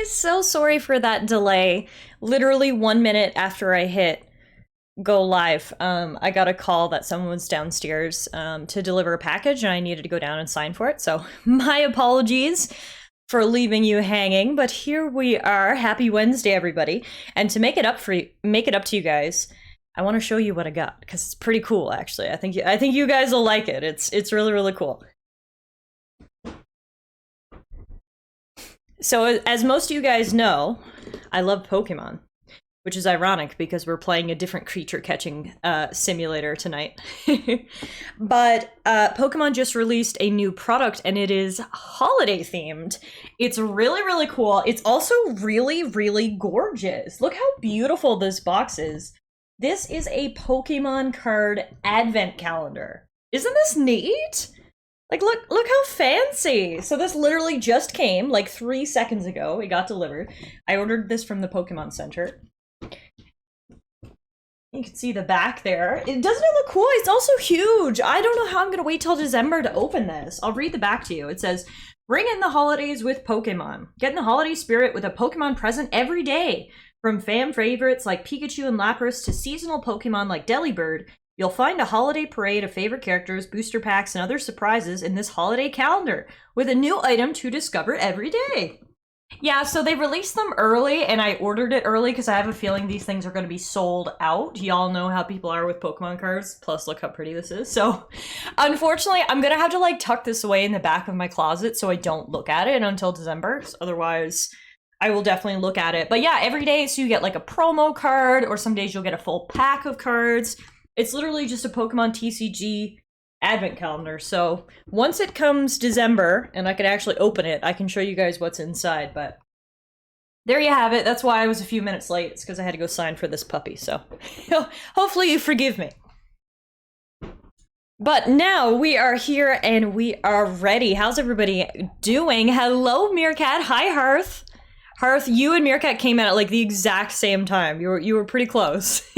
guys, so sorry for that delay. Literally 1 minute after I hit go live, I got a call that someone was downstairs to deliver a package and I needed to go down and sign for it. So my apologies for leaving you hanging, but here we are. Happy Wednesday, everybody. And to make it up to you guys, I want to show you what I got because it's pretty cool, actually. I think you guys will like it. It's really, really cool. So as most of you guys know, I love Pokemon, which is ironic because we're playing a different creature catching simulator tonight. But Pokemon just released a new product and it is holiday themed. It's really, really cool. It's also really, really gorgeous. Look how beautiful this box is. This is a Pokemon card advent calendar. Isn't this neat? Like, look how fancy. So this literally just came like 3 seconds ago. It got delivered. I ordered this from the Pokemon Center. You can see the back there. Doesn't it look cool? It's also huge. I don't know how I'm going to wait till December to open this. I'll read the back to you. It says, bring in the holidays with Pokemon. Get in the holiday spirit with a Pokemon present every day. From fan favorites like Pikachu and Lapras to seasonal Pokemon like Delibird, you'll find a holiday parade of favorite characters, booster packs, and other surprises in this holiday calendar, with a new item to discover every day. Yeah, so they released them early, and I ordered it early because I have a feeling these things are going to be sold out. Y'all know how people are with Pokemon cards, plus look how pretty this is. So, unfortunately, I'm going to have to, like, tuck this away in the back of my closet so I don't look at it until December, otherwise I will definitely look at it. But yeah, every day, so you get, like, a promo card, or some days you'll get a full pack of cards. It's literally just a Pokemon TCG advent calendar. So once it comes December and I can actually open it, I can show you guys what's inside. But there you have it. That's why I was a few minutes late. It's because I had to go sign for this puppy. So hopefully you forgive me. But now we are here and we are ready. How's everybody doing? Hello, Meerkat. Hi, Hearth. Hearth, you and Meerkat came in at like the exact same time. You were pretty close.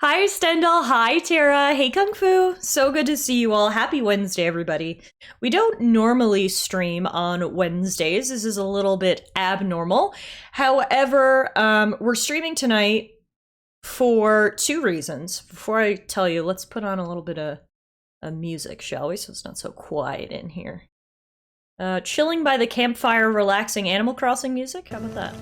Hi, Stendhal. Hi, Tara. Hey, Kung Fu. So good to see you all. Happy Wednesday, everybody. We don't normally stream on Wednesdays. This is a little bit abnormal. However, we're streaming tonight for 2 reasons. Before I tell you, let's put on a little bit of music, shall we? So it's not so quiet in here. Chilling by the campfire, relaxing Animal Crossing music. How about that?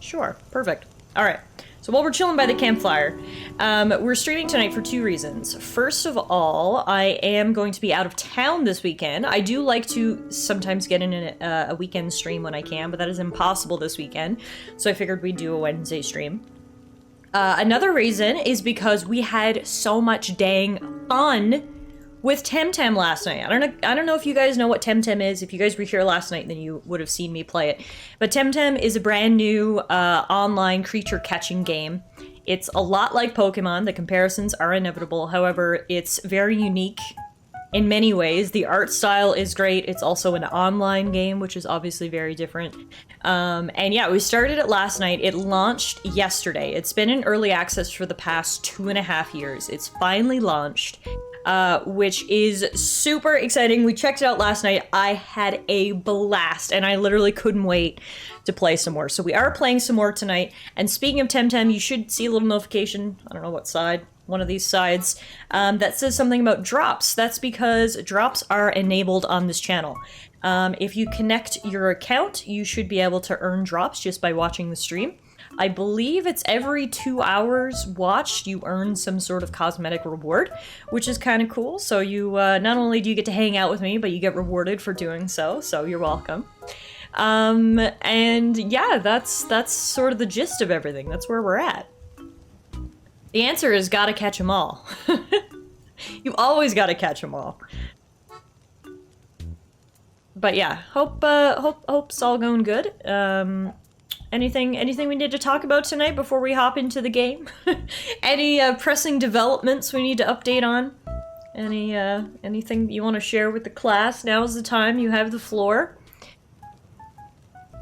Sure, perfect. All right, so while we're chilling by the campfire, we're streaming tonight for 2 reasons. First of all, I am going to be out of town this weekend. I do like to sometimes get in a weekend stream when I can, but that is impossible this weekend, so I figured we'd do a Wednesday stream. Another reason is because we had so much dang fun with Temtem last night. I don't know if you guys know what Temtem is. If you guys were here last night, then you would have seen me play it. But Temtem is a brand new online creature catching game. It's a lot like Pokemon. The comparisons are inevitable. However, it's very unique in many ways. The art style is great. It's also an online game, which is obviously very different. And yeah, we started it last night. It launched yesterday. It's been in early access for the past 2.5 years. It's finally launched. Which is super exciting. We checked it out last night. I had a blast, and I literally couldn't wait to play some more. So we are playing some more tonight. And speaking of Temtem, you should see a little notification, I don't know what side, one of these sides, that says something about drops. That's because drops are enabled on this channel. If you connect your account, you should be able to earn drops just by watching the stream. I believe it's every 2 hours watched, you earn some sort of cosmetic reward, which is kind of cool. So you, not only do you get to hang out with me, but you get rewarded for doing so, so you're welcome. And yeah, that's sort of the gist of everything. That's where we're at. The answer is gotta catch them all. You've always gotta catch them all. But yeah, hope's all going good. Anything we need to talk about tonight before we hop into the game? Any pressing developments we need to update on? Anything you want to share with the class? Now's the time. You have the floor.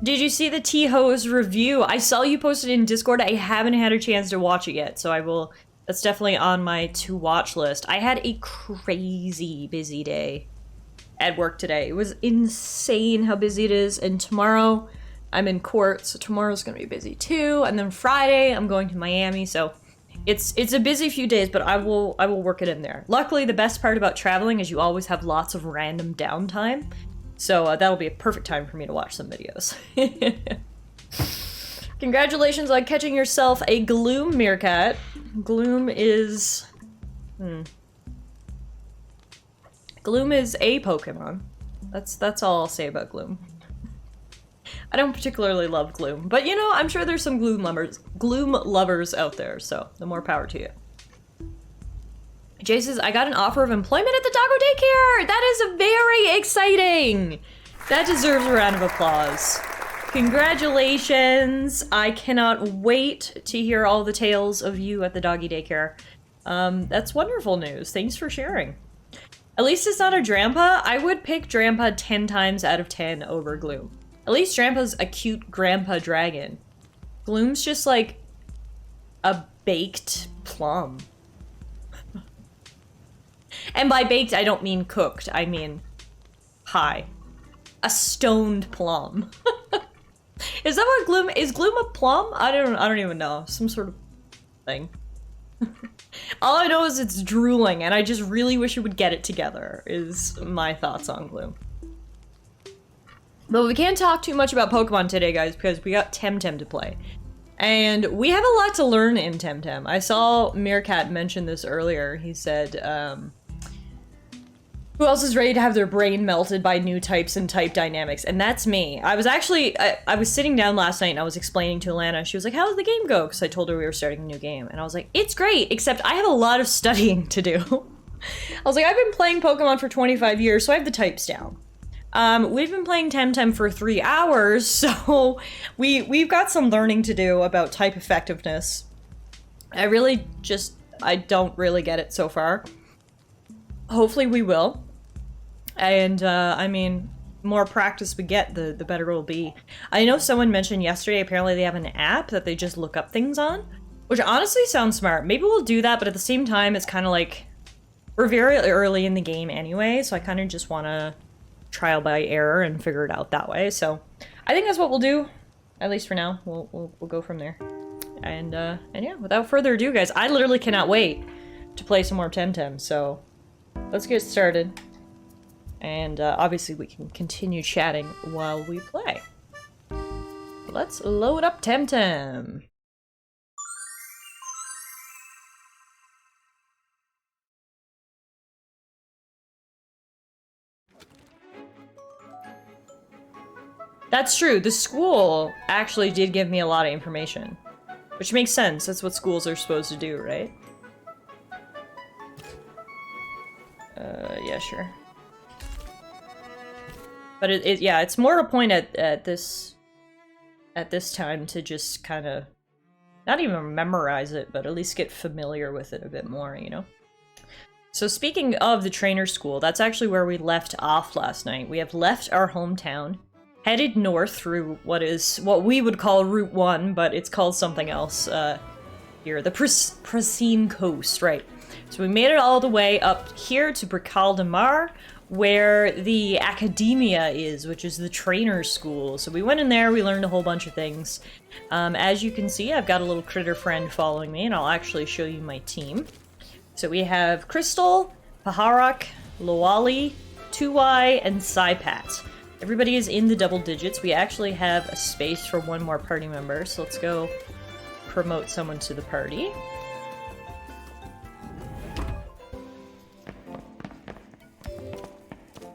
Did you see the T-Hose review? I saw you posted in Discord. I haven't had a chance to watch it yet, so I will. That's definitely on my to-watch list. I had a crazy busy day at work today. It was insane how busy it is, and tomorrow I'm in court, so tomorrow's gonna be busy too, and then Friday I'm going to Miami, so it's a busy few days, but I will work it in there. Luckily, the best part about traveling is you always have lots of random downtime, so that'll be a perfect time for me to watch some videos. Congratulations on catching yourself a Gloom Meerkat. Gloom is... Gloom is a Pokemon. That's all I'll say about Gloom. I don't particularly love Gloom, but you know, I'm sure there's some Gloom lovers out there, so the more power to you. Jay says, I got an offer of employment at the doggo daycare! That is very exciting! That deserves a round of applause. Congratulations! I cannot wait to hear all the tales of you at the doggy daycare. That's wonderful news. Thanks for sharing. At least it's not a Drampa. I would pick Drampa 10 times out of 10 over Gloom. At least Drampa's a cute grandpa dragon. Gloom's just like a baked plum. And by baked, I don't mean cooked. I mean pie. A stoned plum. Is that what Gloom is? Gloom a plum? I don't even know. Some sort of thing. All I know is it's drooling, and I just really wish it would get it together, is my thoughts on Gloom. But we can't talk too much about Pokemon today, guys, because we got Temtem to play. And we have a lot to learn in Temtem. I saw Meerkat mention this earlier. He said, who else is ready to have their brain melted by new types and type dynamics? And that's me. I was actually, I was sitting down last night and I was explaining to Alana. She was like, how did the game go? Because I told her we were starting a new game. And I was like, it's great, except I have a lot of studying to do. I was like, I've been playing Pokemon for 25 years, so I have the types down. We've been playing Temtem for 3 hours, so we've got some learning to do about type effectiveness. I don't really get it so far. Hopefully we will. And, I mean, more practice we get, the better it'll be. I know someone mentioned yesterday, apparently they have an app that they just look up things on, which honestly sounds smart. Maybe we'll do that, but at the same time, it's kind of like, we're very early in the game anyway, so I kind of just want to trial by error and figure it out that way. So I think that's what we'll do, at least for now. We'll go from there. And yeah, without further ado, guys, I literally cannot wait to play some more Temtem, so let's get started. And obviously we can continue chatting while we play. Let's load up Temtem. That's true. The school actually did give me a lot of information. Which makes sense. That's what schools are supposed to do, right? Yeah, sure. But yeah, it's more a point at this time to just kind of not even memorize it, but at least get familiar with it a bit more, you know? So speaking of the trainer school, that's actually where we left off last night. We have left our hometown, headed north through what we would call Route 1, but it's called something else here, the Pristine Coast, right? So we made it all the way up here to Brical de Mar, where the Academia is, which is the trainer school. So we went in there, we learned a whole bunch of things. As you can see, I've got a little critter friend following me, and I'll actually show you my team. So we have Crystal, Paharak, Loali, Tuwai, and Saipat. Everybody is in the double digits. We actually have a space for one more party member, so let's go promote someone to the party.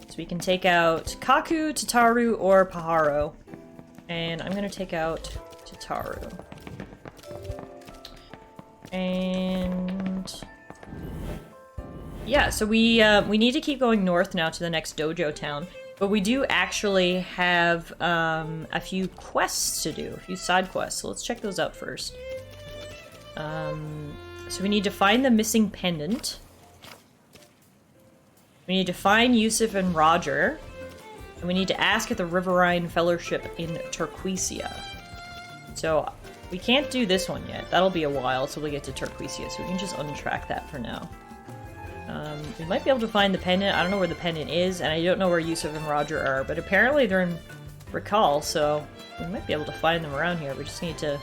So we can take out Kaku, Tataru, or Paharo. And I'm gonna take out Tataru. And yeah, so we need to keep going north now to the next dojo town. But we do actually have a few quests to do, a few side quests. So let's check those out first. So we need to find the missing pendant. We need to find Yusuf and Roger. And we need to ask at the Riverine Fellowship in Turquesia. So we can't do this one yet. That'll be a while till we get to Turquesia, so we can just untrack that for now. We might be able to find the pendant. I don't know where the pendant is, and I don't know where Yusuf and Roger are, but apparently they're in Recall, so we might be able to find them around here. We just need to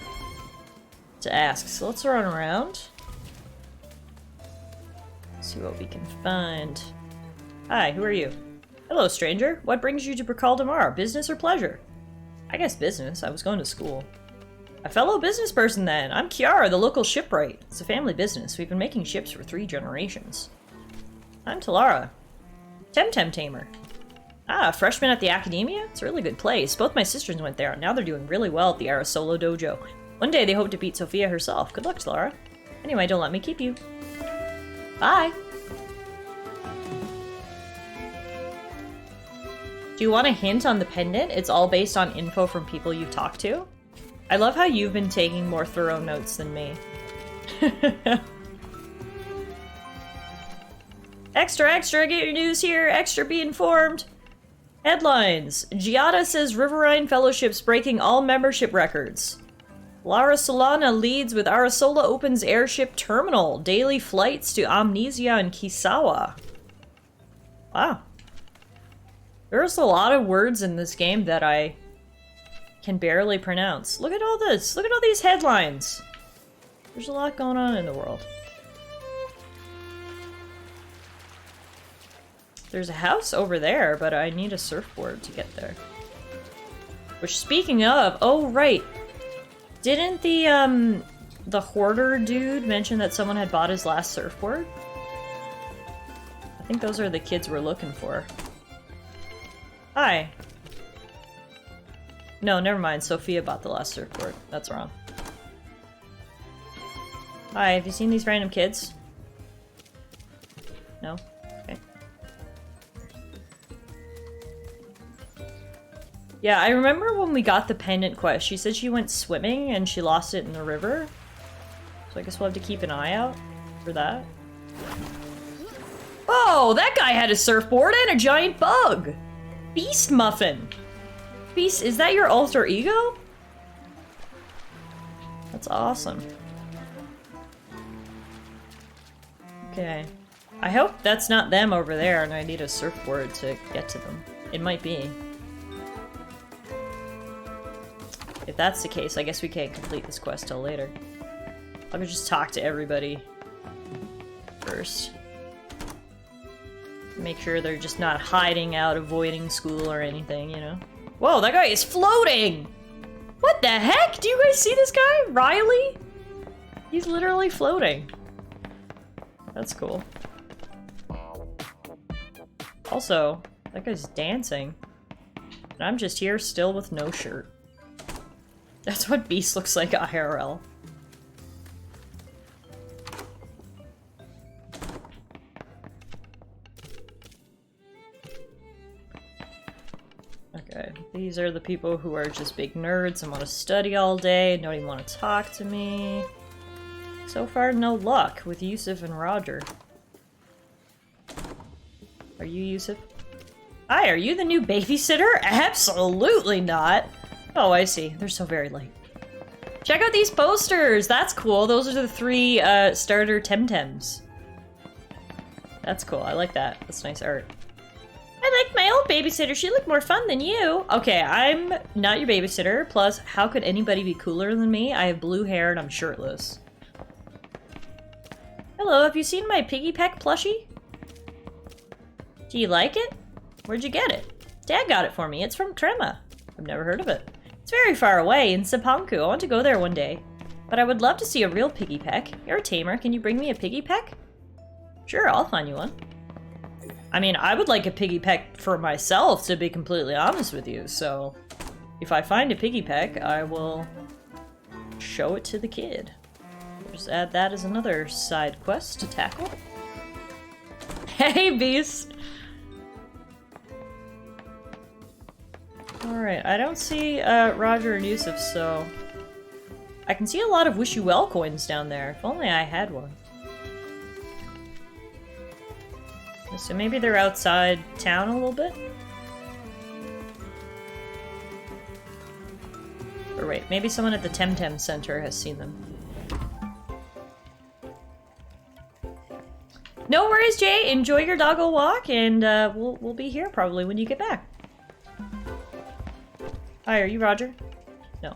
ask. So let's run around. See what we can find. Hi, who are you? Hello, stranger. What brings you to Recall tomorrow? Business or pleasure? I guess business. I was going to school. A fellow business person, then. I'm Kiara, the local shipwright. It's a family business. We've been making ships for 3 generations. I'm Tallara. Temtem tamer. Ah, freshman at the academia? It's a really good place. Both my sisters went there, and now they're doing really well at the Arasolo dojo. One day they hope to beat Sophia herself. Good luck, Tallara. Anyway, don't let me keep you. Bye! Do you want a hint on the pendant? It's all based on info from people you've talked to. I love how you've been taking more thorough notes than me. Extra, extra, get your news here. Extra, be informed. Headlines. Giada says Riverine Fellowship's breaking all membership records. Lara Solana leads with Arasola opens airship terminal. Daily flights to Amnesia and Kisawa. Wow. There's a lot of words in this game that I can barely pronounce. Look at all this. Look at all these headlines. There's a lot going on in the world. There's a house over there, but I need a surfboard to get there. Which, speaking of, oh right. Didn't the hoarder dude mention that someone had bought his last surfboard? I think those are the kids we're looking for. Hi. No, never mind. Sophia bought the last surfboard. That's wrong. Hi, have you seen these random kids? No? Okay. Yeah, I remember when we got the pendant quest, she said she went swimming and she lost it in the river. So I guess we'll have to keep an eye out for that. Oh, that guy had a surfboard and a giant bug! Beast Muffin! Beast, is that your alter ego? That's awesome. Okay. I hope that's not them over there and I need a surfboard to get to them. It might be. If that's the case, I guess we can't complete this quest till later. I'll just talk to everybody first. Make sure they're just not hiding out, avoiding school or anything, you know? Whoa, that guy is floating! What the heck? Do you guys see this guy? Riley? He's literally floating. That's cool. Also, that guy's dancing. And I'm just here still with no shirt. That's what Beast looks like IRL. Okay, these are the people who are just big nerds and want to study all day and don't even want to talk to me. So far, no luck with Yusuf and Roger. Are you Yusuf? Hi, are you the new babysitter? Absolutely not! Oh, I see. They're so very light. Check out these posters! That's cool. Those are the 3 starter Temtems. That's cool. I like that. That's nice art. I like my old babysitter. She looked more fun than you. Okay, I'm not your babysitter. Plus, how could anybody be cooler than me? I have blue hair and I'm shirtless. Hello, have you seen my piggy peck plushie? Do you like it? Where'd you get it? Dad got it for me. It's from Trema. I've never heard of it. It's very far away in Sapanku. I want to go there one day. But I would love to see a real piggy peck. You're a tamer. Can you bring me a piggy peck? Sure, I'll find you one. I mean, I would like a piggy peck for myself, to be completely honest with you. So, if I find a piggy peck, I will show it to the kid. Just add that as another side quest to tackle. Hey, Beast! Alright, I don't see Roger and Yusuf, so... I can see a lot of Wish You Well coins down there. If only I had one. So maybe they're outside town a little bit? Or wait, maybe someone at the Temtem Center has seen them. No worries, Jay. Enjoy your doggo walk, and we'll be here probably when you get back. Hi, are you Roger? No.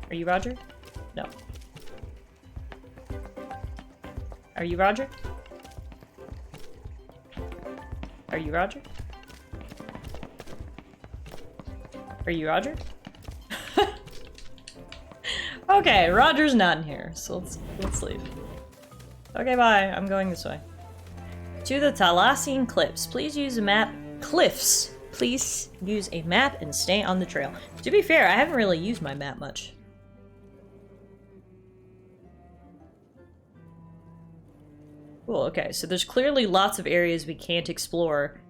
Are you Roger? No. Are you Roger? Are you Roger? Are you Roger? Okay, Roger's not in here, so let's leave. Okay, bye. I'm going this way. To the Thalassian Cliffs. Please use a map. Cliffs. Please use a map and stay on the trail. To be fair, I haven't really used my map much. Cool, okay, so there's clearly lots of areas we can't explore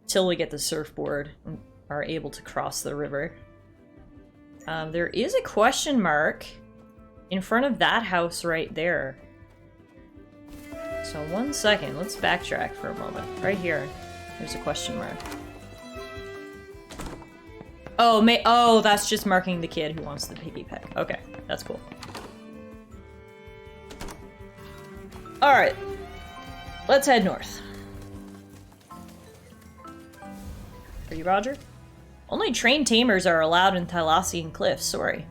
till we get the surfboard and are able to cross the river. There is a question mark in front of that house right there. So 1 second, let's backtrack for a moment. Right here, there's a question mark. Oh, oh, that's just marking the kid who wants the piggy peck. Okay, that's cool. Alright, let's head north. Are you Roger? Only trained tamers are allowed in Thalassian Cliffs, sorry.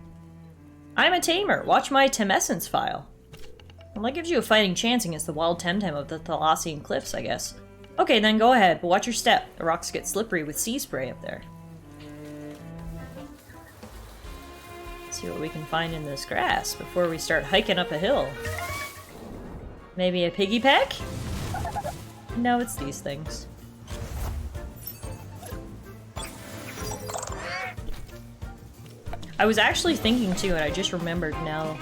I'm a tamer. Watch my Temessence file. Well, that gives you a fighting chance against the wild Temtem of the Thalassian Cliffs, I guess. Okay, then go ahead, but watch your step. The rocks get slippery with sea spray up there. Let's see what we can find in this grass before we start hiking up a hill. Maybe a piggy peck? No, it's these things. I was actually thinking too, and I just remembered now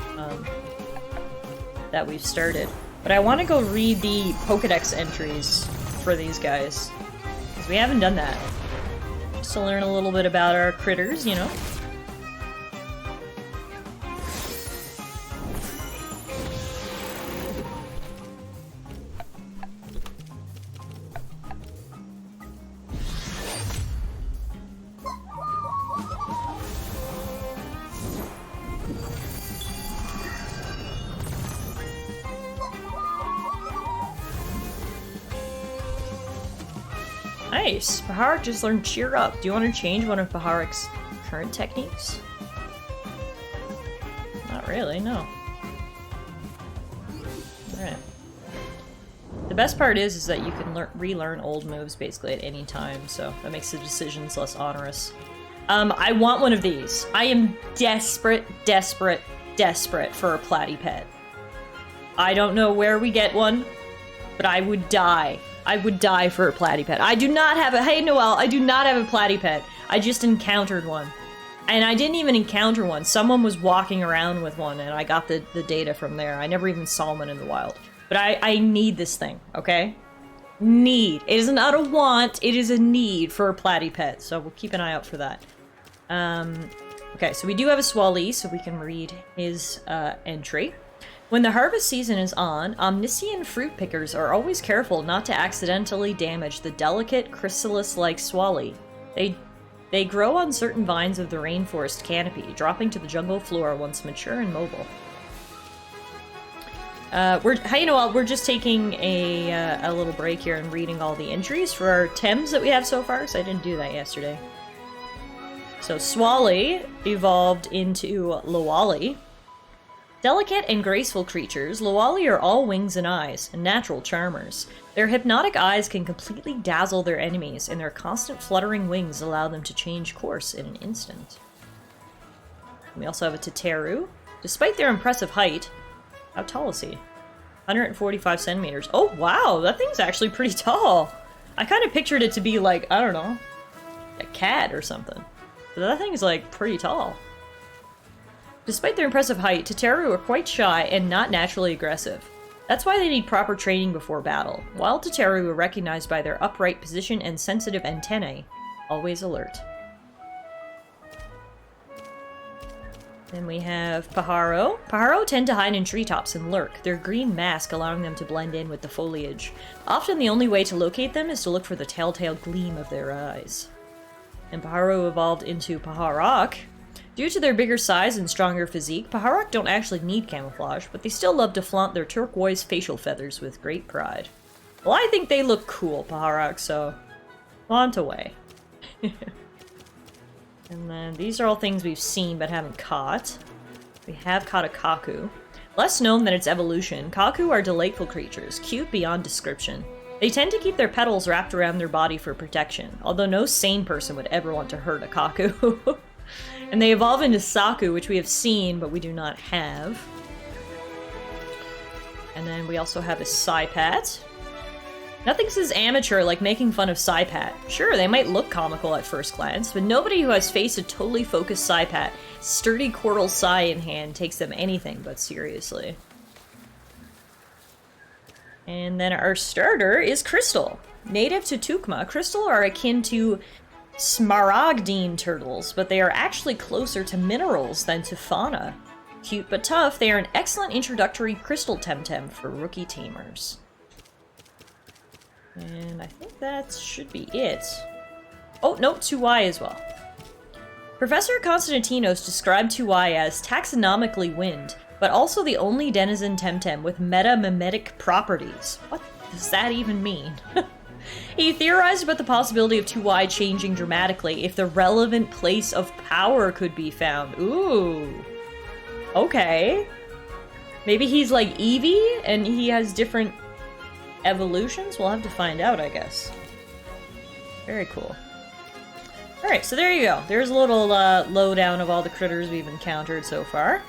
that we've started. But I want to go read the Pokedex entries for these guys. Because we haven't done that. Just to learn a little bit about our critters, you know? Nice! Baharik just learned Cheer Up. Do you want to change one of Baharik's current techniques? Not really, no. Alright. The best part is that you can relearn old moves basically at any time, so that makes the decisions less onerous. I want one of these. I am desperate, desperate, desperate for a Platypet. I don't know where we get one, but I would die. I would die for a Platypet. I do not have a- Hey Noelle, I do not have a Platypet. I just encountered one. And I didn't even encounter one. Someone was walking around with one and I got the data from there. I never even saw one in the wild. But I need this thing, okay? Need. It is not a want, it is a need for a Platypet. So we'll keep an eye out for that. Okay, so we do have a Swally, so we can read his entry. When the harvest season is on, omniscient fruit pickers are always careful not to accidentally damage the delicate chrysalis-like swally. They grow on certain vines of the rainforest canopy, dropping to the jungle floor once mature and mobile. We're just taking a little break here and reading all the entries for our Tems that we have so far, so I didn't do that yesterday. So Swally evolved into Lowally. Delicate and graceful creatures, Lowally are all wings and eyes, and natural charmers. Their hypnotic eyes can completely dazzle their enemies, and their constant fluttering wings allow them to change course in an instant. We also have a Teteru. Despite their impressive height, how tall is he? 145 centimeters. Oh wow, that thing's actually pretty tall. I kind of pictured it to be like, I don't know, a cat or something. But that thing's like pretty tall. Despite their impressive height, Teteru are quite shy and not naturally aggressive. That's why they need proper training before battle. Wild Teteru are recognized by their upright position and sensitive antennae, always alert. Then we have Pajaro. Pajaro tend to hide in treetops and lurk, their green mask allowing them to blend in with the foliage. Often the only way to locate them is to look for the telltale gleam of their eyes. And Pajaro evolved into Paharak. Due to their bigger size and stronger physique, Paharak don't actually need camouflage, but they still love to flaunt their turquoise facial feathers with great pride. Well, I think they look cool, Paharak, so want away. And then these are all things we've seen but haven't caught. We have caught a Kaku. Less known than its evolution, Kaku are delightful creatures, cute beyond description. They tend to keep their petals wrapped around their body for protection, although no sane person would ever want to hurt a Kaku. And they evolve into Saku, which we have seen, but we do not have. And then we also have a Saipat. Nothing says amateur like making fun of Saipat. Sure, they might look comical at first glance, but nobody who has faced a totally focused Saipat, sturdy Quartal Sai in hand, takes them anything but seriously. And then our starter is Crystal. Native to Tukma, Crystal are akin to Smaragdine turtles, but they are actually closer to minerals than to fauna. Cute but tough, they are an excellent introductory crystal Temtem for rookie tamers. And I think that should be it. Oh, no, 2Y as well. Professor Constantinos described 2Y as taxonomically wind, but also the only denizen Temtem with meta-mimetic properties. What does that even mean? He theorized about the possibility of 2Y changing dramatically if the relevant place of power could be found. Ooh. Okay. Maybe he's like Eevee and he has different evolutions? We'll have to find out, I guess. Very cool. Alright, so there you go. There's a little lowdown of all the critters we've encountered so far.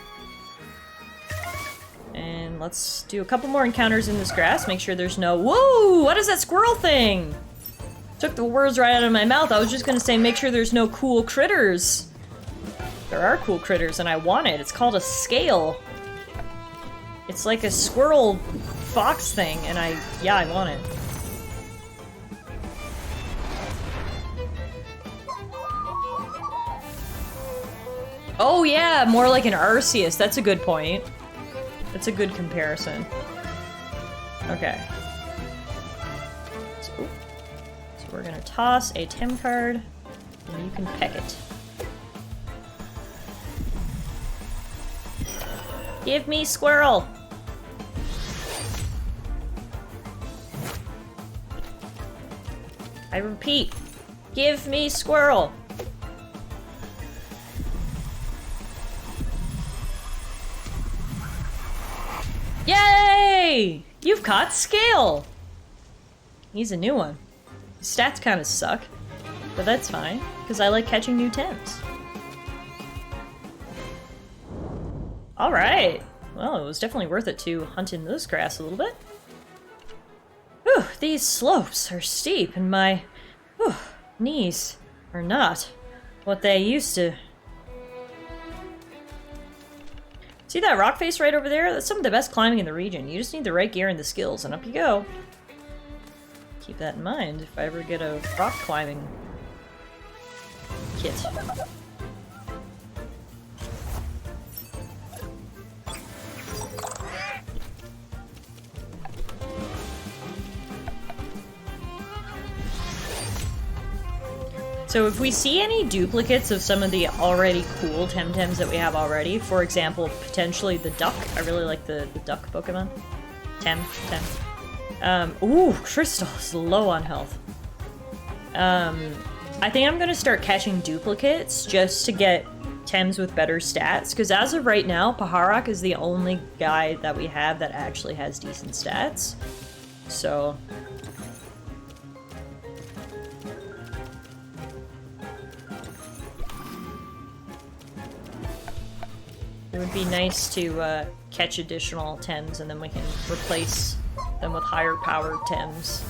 And let's do a couple more encounters in this grass, make sure there's no— Whoa! What is that squirrel thing? Took the words right out of my mouth. I was just gonna say make sure there's no cool critters. There are cool critters and I want it. It's called a scale. It's like a squirrel fox thing and I want it. Oh yeah, more like an Arceus. That's a good point. That's a good comparison. Okay. So we're gonna toss a Tem card, and you can peck it. Give me squirrel! I repeat, give me squirrel! Yay! You've caught Scale! He's a new one. His stats kind of suck, but that's fine, because I like catching new Tems. Alright! Well, it was definitely worth it to hunt in this grass a little bit. Whew, these slopes are steep, and my knees are not what they used to. See that rock face right over there? That's some of the best climbing in the region. You just need the right gear and the skills, and up you go. Keep that in mind if I ever get a rock climbing kit. So if we see any duplicates of some of the already cool Temtems that we have already, for example, potentially the duck. I really like the duck Pokemon. Tem. Ooh, Crystal is low on health. I think I'm gonna start catching duplicates just to get Tems with better stats, because as of right now, Paharak is the only guy that we have that actually has decent stats. So it would be nice to catch additional Tems, and then we can replace them with higher powered Tems.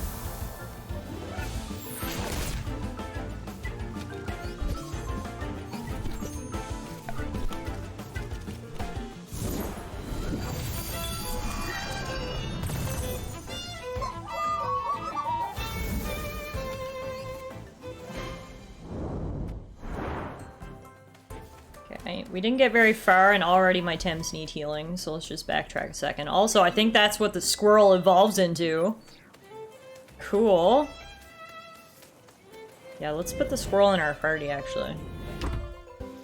We didn't get very far, and already my Tems need healing, so let's just backtrack a second. Also, I think that's what the squirrel evolves into. Cool. Yeah, let's put the squirrel in our party, actually.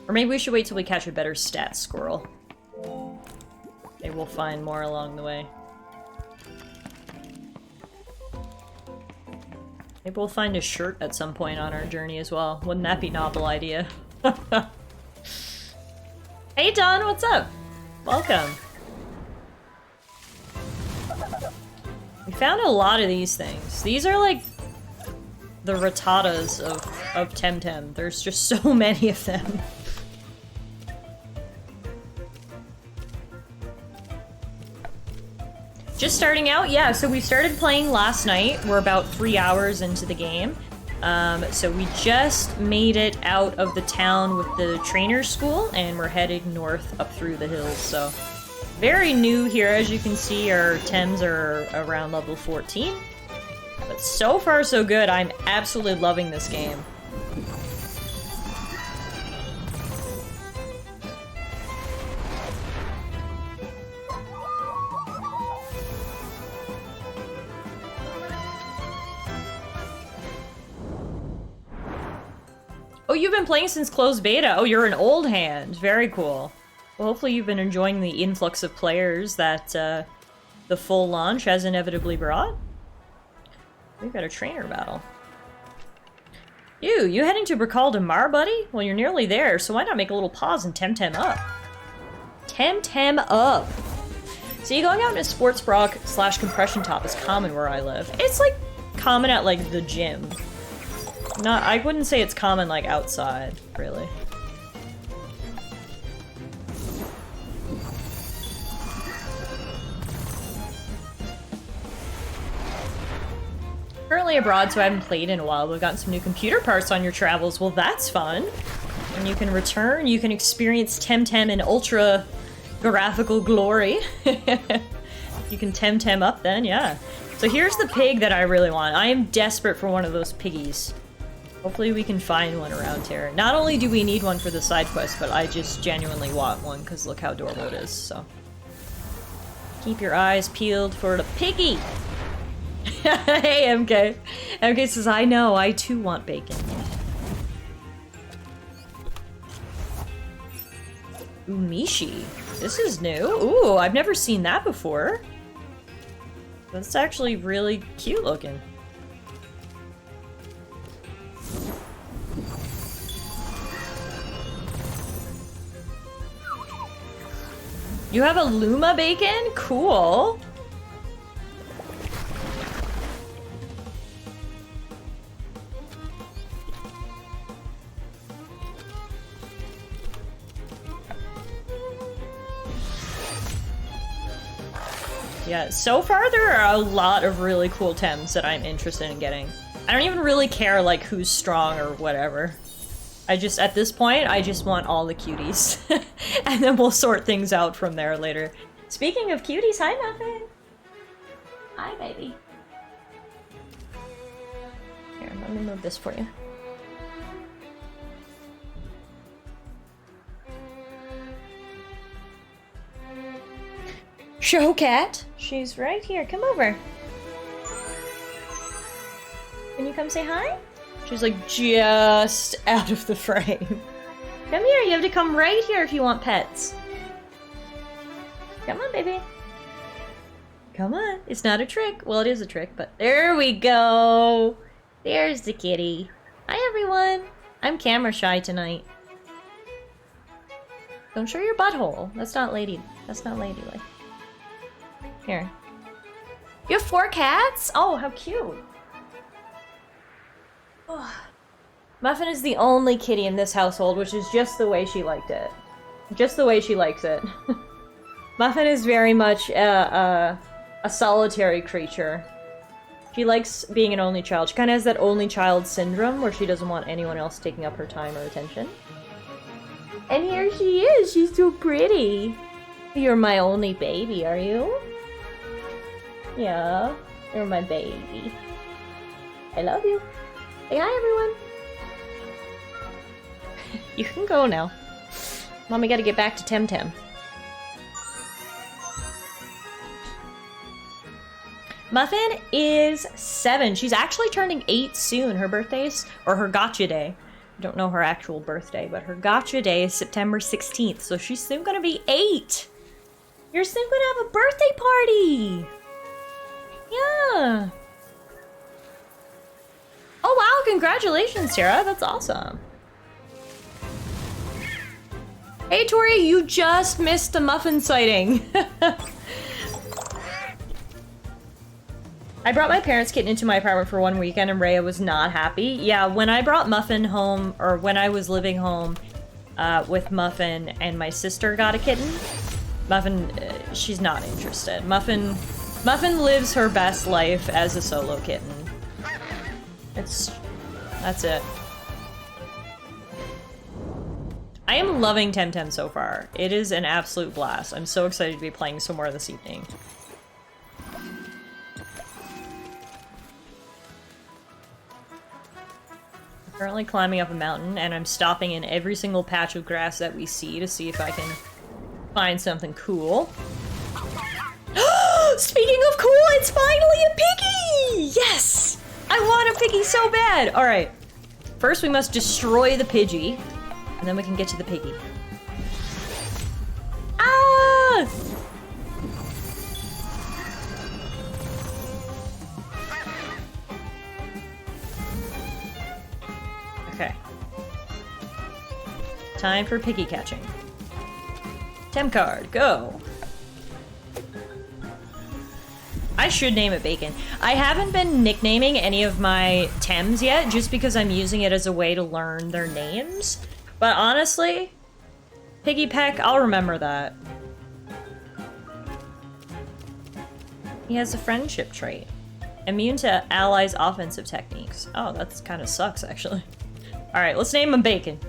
Or maybe we should wait till we catch a better stat squirrel. Maybe we'll find more along the way. Maybe we'll find a shirt at some point on our journey as well. Wouldn't that be a novel idea? Hey Don, what's up? Welcome. We found a lot of these things. These are like the rattatas of Temtem. There's just so many of them. Just starting out? Yeah, so we started playing last night. We're about 3 hours into the game. So we just made it out of the town with the trainer school, and we're heading north up through the hills, so... Very new here, as you can see, our Tems are around level 14. But so far so good, I'm absolutely loving this game. Oh, you've been playing since closed beta. Oh, you're an old hand. Very cool. Well, hopefully you've been enjoying the influx of players that the full launch has inevitably brought. We've got a trainer battle. You heading to Bracall de Mar, buddy? Well, you're nearly there, so why not make a little pause and Temtem up? Temtem up! See, going out in a sports bra / compression top is common where I live. It's like common at like the gym. I wouldn't say it's common like outside, really. Currently abroad, so I haven't played in a while. We've gotten some new computer parts on your travels. Well, that's fun. When you can return, you can experience Temtem in ultra graphical glory. You can Temtem up then, yeah. So here's the pig that I really want. I am desperate for one of those piggies. Hopefully we can find one around here. Not only do we need one for the side quest, but I just genuinely want one because look how adorable it is, so. Keep your eyes peeled for the piggy! Hey, MK. MK says, I know, I too want bacon. Ooh, Mishi. This is new. Ooh, I've never seen that before. That's actually really cute looking. You have a Luma bacon? Cool. Yeah, so far there are a lot of really cool Tems that I'm interested in getting. I don't even really care like who's strong or whatever. I just, at this point, I just want all the cuties. And then we'll sort things out from there later. Speaking of cuties, hi Muffin! Hi baby. Here, let me move this for you. Show cat! She's right here, come over. Can you come say hi? She's like just out of the frame. Come here, you have to come right here if you want pets. Come on, baby. Come on, it's not a trick. Well, it is a trick, but there we go. There's the kitty. Hi, everyone. I'm camera shy tonight. Don't show your butthole. That's not ladylike. Here. You have 4 cats? Oh, how cute. Oh. Muffin is the only kitty in this household, which is just the way she liked it. Just the way she likes it. Muffin is very much a solitary creature. She likes being an only child. She kind of has that only child syndrome where she doesn't want anyone else taking up her time or attention. And here she is. She's so pretty. You're my only baby, are you? Yeah, you're my baby. I love you. Say hi, everyone. You can go now. Mommy gotta get back to Temtem. Muffin is 7. She's actually turning 8 soon. Her birthday's, or her gotcha day. I don't know her actual birthday, but her gotcha day is September 16th, so she's soon gonna be 8! You're soon gonna have a birthday party! Yeah! Oh wow, congratulations, Tara. That's awesome. Hey, Tori, you just missed the muffin sighting. I brought my parents' kitten into my apartment for one weekend and Rhea was not happy. Yeah, when I brought Muffin home, or when I was living home with Muffin and my sister got a kitten, Muffin, she's not interested. Muffin lives her best life as a solo kitten. That's it. I am loving Temtem so far. It is an absolute blast. I'm so excited to be playing some more this evening. Currently climbing up a mountain, and I'm stopping in every single patch of grass that we see to see if I can find something cool. Speaking of cool, it's finally a piggy! Yes! I want a piggy so bad! Alright. First we must destroy the Pidgey, and then we can get to the piggy. Ah! Okay. Time for piggy catching. Tem card, go! I should name it Bacon. I haven't been nicknaming any of my Tems yet, just because I'm using it as a way to learn their names. But honestly, Piggy Peck, I'll remember that. He has a friendship trait. Immune to allies' offensive techniques. Oh, that's kind of sucks, actually. Alright, let's name him Bacon.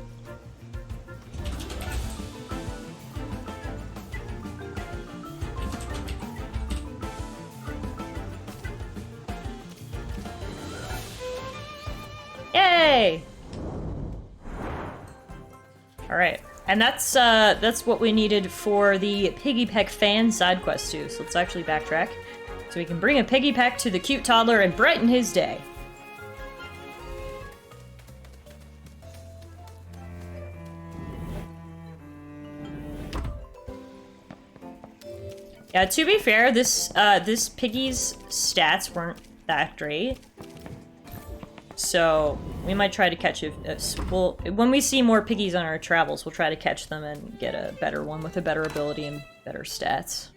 Yay! Alright, and that's what we needed for the Piggy Peck fan side quest too, so let's actually backtrack. So we can bring a Piggy Peck to the cute toddler and brighten his day. Yeah, to be fair, this piggy's stats weren't that great. So, we might try to catch when we see more piggies on our travels, we'll try to catch them and get a better one with a better ability and better stats.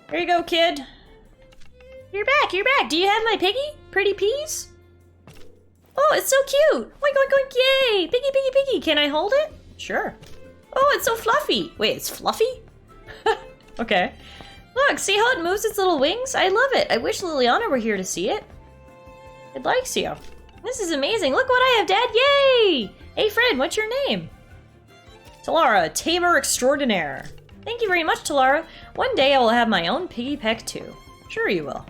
There you go, kid. You're back, you're back. Do you have my piggy? Pretty peas? Oh, it's so cute. Oink, oink, oink, yay. Piggy, piggy, piggy. Can I hold it? Sure. Oh, it's so fluffy. Wait, it's fluffy? Okay. Look, see how it moves its little wings? I love it. I wish Liliana were here to see it. It likes you. This is amazing. Look what I have, Dad. Yay! Hey, Fred, what's your name? Tallara, Tamer Extraordinaire. Thank you very much, Tallara. One day I will have my own Piggy Peck, too. Sure you will.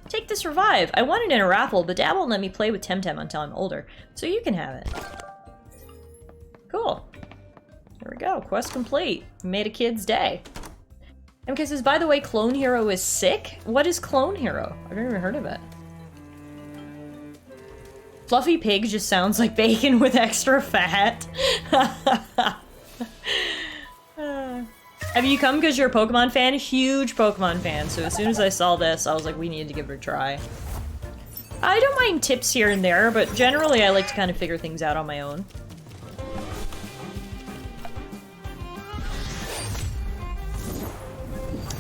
Take this revive. I won it in a raffle, but Dad won't let me play with Temtem until I'm older, so you can have it. Cool. There we go. Quest complete. Made a kid's day. MK says, by the way, Clone Hero is sick? What is Clone Hero? I've never even heard of it. Fluffy pig just sounds like bacon with extra fat. Have you come because you're a Pokemon fan? Huge Pokemon fan, so as soon as I saw this, I was like, we need to give it a try. I don't mind tips here and there, but generally I like to kind of figure things out on my own.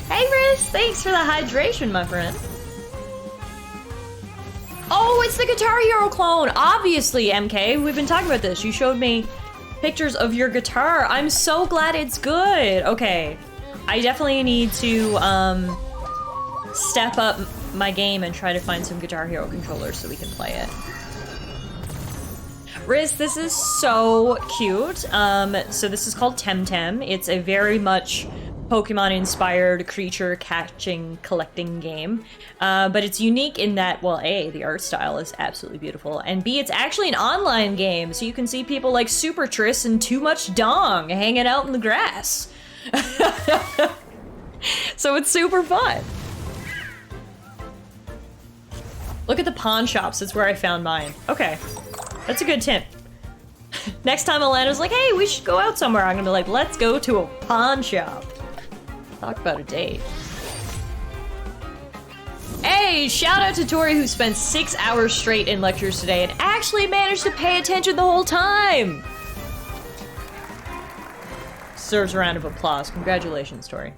Hey Riz, thanks for the hydration, my friend. Oh, it's the Guitar Hero clone! Obviously, MK. We've been talking about this. You showed me pictures of your guitar. I'm so glad it's good. Okay. I definitely need to, step up my game and try to find some Guitar Hero controllers so we can play it. Riz, this is so cute. So this is called Temtem. It's a very much Pokemon-inspired creature-catching, collecting game. But it's unique in that, well, A, the art style is absolutely beautiful, and B, it's actually an online game, so you can see people like Super Triss and Too Much Dong hanging out in the grass. So it's super fun. Look at the pawn shops, that's where I found mine. Okay, that's a good tip. Next time Alana's like, hey, we should go out somewhere, I'm gonna be like, let's go to a pawn shop. Talk about a date. Hey, Yay! Shout out to Tori, who spent 6 hours straight in lectures today and actually managed to pay attention the whole time! Deserves a round of applause. Congratulations, Tori.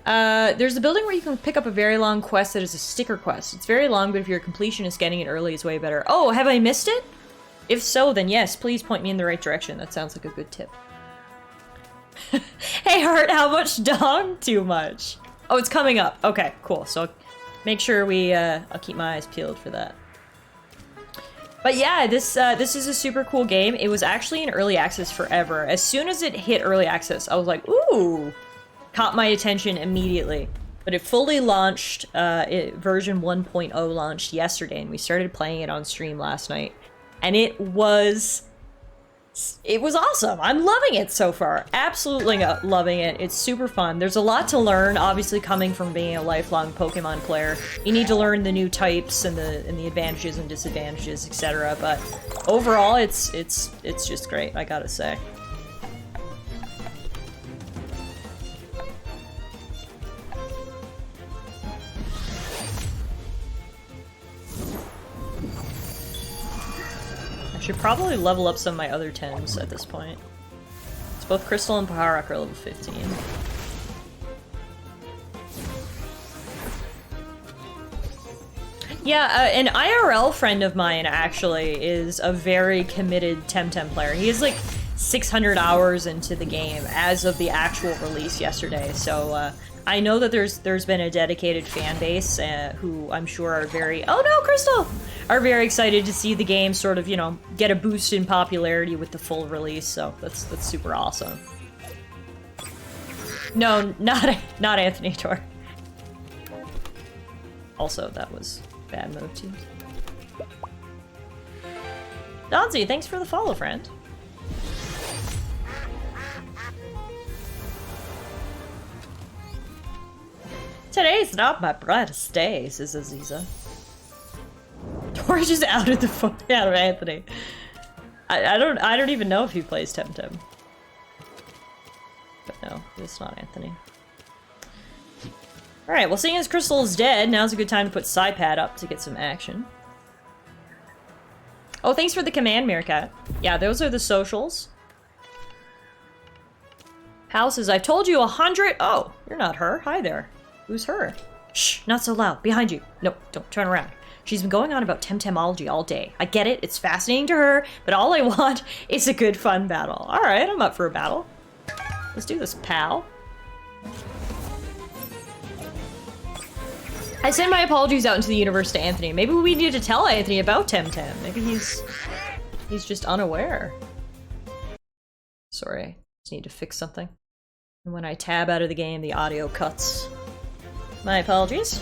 There's a building where you can pick up a very long quest that is a sticker quest. It's very long, but if you're a completionist, getting it early is way better. Oh, have I missed it? If so, then yes, please point me in the right direction. That sounds like a good tip. Hey, Heart, how much dong? Too much. Oh, it's coming up. Okay, cool. So make sure we, I'll keep my eyes peeled for that. But yeah, this is a super cool game. It was actually in early access forever. As soon as it hit early access, I was like, ooh! Caught my attention immediately. But it fully launched, version 1.0 launched yesterday, and we started playing it on stream last night. And it was awesome. I'm loving it so far. Absolutely loving it. It's super fun. There's a lot to learn, obviously, coming from being a lifelong Pokemon player. You need to learn the new types and the advantages and disadvantages, etc. But overall, it's just great, I gotta say. Should probably level up some of my other Tems at this point. It's both Crystal and Paharak are level 15. Yeah, an IRL friend of mine actually is a very committed Temtem player. He is like 600 hours into the game as of the actual release yesterday, so I know that there's been a dedicated fan base who I'm sure are very— oh no, Crystal! Are very excited to see the game sort of, you know, get a boost in popularity with the full release, so that's super awesome. No, not Anthony Tor. Also, that was a bad move too. Donzi, thanks for the follow, friend. Today's not my brightest day, says Aziza. Tori just outed the fuck out of Anthony. I don't even know if he plays Temtem. But no, it's not Anthony. Alright, well, seeing as Crystal is dead, now's a good time to put Psypad up to get some action. Oh, thanks for the command, Meerkat. Yeah, those are the socials. Pal says, I've told you 100— oh, you're not her. Hi there. Who's her? Shh, not so loud. Behind you. No, don't turn around. She's been going on about Temtemology all day. I get it, it's fascinating to her, but all I want is a good, fun battle. Alright, I'm up for a battle. Let's do this, pal. I send my apologies out into the universe to Anthony. Maybe we need to tell Anthony about Temtem. Maybe he's just unaware. Sorry, just need to fix something. And when I tab out of the game, the audio cuts. My apologies.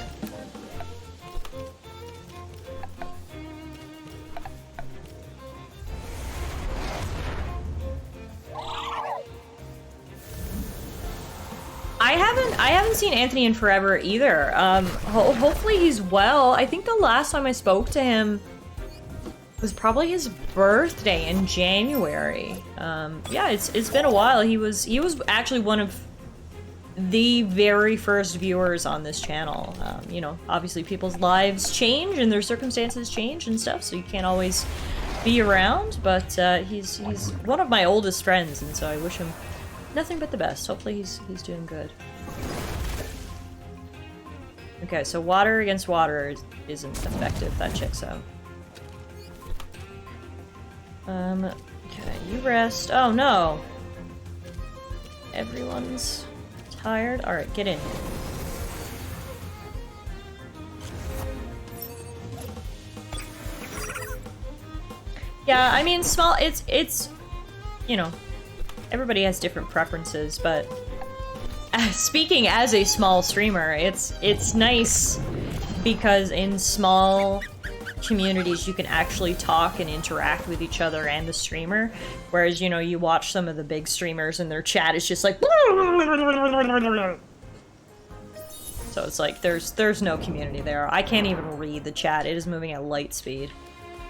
I haven't seen Anthony in forever either. Hopefully he's well. I think the last time I spoke to him was probably his birthday in January. Yeah, it's been a while. He was actually one of the very first viewers on this channel. You know, obviously people's lives change and their circumstances change and stuff, so you can't always be around, but he's one of my oldest friends, and so I wish him nothing but the best. Hopefully he's doing good. Okay, so water against water isn't effective. That checks out. Okay, you rest. Oh no! Everyone's tired? Alright, get in. Yeah, I mean, it's, you know, everybody has different preferences, but speaking as a small streamer, it's nice because in small communities you can actually talk and interact with each other and the streamer, whereas, you know, you watch some of the big streamers and their chat is just like so it's like there's no community there. I can't even read the chat. It is moving at light speed.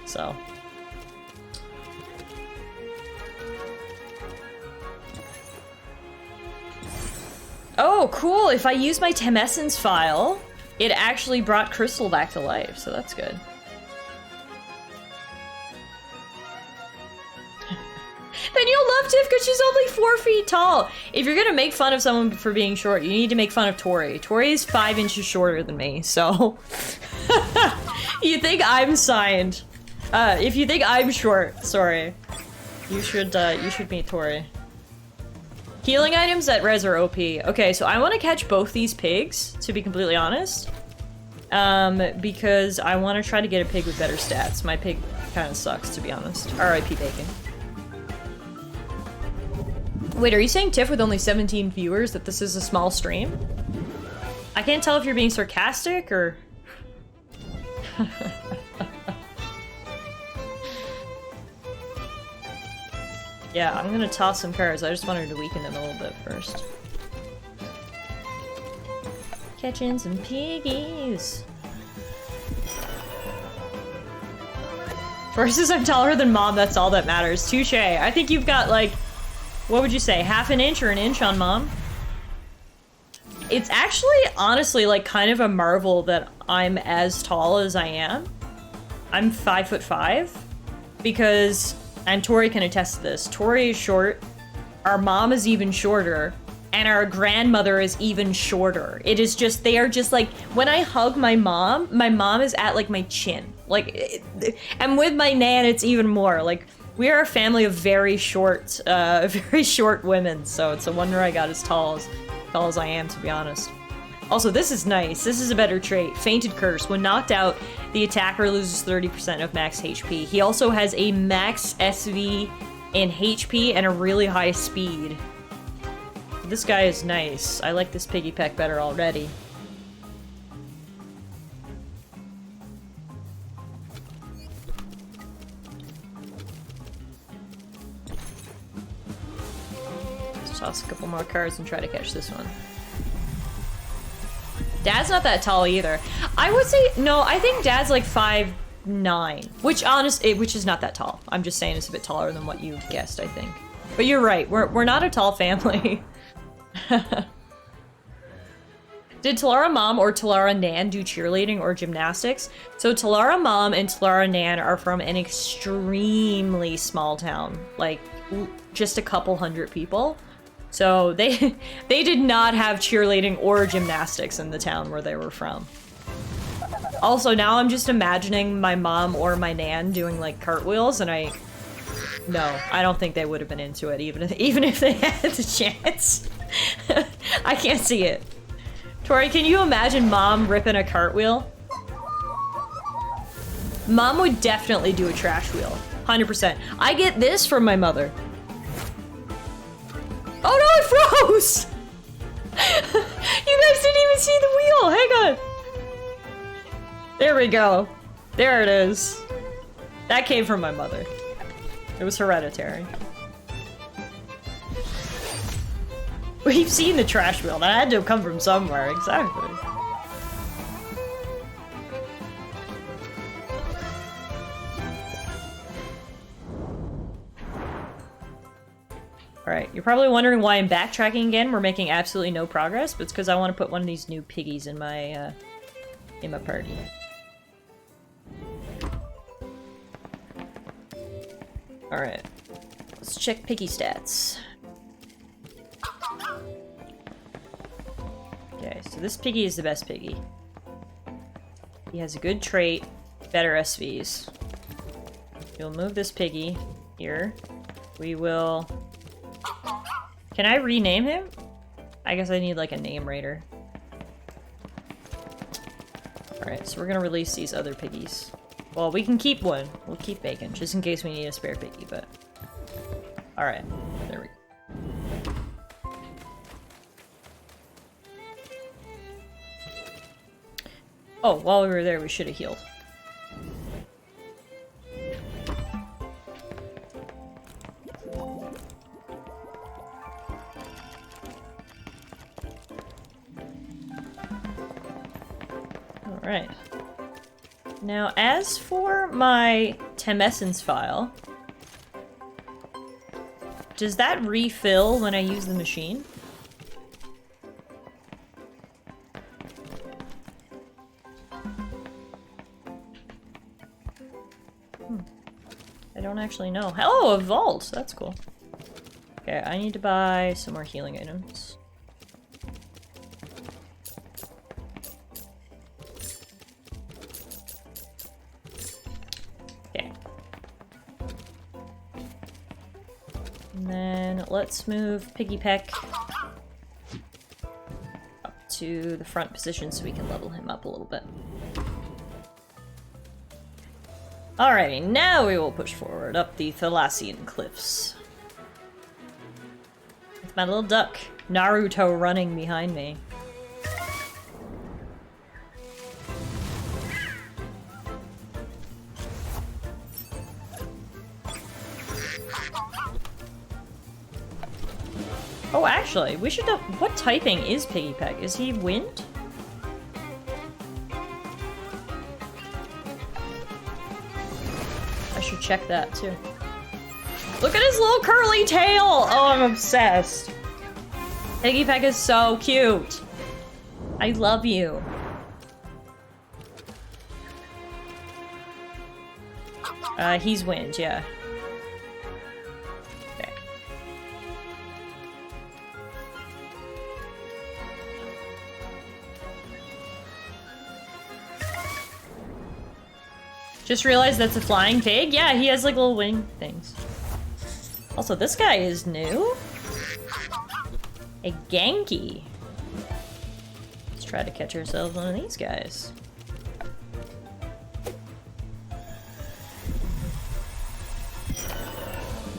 So oh, cool! If I use my Temessence file, it actually brought Crystal back to life, so that's good. Then you'll love Tiff because she's only 4 feet tall. If you're gonna make fun of someone for being short, you need to make fun of Tori. Tori is 5 inches shorter than me, so... You think I'm signed. If you think I'm short, sorry. You should meet Tori. Healing items that res are OP. Okay, so I want to catch both these pigs, to be completely honest. Because I want to try to get a pig with better stats. My pig kind of sucks, to be honest. R.I.P. Bacon. Wait, are you saying Tiff with only 17 viewers that this is a small stream? I can't tell if you're being sarcastic or... Yeah, I'm gonna toss some cards. I just wanted to weaken them a little bit first. Catching some piggies. Versus I'm taller than Mom, that's all that matters. Touche. I think you've got like, what would you say, half an inch or an inch on Mom? It's actually, honestly, like kind of a marvel that I'm as tall as I am. I'm 5'5", because, and Tori can attest to this, Tori is short, our mom is even shorter, and our grandmother is even shorter. It is just, they are just like, when I hug my mom is at like my chin. Like, and with my nan, it's even more. Like, we are a family of very short women, so it's a wonder I got as tall as I am, to be honest. Also, this is nice. This is a better trait. Fainted Curse. When knocked out, the attacker loses 30% of max HP. He also has a max SV in HP and a really high speed. This guy is nice. I like this piggy peck better already. Let's toss a couple more cards and try to catch this one. Dad's not that tall either. I would say, no, I think Dad's like 5'9", which is not that tall. I'm just saying it's a bit taller than what you guessed, I think. But you're right, we're not a tall family. Did Tallara Mom or Tallara Nan do cheerleading or gymnastics? So Tallara Mom and Tallara Nan are from an extremely small town, like just a couple hundred people. So they did not have cheerleading or gymnastics in the town where they were from. Also, now I'm just imagining my mom or my nan doing like cartwheels, and no, I don't think they would have been into it, even if they had the chance. I can't see it. Tori, can you imagine Mom ripping a cartwheel? Mom would definitely do a trash wheel, 100%. I get this from my mother. Oh no, it froze! You guys didn't even see the wheel! Hang on! There we go. There it is. That came from my mother. It was hereditary. We've seen the trash wheel. That had to have come from somewhere, exactly. Alright, you're probably wondering why I'm backtracking again. We're making absolutely no progress, but it's because I want to put one of these new piggies in my party. Alright, let's check piggy stats. Okay, so this piggy is the best piggy. He has a good trait, better SVs. We'll move this piggy here. We will... Can I rename him? I guess I need like a name raider. Alright, so we're gonna release these other piggies. Well, we can keep one. We'll keep Bacon, just in case we need a spare piggy, but... Alright, there we go. Oh, while we were there, we should have healed. Alright. Now, as for my Temessence file, does that refill when I use the machine? I don't actually know. Oh, a vault! That's cool. Okay, I need to buy some more healing items. Okay. And then let's move Piggy Peck up to the front position so we can level him up a little bit. Alrighty, now we will push forward up the Thalassian cliffs. With my little duck, Naruto, running behind me. Oh, actually, we should know what typing is Piggy Peck? Is he wind? I should check that too. Look at his little curly tail! Oh, I'm obsessed. Piggy Peck is so cute. I love you. He's wind, yeah. Okay. Just realized that's a flying pig? Yeah, he has like little wing things. Also, this guy is new. A Genki. Let's try to catch ourselves one of these guys.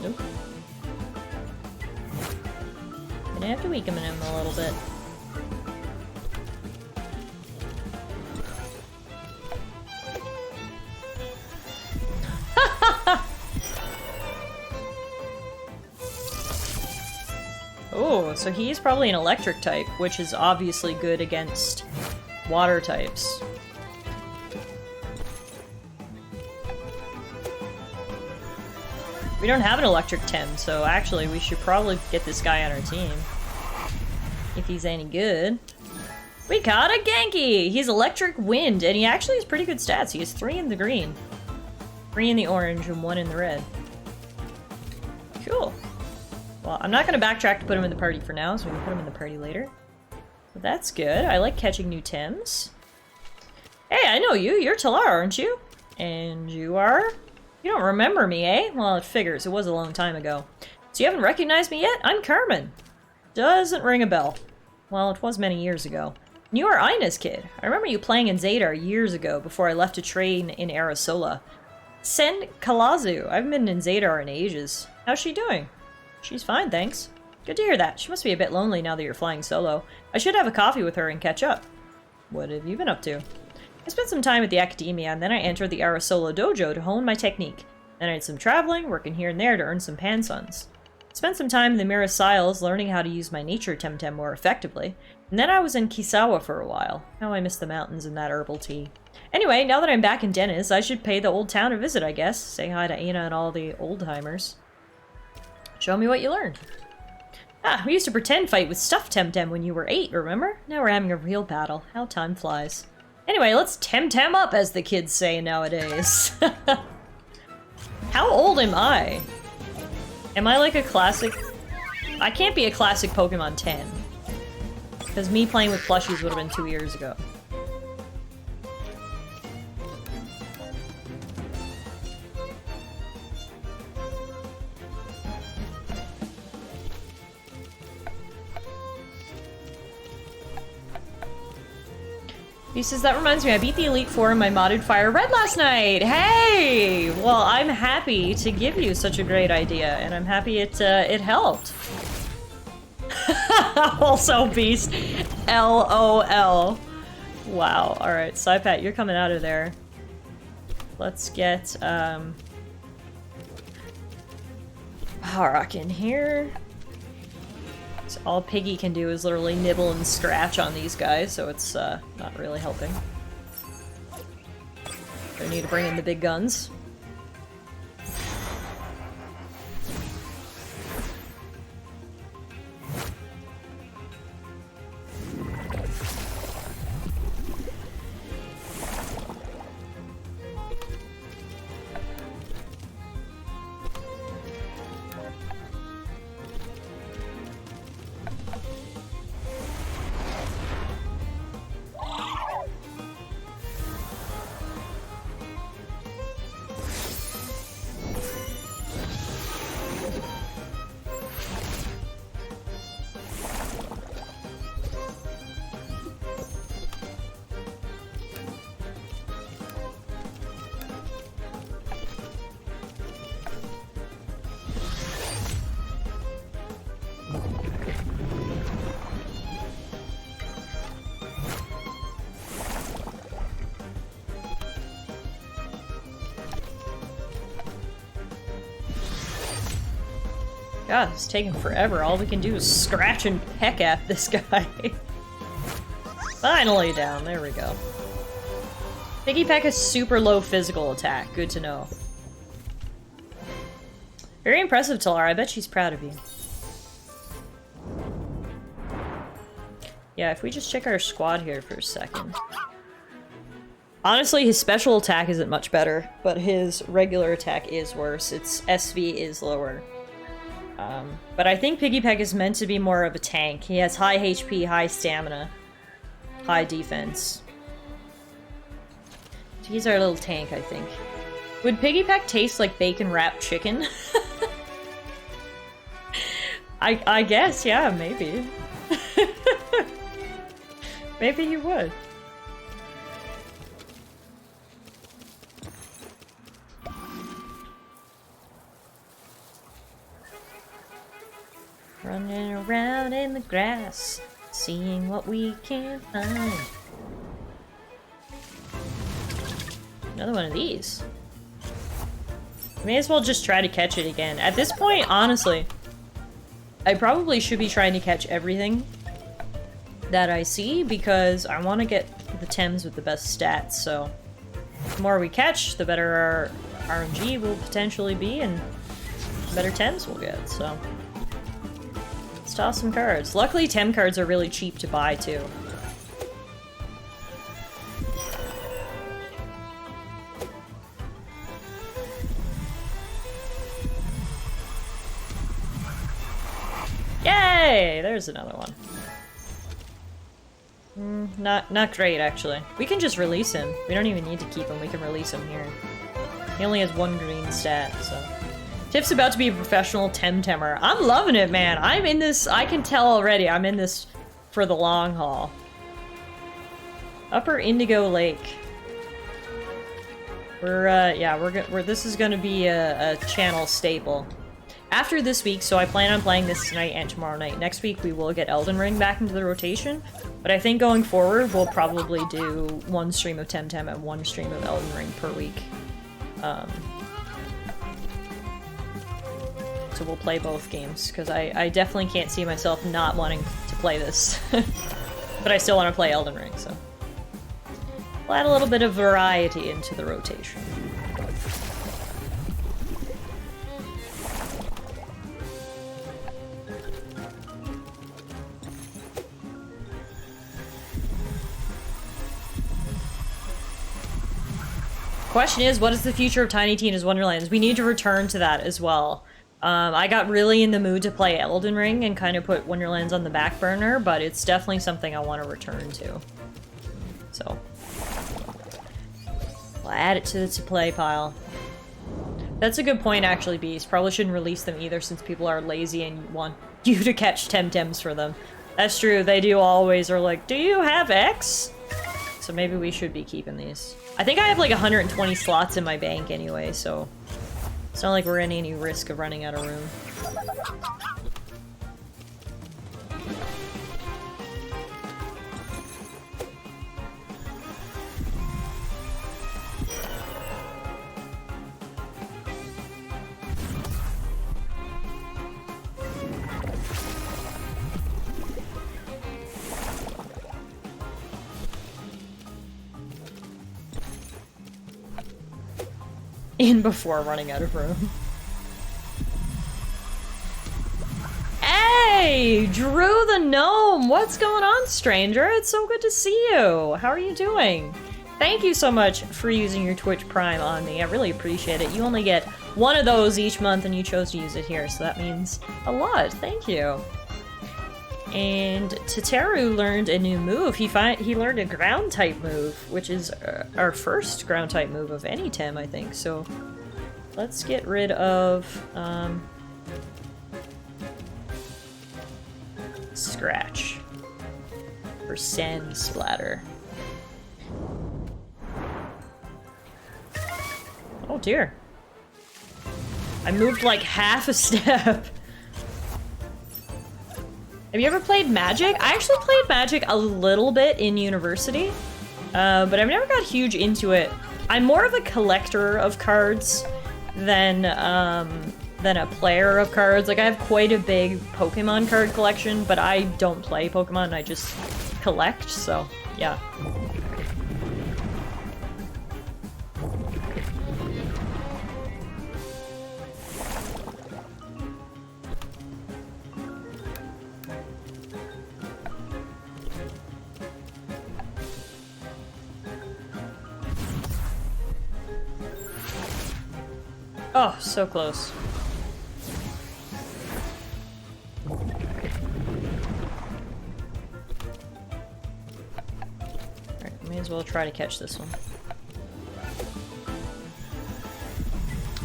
Nope. Gonna have to weaken him a little bit. Oh, so he's probably an electric type, which is obviously good against water types. We don't have an electric Tem, so actually we should probably get this guy on our team. If he's any good. We caught a Genki! He's electric wind, and he actually has pretty good stats. He has 3 in the green, 3 in the orange, and 1 in the red. Cool. Well, I'm not going to backtrack to put him in the party for now, so we can put him in the party later. But that's good. I like catching new Tems. Hey, I know you. You're Tallara, aren't you? And you are? You don't remember me, eh? Well, it figures. It was a long time ago. So you haven't recognized me yet? I'm Carmen. Doesn't ring a bell. Well, it was many years ago. And you are Ina's kid. I remember you playing in Zadar years ago before I left to train in Arasola. Send Kalazu. I haven't been in Zadar in ages. How's she doing? She's fine, thanks. Good to hear that. She must be a bit lonely now that you're flying solo. I should have a coffee with her and catch up. What have you been up to? I spent some time at the academia, and then I entered the Arasola dojo to hone my technique. Then I did some traveling, working here and there to earn some pansuns. Spent some time in the Mirror Isles learning how to use my nature Temtem more effectively. And then I was in Kisawa for a while. Now I miss the mountains and that herbal tea. Anyway, now that I'm back in Dennis, I should pay the old town a visit, I guess. Say hi to Ina and all the old-timers. Show me what you learned. Ah, we used to pretend fight with stuffed Temtem when you were 8, remember? Now we're having a real battle. How time flies. Anyway, let's Temtem up, as the kids say nowadays. How old am I? Am I like a classic? I can't be a classic Pokemon 10. Because me playing with plushies would have been 2 years ago. He says, that reminds me, I beat the Elite Four in my modded Fire Red last night! Hey! Well, I'm happy to give you such a great idea, and I'm happy it helped. Also Beast. LOL. Wow, alright, Psypat, you're coming out of there. Let's get, Harak in here. So all Piggy can do is literally nibble and scratch on these guys, so it's not really helping. I need to bring in the big guns. God, it's taking forever. All we can do is scratch and peck at this guy. Finally down. There we go. Piggy Peck has super low physical attack. Good to know. Very impressive, Tallara. I bet she's proud of you. Yeah, if we just check our squad here for a second. Honestly, his special attack isn't much better, but his regular attack is worse. Its SV is lower. But I think Piggy Peck is meant to be more of a tank. He has high HP, high stamina, high defense. He's our little tank, I think. Would Piggy Peck taste like bacon-wrapped chicken? I guess, yeah, maybe. Maybe he would. Running around in the grass, seeing what we can find. Another one of these. May as well just try to catch it again. At this point, honestly, I probably should be trying to catch everything that I see because I want to get the Tems with the best stats, so the more we catch, the better our RNG will potentially be and the better Tems we'll get, so. Let's toss some cards. Luckily, Tem cards are really cheap to buy, too. Yay! There's another one. Not great, actually. We can just release him. We don't even need to keep him. We can release him here. He only has one green stat, so. Tiff's about to be a professional Temtemer. I'm loving it, man. I'm in this. I can tell already. I'm in this for the long haul. Upper Indigo Lake. This is gonna be a channel staple. After this week, so I plan on playing this tonight and tomorrow night. Next week we will get Elden Ring back into the rotation, but I think going forward we'll probably do one stream of Temtem and one stream of Elden Ring per week. So we'll play both games, because I definitely can't see myself not wanting to play this. But I still want to play Elden Ring, so. We'll add a little bit of variety into the rotation. Question is, what is the future of Tiny Tina's Wonderlands? We need to return to that as well. I got really in the mood to play Elden Ring and kind of put Wonderlands on the back burner, but it's definitely something I want to return to. So, we'll add it to the to-play pile. That's a good point, actually, Beast. Probably shouldn't release them either, since people are lazy and want you to catch Temtems for them. That's true, they do always are like, do you have X? So maybe we should be keeping these. I think I have like 120 slots in my bank anyway, so it's not like we're in any risk of running out of room. In before running out of room. Hey! Drew the Gnome! What's going on, stranger? It's so good to see you! How are you doing? Thank you so much for using your Twitch Prime on me. I really appreciate it. You only get one of those each month and you chose to use it here, so that means a lot. Thank you. And Tataru learned a new move. He learned a ground type move, which is our first ground type move of any Tem, I think. So let's get rid of Scratch for Sand Splatter. Oh dear. I moved like half a step. Have you ever played Magic? I actually played Magic a little bit in university, but I've never got huge into it. I'm more of a collector of cards than than a player of cards. Like, I have quite a big Pokemon card collection, but I don't play Pokemon, I just collect, so yeah. Oh, so close. Alright, may as well try to catch this one.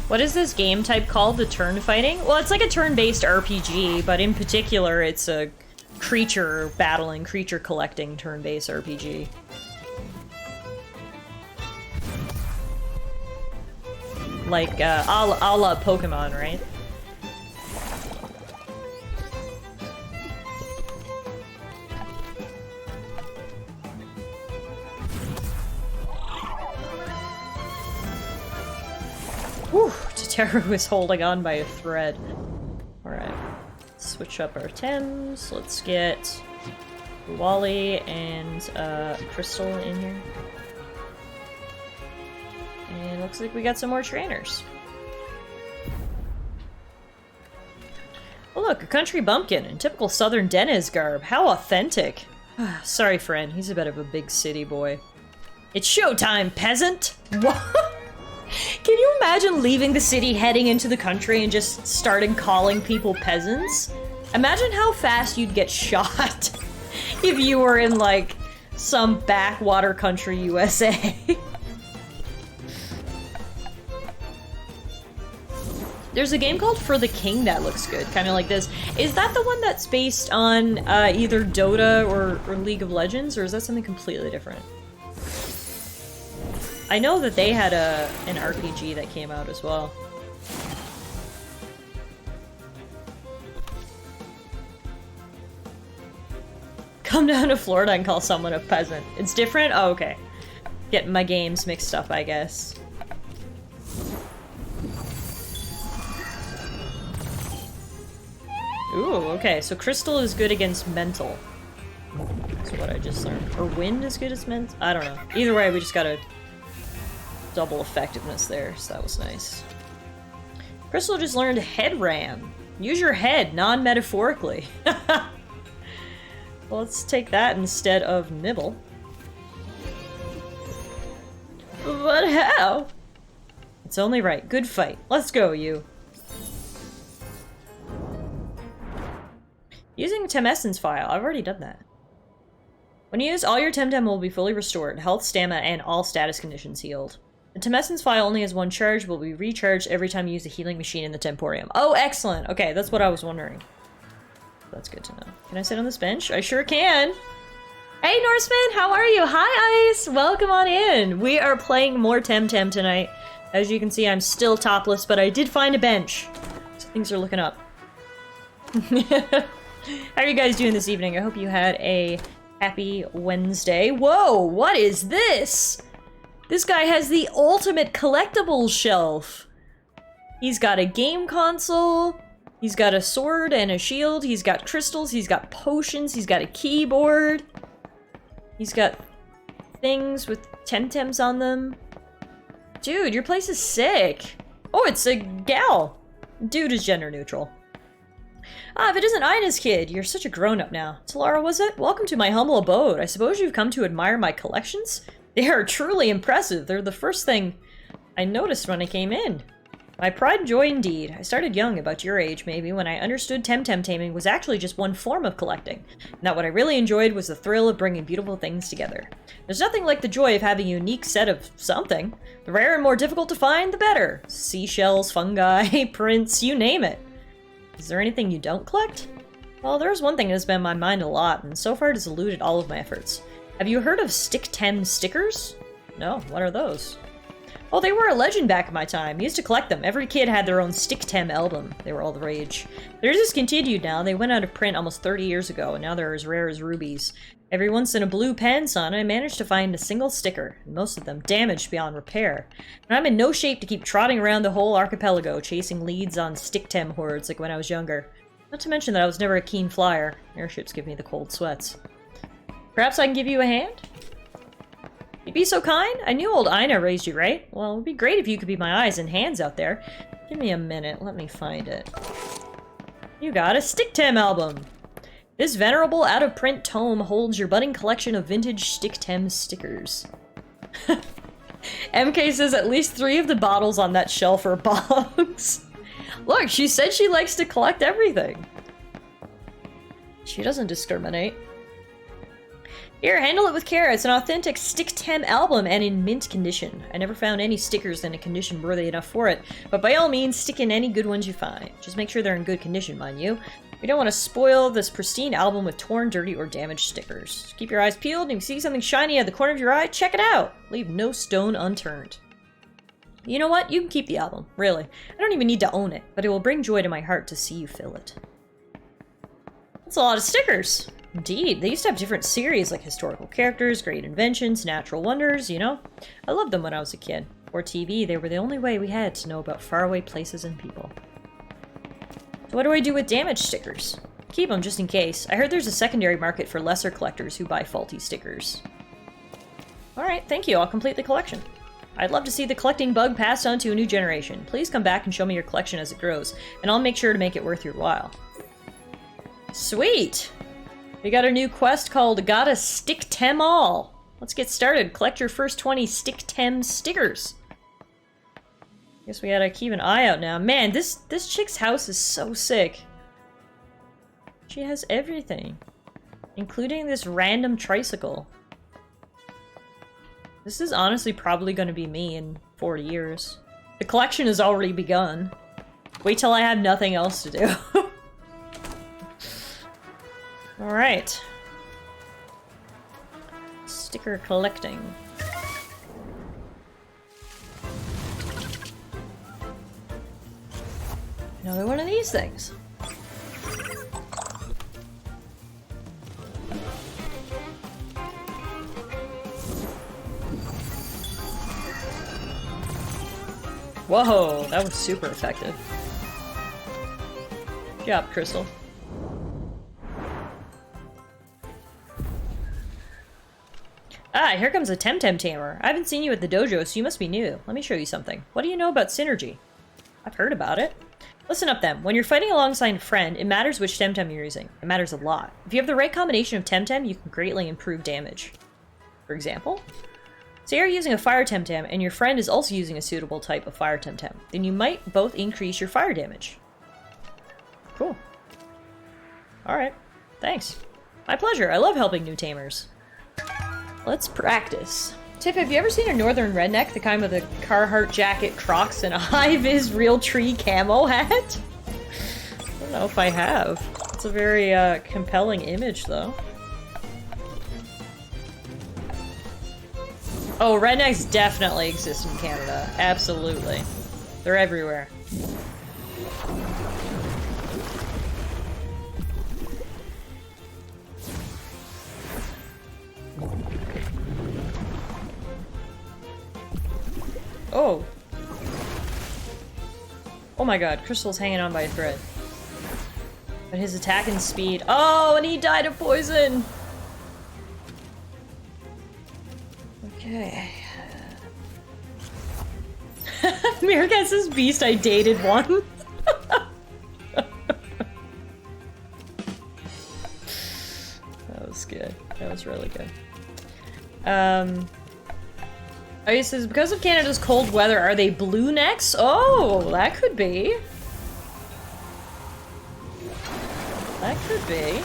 What is this game type called? The turn fighting? Well, it's like a turn-based RPG, but in particular, it's a creature battling, creature collecting turn-based RPG. Like, a la Pokemon, right? Whew, Tatara is holding on by a thread. Alright, switch up our Tems. Let's get Wally and Crystal in here. And looks like we got some more trainers. Oh look, a country bumpkin in typical southern Denez garb. How authentic. Sorry, friend, he's a bit of a big city boy. It's showtime, peasant! What? Can you imagine leaving the city, heading into the country, and just starting calling people peasants? Imagine how fast you'd get shot if you were in, like, some backwater country USA. There's a game called For the King that looks good, kind of like this. Is that the one that's based on either Dota or League of Legends, or is that something completely different? I know that they had an RPG that came out as well. Come down to Florida and call someone a peasant. It's different? Oh, okay. Getting my games mixed up, I guess. Ooh, okay, so Crystal is good against Mental. That's what I just learned. Or Wind is good as Mental? I don't know. Either way, we just got a double effectiveness there, so that was nice. Crystal just learned Head Ram. Use your head, non-metaphorically. Well, let's take that instead of Nibble. But how? It's only right. Good fight. Let's go, you. Using Temessence file. I've already done that. When you use all your Temtem will be fully restored. Health, stamina, and all status conditions healed. The Temessence file only has one charge, will be recharged every time you use the healing machine in the Temporium. Oh, excellent! Okay, that's what I was wondering. That's good to know. Can I sit on this bench? I sure can! Hey, Norseman! How are you? Hi, Ice! Welcome on in! We are playing more Temtem tonight. As you can see, I'm still topless, but I did find a bench. So things are looking up. How are you guys doing this evening? I hope you had a happy Wednesday. Whoa, what is this? This guy has the ultimate collectibles shelf. He's got a game console, he's got a sword and a shield, he's got crystals, he's got potions, he's got a keyboard. He's got things with Temtems on them. Dude, your place is sick. Oh, it's a gal. Dude is gender neutral. Ah, if it isn't Ina's kid, you're such a grown-up now. Tallara, was it? Welcome to my humble abode. I suppose you've come to admire my collections? They are truly impressive. They're the first thing I noticed when I came in. My pride and joy indeed. I started young, about your age maybe, when I understood Temtem taming was actually just one form of collecting. And that what I really enjoyed was the thrill of bringing beautiful things together. There's nothing like the joy of having a unique set of something. The rare and more difficult to find, the better. Seashells, fungi, prints, you name it. Is there anything you don't collect? Well, there's one thing that has been on my mind a lot, and so far it has eluded all of my efforts. Have you heard of Stick-Tem stickers? No, what are those? Oh, they were a legend back in my time. I used to collect them. Every kid had their own Temtem album. They were all the rage. They're discontinued now. They went out of print almost 30 years ago, and now they're as rare as rubies. Every once in a blue pen, son, I managed to find a single sticker, and most of them damaged beyond repair. And I'm in no shape to keep trotting around the whole archipelago, chasing leads on Tem hordes like when I was younger. Not to mention that I was never a keen flyer. Airships give me the cold sweats. Perhaps I can give you a hand? You'd be so kind? I knew old Ina raised you, right? Well, it would be great if you could be my eyes and hands out there. Give me a minute. Let me find it. You got a Tem album! This venerable, out-of-print tome holds your budding collection of vintage Tem stickers. MK says at least 3 of the bottles on that shelf are bogs. Look, she said she likes to collect everything. She doesn't discriminate. Here, handle it with care. It's an authentic Tem album and in mint condition. I never found any stickers in a condition worthy enough for it, but by all means, stick in any good ones you find. Just make sure they're in good condition, mind you. We don't want to spoil this pristine album with torn, dirty, or damaged stickers. Just keep your eyes peeled, and if you see something shiny at the corner of your eye, check it out! Leave no stone unturned. You know what? You can keep the album, really. I don't even need to own it, but it will bring joy to my heart to see you fill it. That's a lot of stickers! Indeed, they used to have different series like historical characters, great inventions, natural wonders, you know? I loved them when I was a kid. Or TV, they were the only way we had to know about faraway places and people. So what do I do with damaged stickers? Keep them just in case. I heard there's a secondary market for lesser collectors who buy faulty stickers. Alright, thank you, I'll complete the collection. I'd love to see the collecting bug passed on to a new generation. Please come back and show me your collection as it grows, and I'll make sure to make it worth your while. Sweet! We got a new quest called Gotta Stick Tem All. Let's get started. Collect your first 20 Tem stickers. Guess we gotta keep an eye out now. Man, this chick's house is so sick. She has everything. Including this random tricycle. This is honestly probably gonna be me in 40 years. The collection has already begun. Wait till I have nothing else to do. Alright. Sticker collecting. Another one of these things. Whoa, that was super effective. Good job, Crystal. Ah, here comes a Temtem tamer. I haven't seen you at the dojo, so you must be new. Let me show you something. What do you know about synergy? I've heard about it. Listen up then. When you're fighting alongside a friend, it matters which Temtem you're using. It matters a lot. If you have the right combination of Temtem, you can greatly improve damage. For example, say you're using a fire Temtem and your friend is also using a suitable type of fire Temtem. Then you might both increase your fire damage. Cool. Alright. Thanks. My pleasure. I love helping new tamers. Let's practice. Tiff, have you ever seen a northern redneck, the kind with a Carhartt jacket, Crocs, and a high-vis real tree camo hat? I don't know if I have. It's a very compelling image, though. Oh, rednecks definitely exist in Canada. Absolutely. They're everywhere. Oh. Oh my god, Crystal's hanging on by a thread. But his attack and speed. Oh, and he died of poison! Okay. Mirka says beast, I dated one. That was good. That was really good. Oh, he says, because of Canada's cold weather, are they blue necks? Oh, that could be. That could be.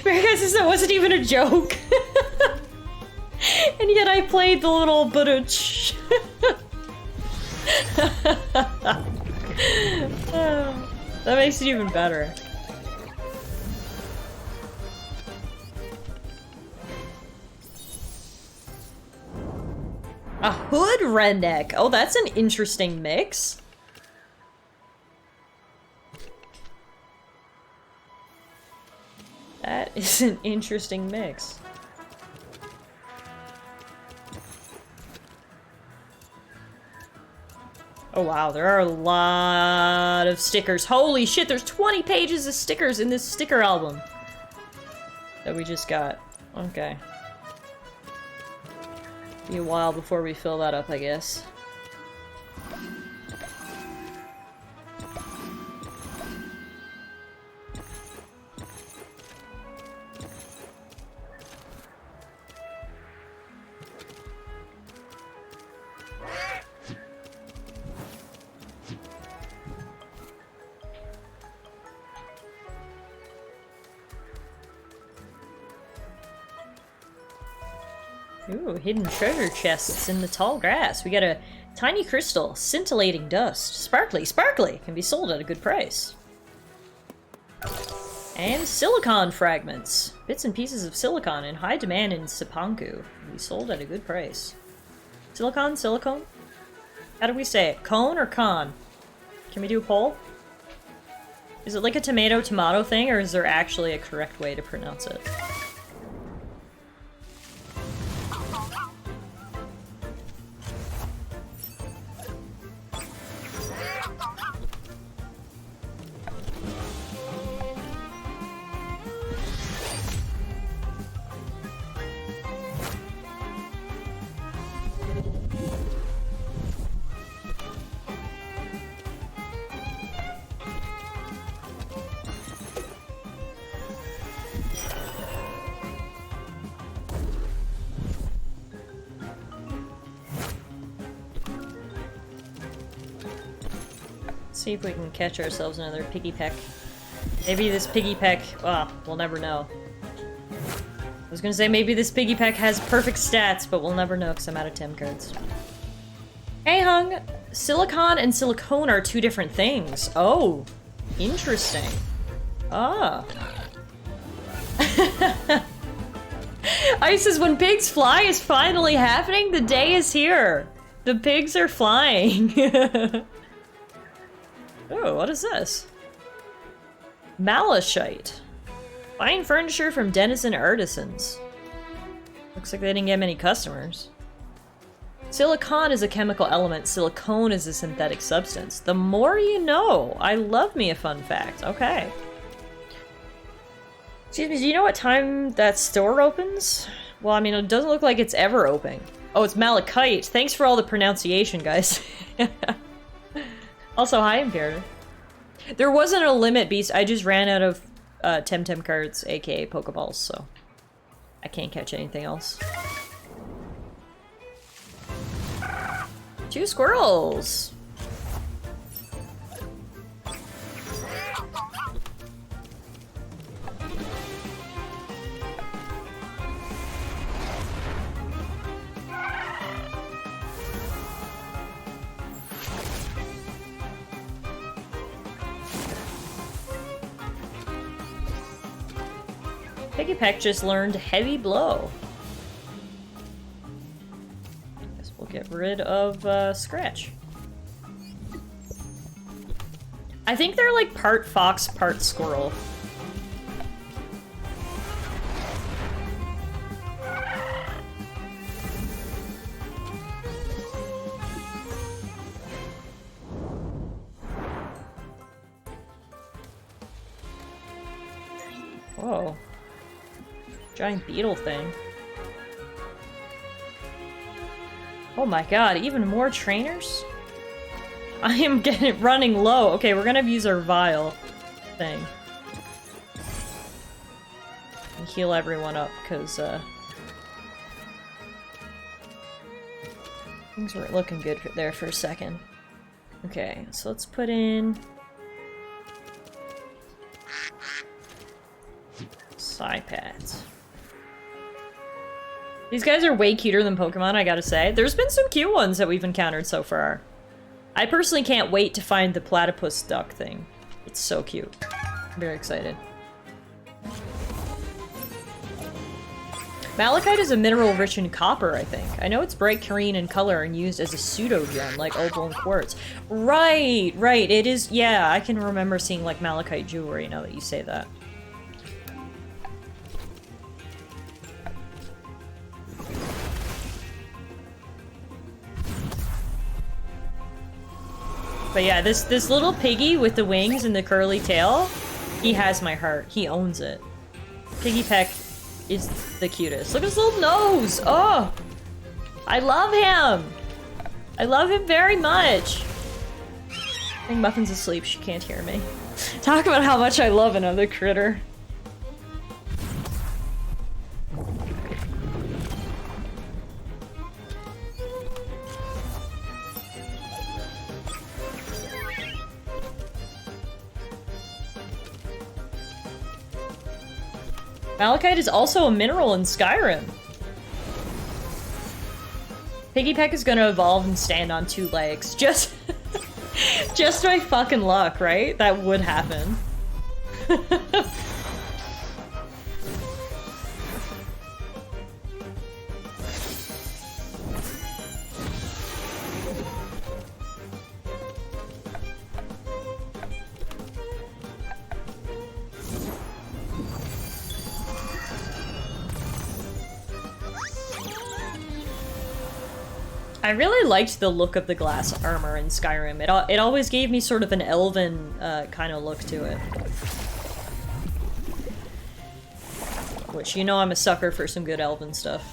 Mirka says that wasn't even a joke. And yet I played the little buduch. Oh, that makes it even better. redneck. Oh, that's an interesting mix. That is an interesting mix. Oh wow, there are a lot of stickers. Holy shit, there's 20 pages of stickers in this sticker album that we just got. Okay. Be a while before we fill that up, I guess. Ooh, hidden treasure chests in the tall grass. We got a tiny crystal, scintillating dust. Sparkly, sparkly! Can be sold at a good price. And silicon fragments. Bits and pieces of silicon in high demand in Sipanku. Can be sold at a good price. Silicon? Silicone? How do we say it? Cone or con? Can we do a poll? Is it like a tomato-tomato thing, or is there actually a correct way to pronounce it? See if we can catch ourselves another piggy peck. Maybe this piggy peck... well, we'll never know. I was gonna say maybe this piggy peck has perfect stats, but we'll never know because I'm out of Tem cards. Hey Hung! Silicon and silicone are two different things. Oh. Interesting. Ah. Ice says, when pigs fly is finally happening, the day is here. The pigs are flying. Oh, what is this? Malachite. Fine furniture from Denizen Artisans. Looks like they didn't get many customers. Silicon is a chemical element. Silicone is a synthetic substance. The more you know. I love me a fun fact. Okay. Excuse me, do you know what time that store opens? Well, I mean, it doesn't look like it's ever open. Oh, it's malachite. Thanks for all the pronunciation, guys. Also, hi, Imperator. There wasn't a limit, Beast. I just ran out of Temtem cards, aka Pokeballs, so I can't catch anything else. 2 squirrels! Piggy Peck just learned Heavy Blow. Guess we'll get rid of Scratch. I think they're like part fox, part squirrel. Whoa. Giant beetle thing. Oh my god, even more trainers? I am running low. Okay, we're gonna use our vial thing. And heal everyone up, because, things weren't looking good there for a second. Okay, so let's put in... Psypads. These guys are way cuter than Pokemon, I gotta say. There's been some cute ones that we've encountered so far. I personally can't wait to find the platypus duck thing. It's so cute. I'm very excited. Malachite is a mineral rich in copper, I think. I know it's bright green in color and used as a pseudo-gem, like opal and quartz. Right, right, it is, yeah, I can remember seeing, like, malachite jewelry now that you say that. But yeah, this little piggy with the wings and the curly tail, he has my heart. He owns it. Piggy Peck is the cutest. Look at his little nose! Oh! I love him! I love him very much! I think Muffin's asleep, she can't hear me. Talk about how much I love another critter. Malachite is also a mineral in Skyrim. Piggy Peck is gonna evolve and stand on 2 legs. Just by fucking luck, right? That would happen. I really liked the look of the glass armor in Skyrim. It always gave me sort of an elven kind of look to it. Which, you know I'm a sucker for some good elven stuff.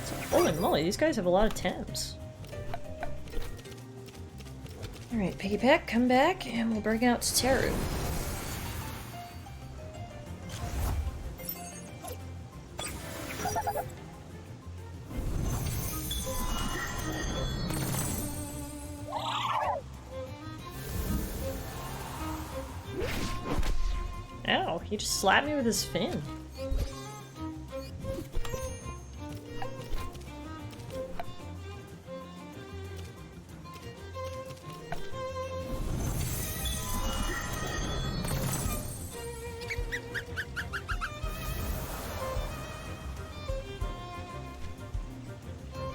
So, holy moly, these guys have a lot of Tems. Alright, Piggy Peck, come back, and we'll bring out Teru. Ow, he just slapped me with his fin.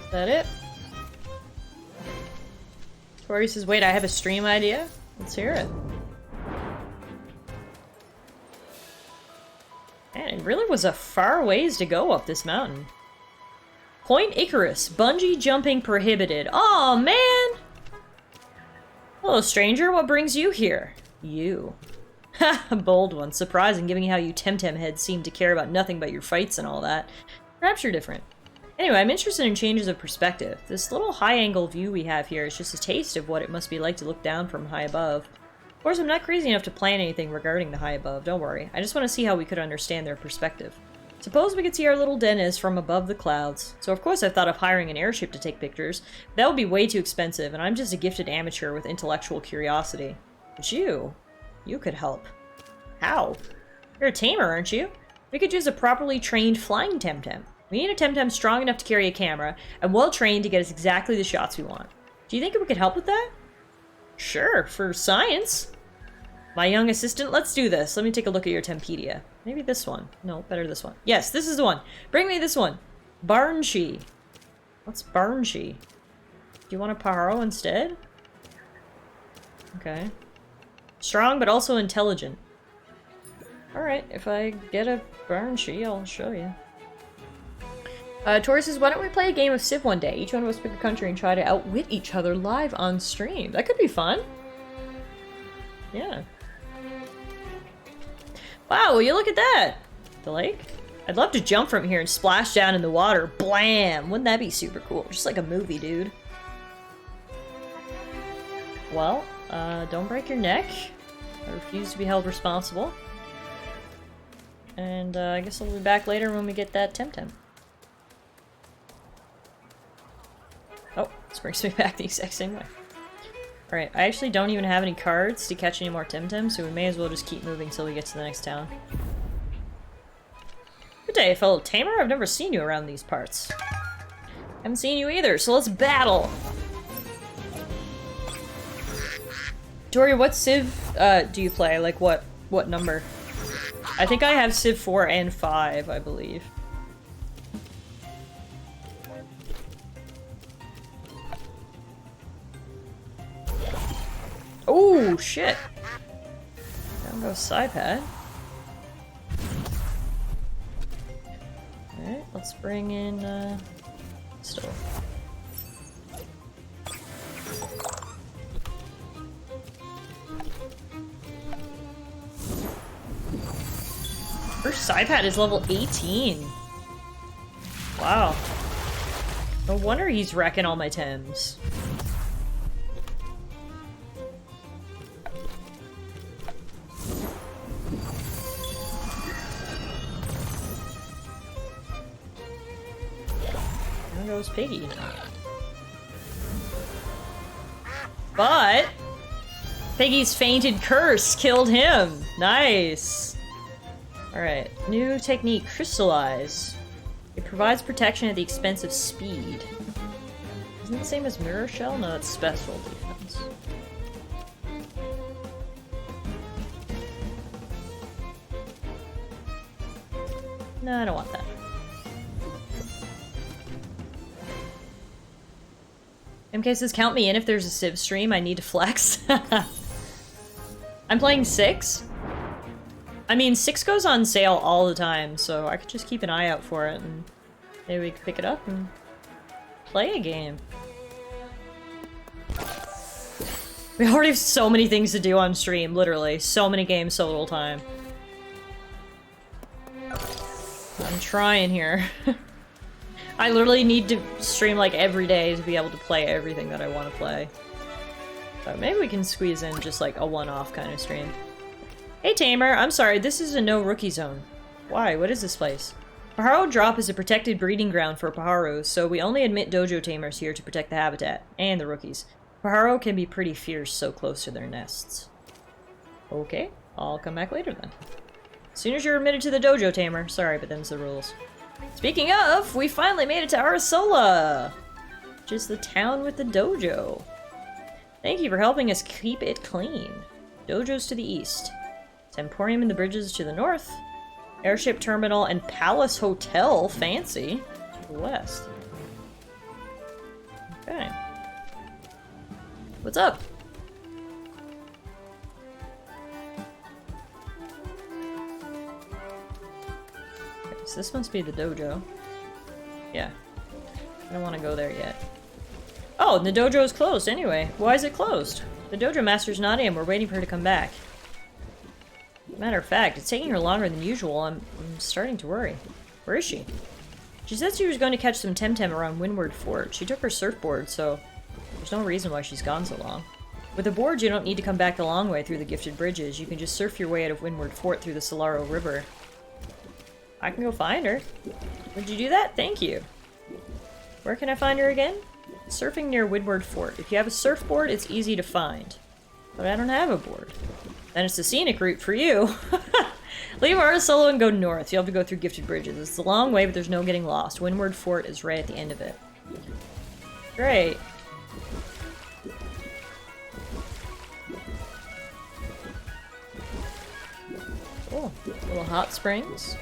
Is that it? Tori says, wait, I have a stream idea? Let's hear it. Man, it really was a far ways to go up this mountain. Point Icarus, bungee jumping prohibited. Aw, man! Hello, stranger, what brings you here? You. Ha, a bold one. Surprising, given how you Temtem heads seem to care about nothing but your fights and all that. Perhaps you're different. Anyway, I'm interested in changes of perspective. This little high-angle view we have here is just a taste of what it must be like to look down from high above. Of course, I'm not crazy enough to plan anything regarding the high above, don't worry. I just want to see how we could understand their perspective. Suppose we could see our little Dennis from above the clouds. So of course I've thought of hiring an airship to take pictures. That would be way too expensive, and I'm just a gifted amateur with intellectual curiosity. But you could help. How? You're a tamer, aren't you? We could use a properly trained flying Temtem. We need a Temtem strong enough to carry a camera, and well-trained to get us exactly the shots we want. Do you think we could help with that? Sure, for science. My young assistant, let's do this. Let me take a look at your Tempedia. Maybe this one. No, better this one. Yes, this is the one. Bring me this one. Barnshee. What's Barnshee? Do you want a Paharo instead? Okay. Strong, but also intelligent. Alright, if I get a Barnshee, I'll show you. Tori says, why don't we play a game of Civ one day? Each one of us pick a country and try to outwit each other live on stream. That could be fun. Yeah. Wow, will you look at that? The lake? I'd love to jump from here and splash down in the water. Blam! Wouldn't that be super cool? Just like a movie, dude. Well, don't break your neck. I refuse to be held responsible. And I guess I'll be back later when we get that Temtem. Oh, this brings me back the exact same way. Alright, I actually don't even have any cards to catch any more Temtem, so we may as well just keep moving till we get to the next town. Good day, fellow tamer. I've never seen you around these parts. Haven't seen you either, so let's battle! Doria, what Civ do you play? Like, what number? I think I have Civ 4 and 5, I believe. Oh, shit. Down goes Sipad. Alright, let's bring in, Stove. First Sipad is level 18. Wow. No wonder he's wrecking all my Tems. There goes Piggy. But Piggy's fainted curse killed him. Nice. Alright, new technique, Crystallize. It provides protection at the expense of speed. Isn't it the same as Mirror Shell? No, it's special defense. No, I don't want that. MK says, count me in if there's a Civ stream, I need to flex. I'm playing 6? I mean, 6 goes on sale all the time, so I could just keep an eye out for it, and maybe we could pick it up and play a game. We already have so many things to do on stream, literally. So many games, so little time. I'm trying here. I literally need to stream like every day to be able to play everything that I want to play. So maybe we can squeeze in just like a one-off kind of stream. Hey Tamer, I'm sorry, this is a no rookie zone. Why? What is this place? Pajaro Drop is a protected breeding ground for pajaros, so we only admit dojo tamers here to protect the habitat, and the rookies. Pajaro can be pretty fierce so close to their nests. Okay, I'll come back later then. As soon as you're admitted to the dojo tamer. Sorry, but them's the rules. Speaking of, we finally made it to Arasola! Which is the town with the dojo. Thank you for helping us keep it clean. Dojo's to the east. Temporium in the bridges to the north. Airship terminal and palace hotel, fancy, to the west. Okay. What's up? Okay, so this must be the dojo. Yeah. I don't want to go there yet. Oh, the dojo is closed anyway. Why is it closed? The dojo master's not in. We're waiting for her to come back. Matter of fact, it's taking her longer than usual. I'm starting to worry. Where is she? She said she was going to catch some Temtem around Windward Fort. She took her surfboard, so there's no reason why she's gone so long. With a board, you don't need to come back the long way through the Gifted Bridges. You can just surf your way out of Windward Fort through the Tallara River. I can go find her. Would you do that? Thank you. Where can I find her again? Surfing near Windward Fort. If you have a surfboard, it's easy to find. But I don't have a board. Then it's the scenic route for you. Leave Arasola and go north. You'll have to go through Gifted Bridges. It's a long way, but there's no getting lost. Windward Fort is right at the end of it. Great. Cool. Little hot springs.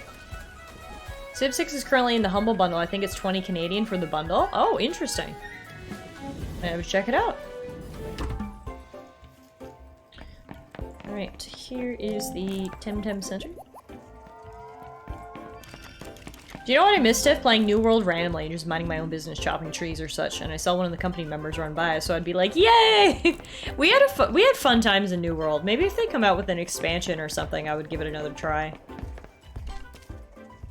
Civ 6 is currently in the Humble Bundle. I think it's 20 Canadian for the bundle. Oh, interesting. Maybe check it out. Alright, here is the Temtem Center. Do you know what I missed, Tiff? Playing New World randomly and just minding my own business, chopping trees or such, and I saw one of the company members run by, so I'd be like, yay! we had fun times in New World. Maybe if they come out with an expansion or something, I would give it another try.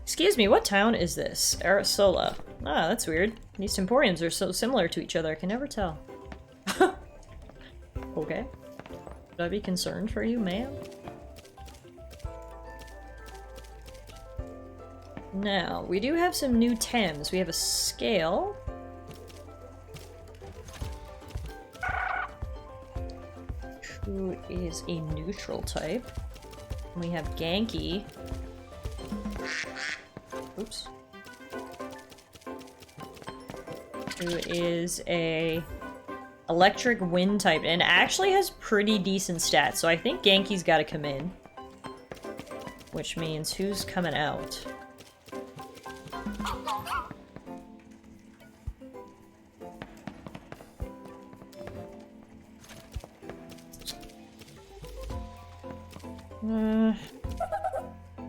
Excuse me, what town is this? Arasola. Ah, that's weird. These Temporiums are so similar to each other, I can never tell. Okay. Should I be concerned for you, ma'am? Now, we do have some new Tems. We have a Scale. Who is a neutral type. And we have Genki. Oops. Who is a electric wind type and actually has pretty decent stats, so I think Genki's gotta come in. which means who's coming out?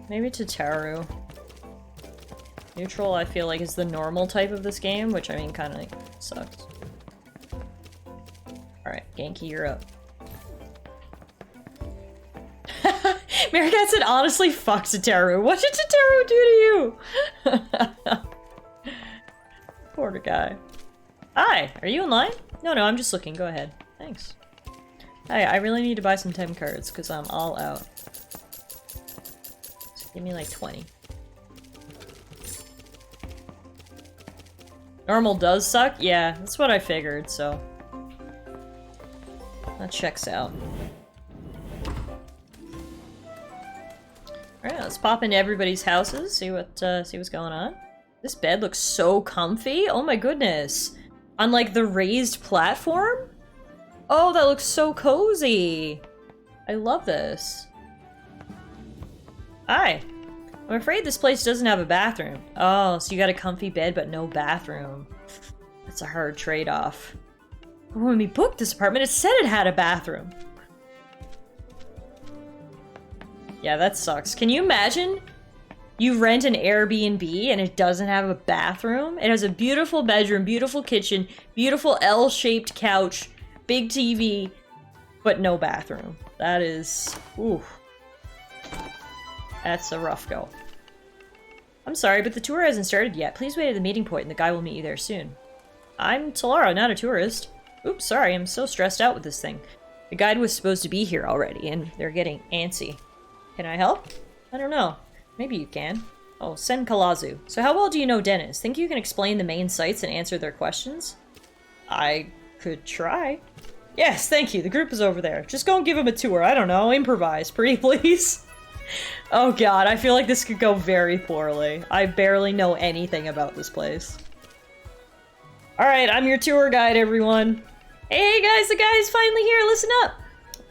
Maybe Tataru. Neutral, I feel like, is the normal type of this game, which, I mean, kind of sucks. Alright, Genki, you're up. Maricat said, honestly, fuck Tataru. What did Tataru do to you? Poor guy. Hi, are you in line? No, I'm just looking. Go ahead. Thanks. Hi, I really need to buy some Tem cards, because I'm all out. So give me like 20. Normal does suck? Yeah, that's what I figured, so... that checks out. Alright, let's pop into everybody's houses, see what's going on. This bed looks so comfy. Oh my goodness. On like the raised platform? Oh, that looks so cozy. I love this. Hi. I'm afraid this place doesn't have a bathroom. Oh, so you got a comfy bed but no bathroom. That's a hard trade-off. But when we booked this apartment, it said it had a bathroom. Yeah, that sucks. Can you imagine? You rent an Airbnb and it doesn't have a bathroom? It has a beautiful bedroom, beautiful kitchen, beautiful L-shaped couch, big TV, but no bathroom. That is... ooh. That's a rough go. I'm sorry, but the tour hasn't started yet. Please wait at the meeting point and the guy will meet you there soon. I'm Tallara, not a tourist. Oops, sorry, I'm so stressed out with this thing. The guide was supposed to be here already, and they're getting antsy. Can I help? I don't know. Maybe you can. Oh, Sen Kalazu. So how well do you know Dennis? Think you can explain the main sites and answer their questions? I could try. Yes, thank you. The group is over there. Just go and give him a tour. I don't know. Improvise. Pretty please. Oh god, I feel like this could go very poorly. I barely know anything about this place. Alright, I'm your tour guide, everyone. Hey guys, the guy's finally here. Listen up.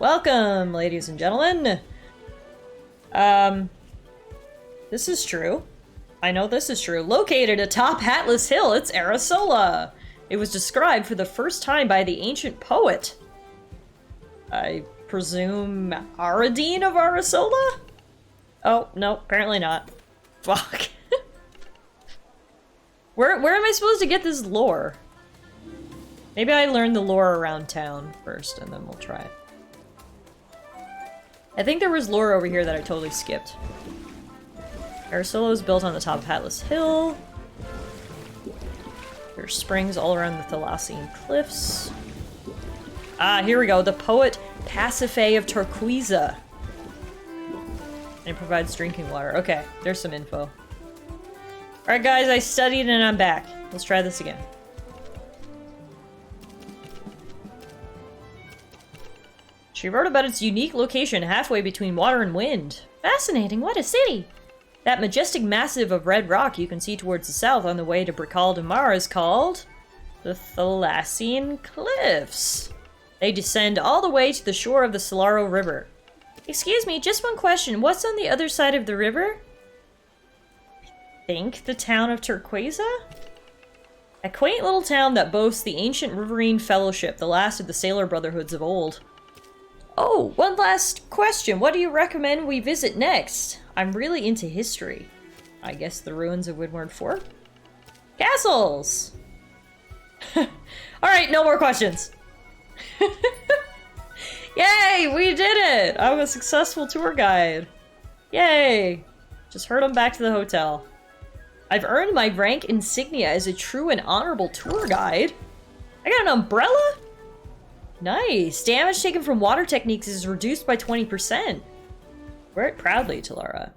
Welcome, ladies and gentlemen. This is true. I know this is true. Located atop Atlas Hill, it's Arasola. It was described for the first time by the ancient poet. I presume Aradine of Arasola? Oh, no, apparently not. Fuck. Where am I supposed to get this lore? Maybe I learn the lore around town first, and then we'll try it. I think there was lore over here that I totally skipped. Arasola is built on the top of Atlas Hill. There are springs all around the Thalassian cliffs. Ah, here we go. The poet Pasiphae of Turquoisa. And it provides drinking water. Okay, there's some info. Alright guys, I studied and I'm back. Let's try this again. She wrote about its unique location halfway between water and wind. Fascinating, what a city! That majestic massive of red rock you can see towards the south on the way to Bricol de Mar is called the Thalassian Cliffs. They descend all the way to the shore of the Solaro River. Excuse me, just one question. What's on the other side of the river? I think the town of Turquoisa? A quaint little town that boasts the ancient Riverine Fellowship, the last of the sailor brotherhoods of old. Oh, one last question. What do you recommend we visit next? I'm really into history. I guess the ruins of Windward Fort? Castles! Alright, no more questions. Yay, we did it! I'm a successful tour guide. Yay! Just heard him back to the hotel. I've earned my rank insignia as a true and honorable tour guide. I got an umbrella? Nice! Damage taken from water techniques is reduced by 20%. Wear it proudly, Tallara.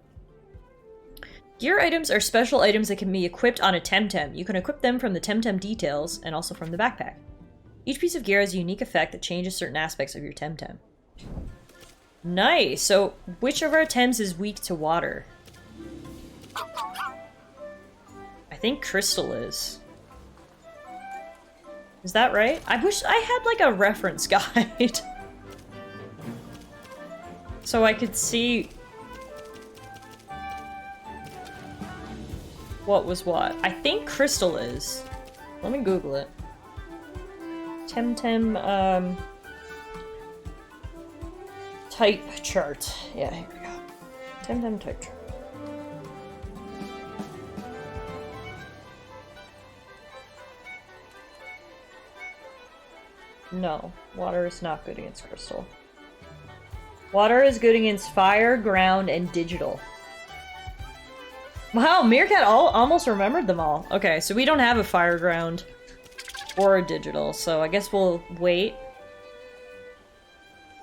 Gear items are special items that can be equipped on a Temtem. You can equip them from the Temtem details and also from the backpack. Each piece of gear has a unique effect that changes certain aspects of your Temtem. Nice! So, which of our Tems is weak to water? I think Crystal is. Is that right? I wish I had, like, a reference guide. So I could see what was what. I think crystal is. Let me Google it. Temtem, type chart. Yeah, here we go. Temtem type chart. No, water is not good against crystal. Water is good against fire, ground, and digital. Wow, Meerkat almost remembered them all. Okay, so we don't have a fire, ground, or a digital, so I guess we'll wait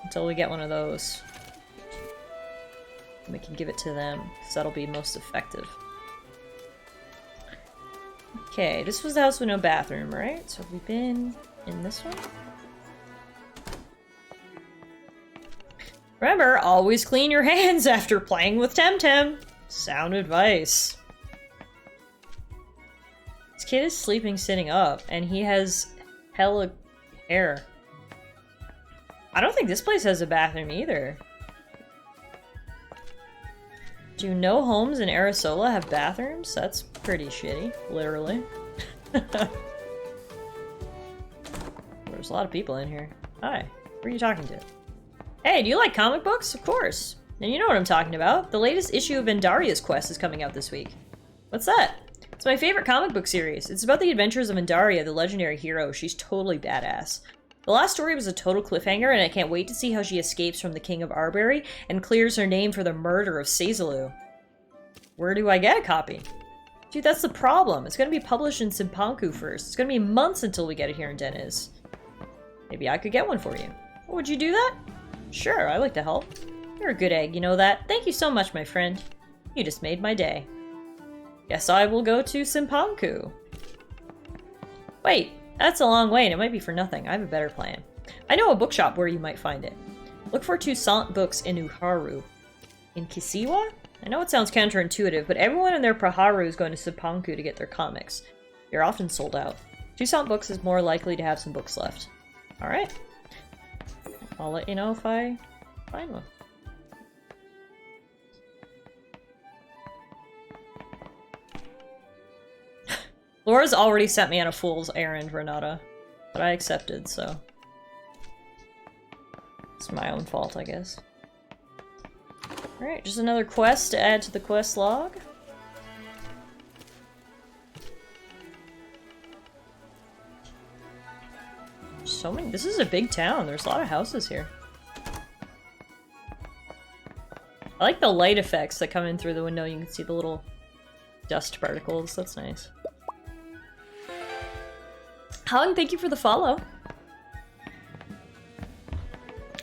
until we get one of those. And we can give it to them, because that'll be most effective. Okay, this was the house with no bathroom, right? So have we been in this one? Remember, always clean your hands after playing with Temtem. Sound advice. This kid is sleeping sitting up, and he has hella hair. I don't think this place has a bathroom either. Do no homes in Arisola have bathrooms? That's pretty shitty, literally. There's a lot of people in here. Hi, who are you talking to? Hey, do you like comic books? Of course. And you know what I'm talking about. The latest issue of Endaria's Quest is coming out this week. What's that? It's my favorite comic book series. It's about the adventures of Endaria, the legendary hero. She's totally badass. The last story was a total cliffhanger, and I can't wait to see how she escapes from the King of Arbery and clears her name for the murder of Seizalu. Where do I get a copy? Dude, that's the problem. It's gonna be published in Simpanku first. It's gonna be months until we get it here in Deniz. Maybe I could get one for you. Oh, would you do that? Sure, I like to help. You're a good egg, you know that. Thank you so much, my friend. You just made my day. Guess I will go to Simpanku. Wait, that's a long way and it might be for nothing. I have a better plan. I know a bookshop where you might find it. Look for Toussaint books in Uharu. In Kisiwa? I know it sounds counterintuitive, but everyone in their Praharu is going to Simpanku to get their comics. They're often sold out. Toussaint books is more likely to have some books left. Alright. I'll let you know if I find one. Laura's already sent me on a fool's errand, Renata. But I accepted, so... it's my own fault, I guess. Alright, just another quest to add to the quest log. So many. This is a big town. There's a lot of houses here. I like the light effects that come in through the window. You can see the little dust particles. That's nice. Helen, thank you for the follow.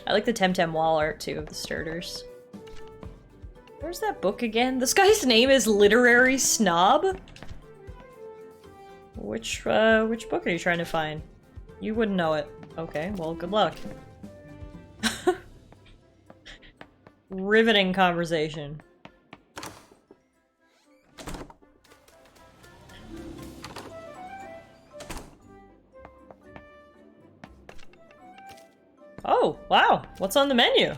I like the Temtem wall art too of the starters. Where's that book again? This guy's name is Literary Snob? Which book are you trying to find? You wouldn't know it. Okay, well, good luck. Riveting conversation. Oh, wow. What's on the menu?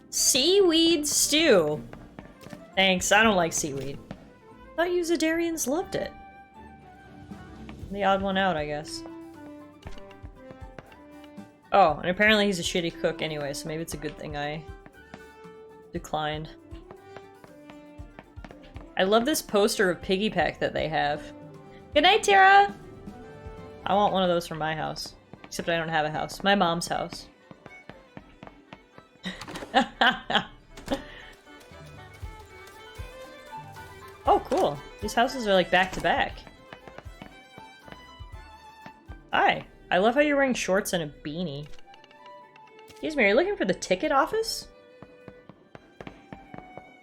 Seaweed stew. Thanks, I don't like seaweed. I thought you Zidarians loved it. The odd one out, I guess. Oh, and apparently he's a shitty cook anyway, so maybe it's a good thing I declined. I love this poster of Piggy Peck that they have. Good night, Tara! I want one of those for my house. Except I don't have a house. My mom's house. Oh, cool. These houses are like back to back. Hi. I love how you're wearing shorts and a beanie. Excuse me, are you looking for the ticket office?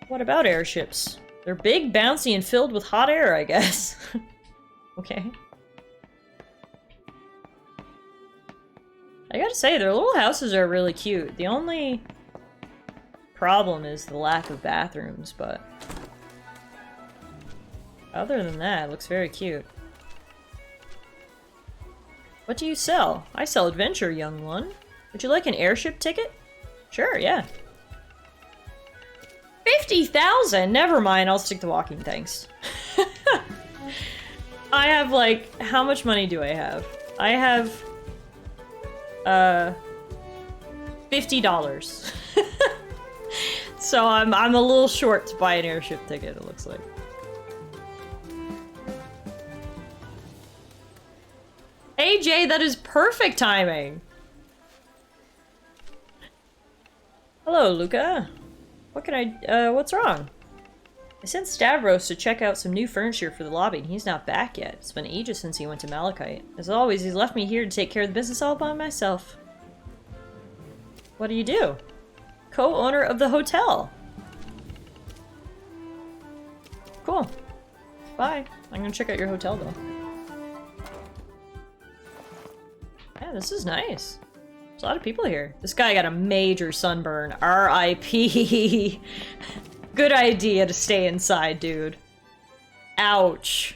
What about airships? They're big, bouncy, and filled with hot air, I guess. Okay. I gotta say, their little houses are really cute. The only problem is the lack of bathrooms, but... other than that, it looks very cute. What do you sell? I sell adventure, young one. Would you like an airship ticket? Sure, yeah. 50,000? Never mind, I'll stick to walking, thanks. I have, like, how much money do I have? I have, $50. So I'm a little short to buy an airship ticket, it looks like. Hey Jay, that is perfect timing! Hello, Luca. What can I, what's wrong? I sent Stavros to check out some new furniture for the lobby, and he's not back yet. It's been ages since he went to Malachite. As always, he's left me here to take care of the business all by myself. What do you do? Co-owner of the hotel. Cool. Bye. I'm gonna check out your hotel, though. Yeah, this is nice. There's a lot of people here. This guy got a major sunburn. R.I.P. Good idea to stay inside, dude. Ouch.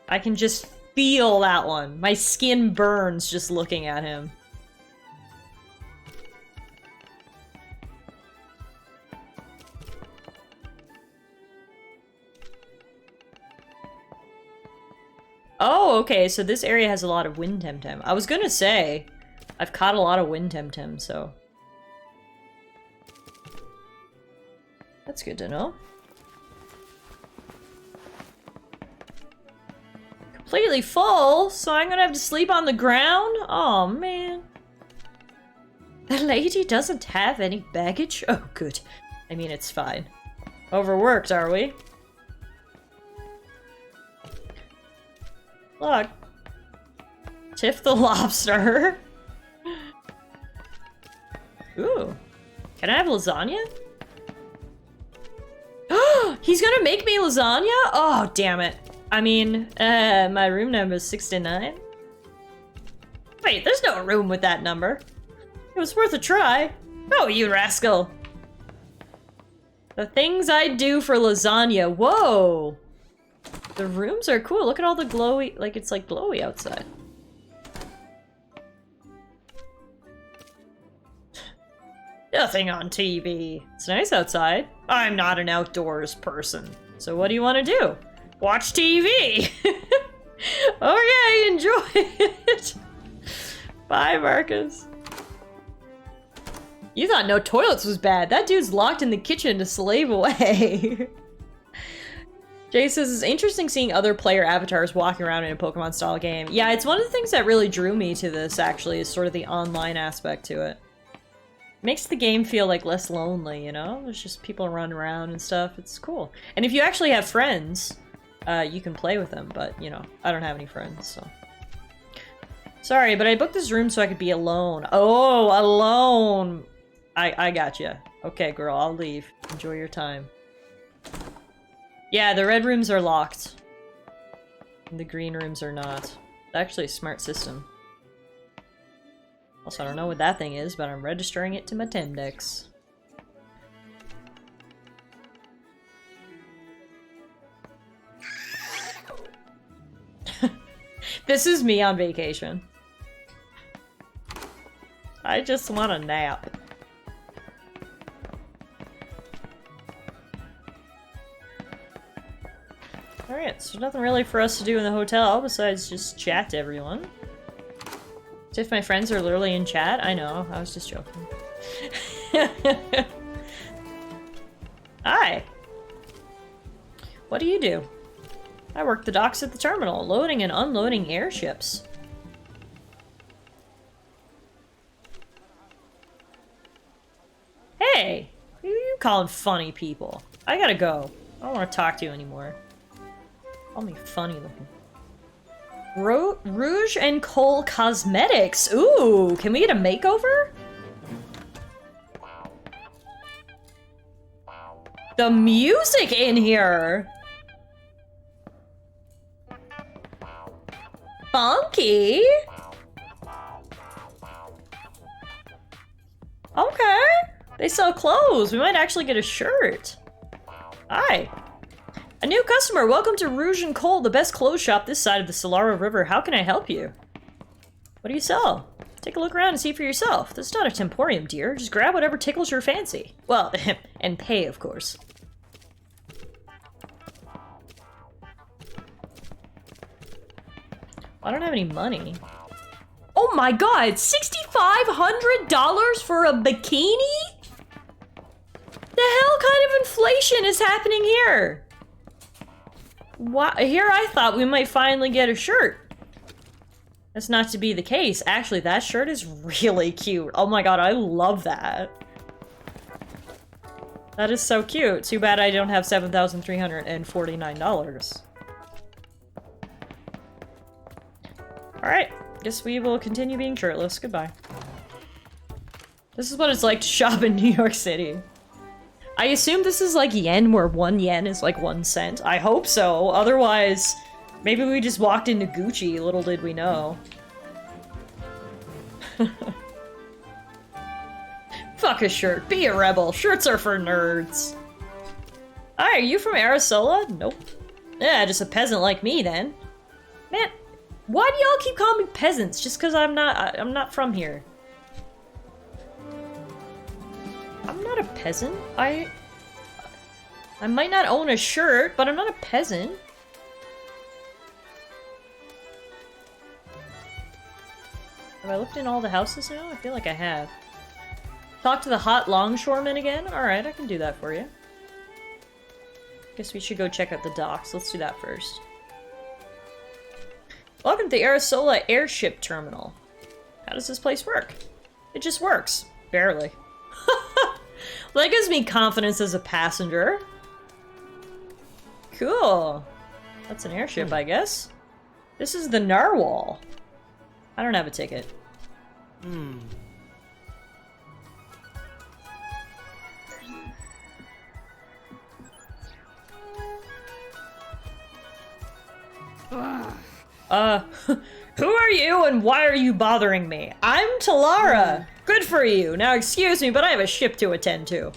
I can just feel that one. My skin burns just looking at him. Oh, okay, so this area has a lot of wind Temtem. I was gonna say, I've caught a lot of wind Temtem, so... That's good to know. Completely full, so I'm gonna have to sleep on the ground? Oh man. The lady doesn't have any baggage? Oh, good. I mean, it's fine. Overworked, are we? Look. Tiff the lobster. Ooh. Can I have lasagna? He's gonna make me lasagna? Oh, damn it. I mean, my room number is 69. Wait, there's no room with that number. It was worth a try. Oh, you rascal. The things I'd do for lasagna. Whoa. The rooms are cool. Look at all the glowy, like it's like glowy outside. Nothing on TV. It's nice outside. I'm not an outdoors person. So what do you want to do? Watch TV! Okay, enjoy it! Bye, Marcus. You thought no toilets was bad. That dude's locked in the kitchen to slave away. Jay says, it's interesting seeing other player avatars walking around in a Pokemon-style game. Yeah, it's one of the things that really drew me to this, actually, is sort of the online aspect to it. Makes the game feel like less lonely, you know? There's just people running around and stuff. It's cool. And if you actually have friends, you can play with them, but, you know, I don't have any friends, so... Sorry, but I booked this room so I could be alone. Oh, alone! I gotcha. Okay, girl, I'll leave. Enjoy your time. Yeah, the red rooms are locked. And the green rooms are not. It's actually a smart system. Also, I don't know what that thing is, but I'm registering it to my Temdex. This is me on vacation. I just want a nap. Alright, so nothing really for us to do in the hotel besides just chat to everyone. So if my friends are literally in chat, I know, I was just joking. Hi! What do you do? I work the docks at the terminal, loading and unloading airships. Hey! Who are you calling funny people? I gotta go. I don't want to talk to you anymore. Call me funny looking. Rouge and Kohl Cosmetics. Ooh, can we get a makeover? The music in here! Funky! Okay. They sell clothes. We might actually get a shirt. Hi. A new customer. Welcome to Rouge and Kohl, the best clothes shop this side of the Tallara River. How can I help you? What do you sell? Take a look around and see for yourself. This is not a temporium, dear. Just grab whatever tickles your fancy. Well, and pay, of course. I don't have any money. Oh my god, $6,500 for a bikini? The hell kind of inflation is happening here? What? Here I thought we might finally get a shirt. That's not to be the case. Actually, that shirt is really cute. Oh my god, I love that. That is so cute. Too bad I don't have $7,349. Alright, guess we will continue being shirtless. Goodbye. This is what it's like to shop in New York City. I assume this is like yen, where 1 yen is like 1 cent. I hope so. Otherwise, maybe we just walked into Gucci, little did we know. Fuck a shirt. Be a rebel. Shirts are for nerds. Hi, are you from Arisola? Nope. Yeah, just a peasant like me then. Man, why do y'all keep calling me peasants? Just because I'm not from here. I'm not a peasant. I might not own a shirt, but I'm not a peasant. Have I looked in all the houses now? I feel like I have. Talk to the hot longshoreman again? Alright, I can do that for you. Guess we should go check out the docks. Let's do that first. Welcome to the Arisola Airship Terminal. How does this place work? It just works. Barely. Well, that gives me confidence as a passenger. Cool. That's an airship, I guess. This is the Narwhal. I don't have a ticket. Who are you and why are you bothering me? I'm Tallara. Good for you. Now excuse me, but I have a ship to attend to.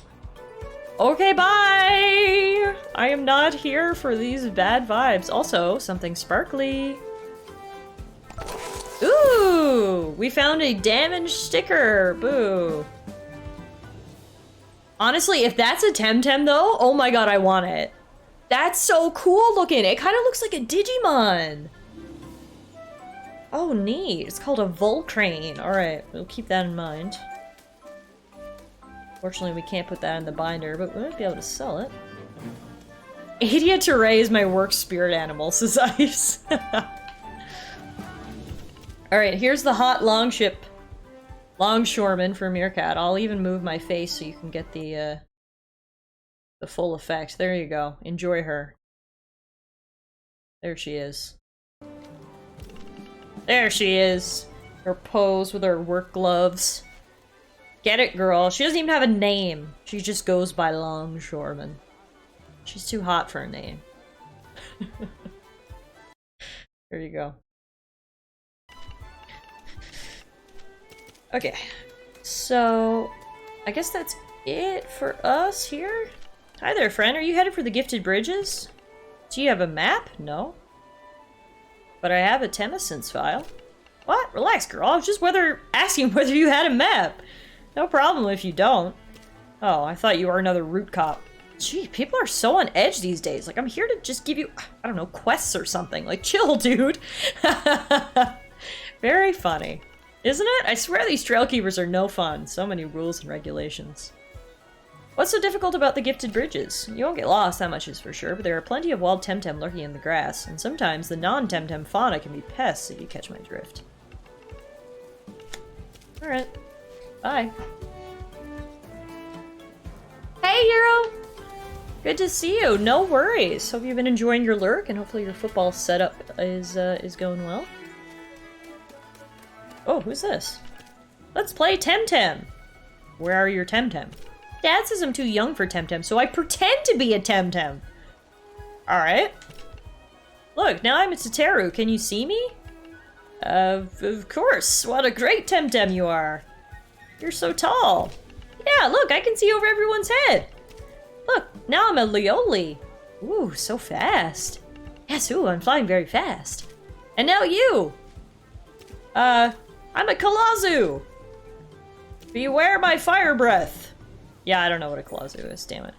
Okay, bye! I am not here for these bad vibes. Also, something sparkly. Ooh! We found a damaged sticker. Boo. Honestly, if that's a Temtem though, oh my god, I want it. That's so cool looking. It kind of looks like a Digimon. Oh, neat. It's called a Volcrane. Alright, we'll keep that in mind. Fortunately, we can't put that in the binder, but we might be able to sell it. Adia Teray is my work spirit animal, says Ice. Alright, here's the hot longshoreman for Meerkat. I'll even move my face so you can get the full effect. There you go. Enjoy her. There she is. There she is. Her pose with her work gloves. Get it, girl. She doesn't even have a name. She just goes by Longshoreman. She's too hot for a name. There you go. Okay. So, I guess that's it for us here. Hi there, friend. Are you headed for the Gifted Bridges? Do you have a map? No. But I have a Temescence file. What? Relax, girl. I was just asking whether you had a map. No problem if you don't. Oh, I thought you were another root cop. Gee, people are so on edge these days. Like, I'm here to just give you, I don't know, quests or something. Like, chill, dude. Very funny. Isn't it? I swear these trail keepers are no fun. So many rules and regulations. What's so difficult about the Gifted Bridges? You won't get lost, that much is for sure, but there are plenty of wild Temtem lurking in the grass, and sometimes the non-Temtem fauna can be pests if you catch my drift. Alright. Bye. Hey, Hero! Good to see you. No worries. Hope you've been enjoying your lurk, and hopefully your football setup is going well. Oh, who's this? Let's play Temtem! Where are your Temtem? Dad says I'm too young for Temtem, so I pretend to be a Temtem. Alright. Look, now I'm a Tataru. Can you see me? Of course. What a great Temtem you are. You're so tall. Yeah, look, I can see over everyone's head. Look, now I'm a Leoli. Ooh, so fast. Yes, ooh, I'm flying very fast. And now you. I'm a Kalazu. Beware my fire breath. Yeah, I don't know what a Kalazu is, damn it.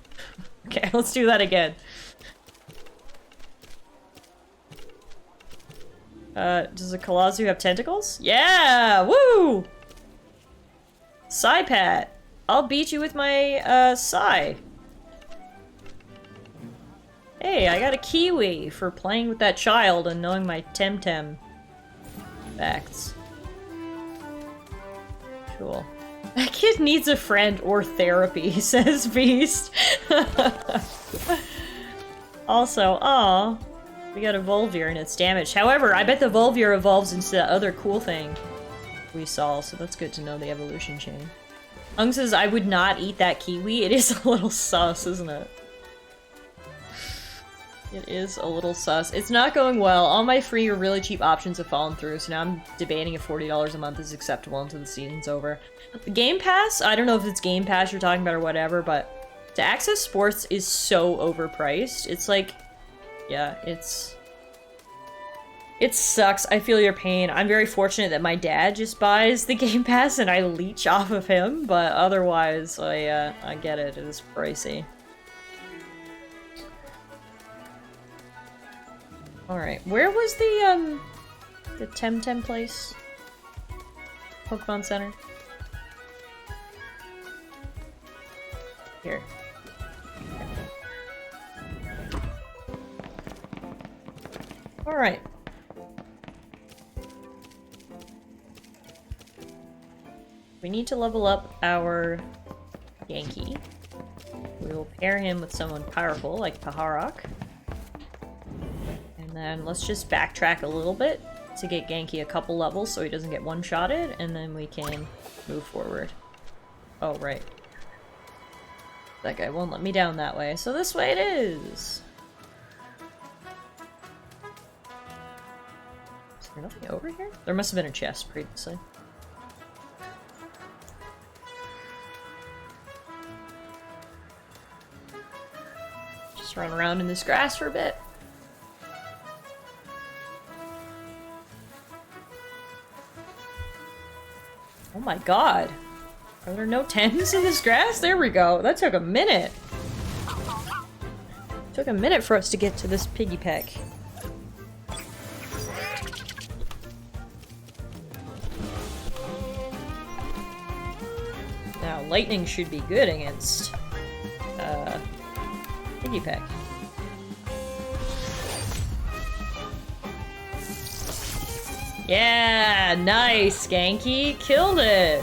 Okay, let's do that again. Does a Kalazu have tentacles? Yeah! Woo! Psy Pat. I'll beat you with my, Psy. Hey, I got a Kiwi for playing with that child and knowing my Temtem facts. Cool. That kid needs a friend or therapy, says Beast. Also, aw, we got a Volvir and it's damaged. However, I bet the Volvir evolves into that other cool thing we saw, so that's good to know the evolution chain. Hung says, I would not eat that kiwi. It is a little sus, isn't it? It is a little sus. It's not going well. All my free or really cheap options have fallen through, so now I'm debating if $40 a month is acceptable until the season's over. The Game Pass, I don't know if it's Game Pass you're talking about or whatever, but to access sports is so overpriced. It's like, yeah, it sucks. I feel your pain. I'm very fortunate that my dad just buys the Game Pass and I leech off of him, but otherwise, I get it. It is pricey. Alright, where was the Temtem place? Pokemon Center? Here. Alright. We need to level up our Yankee. We will pair him with someone powerful like Paharok. And then let's just backtrack a little bit to get Genki a couple levels so he doesn't get one-shotted, and then we can move forward. Oh, right. That guy won't let me down that way, so this way it is! Is there nothing over here? There must have been a chest previously. Just run around in this grass for a bit. Oh my god. Are there no Tens in this grass? There we go. That took a minute. Took a minute for us to get to this piggy peck. Now, lightning should be good against piggy peck. Yeah, nice, Genki. Killed it.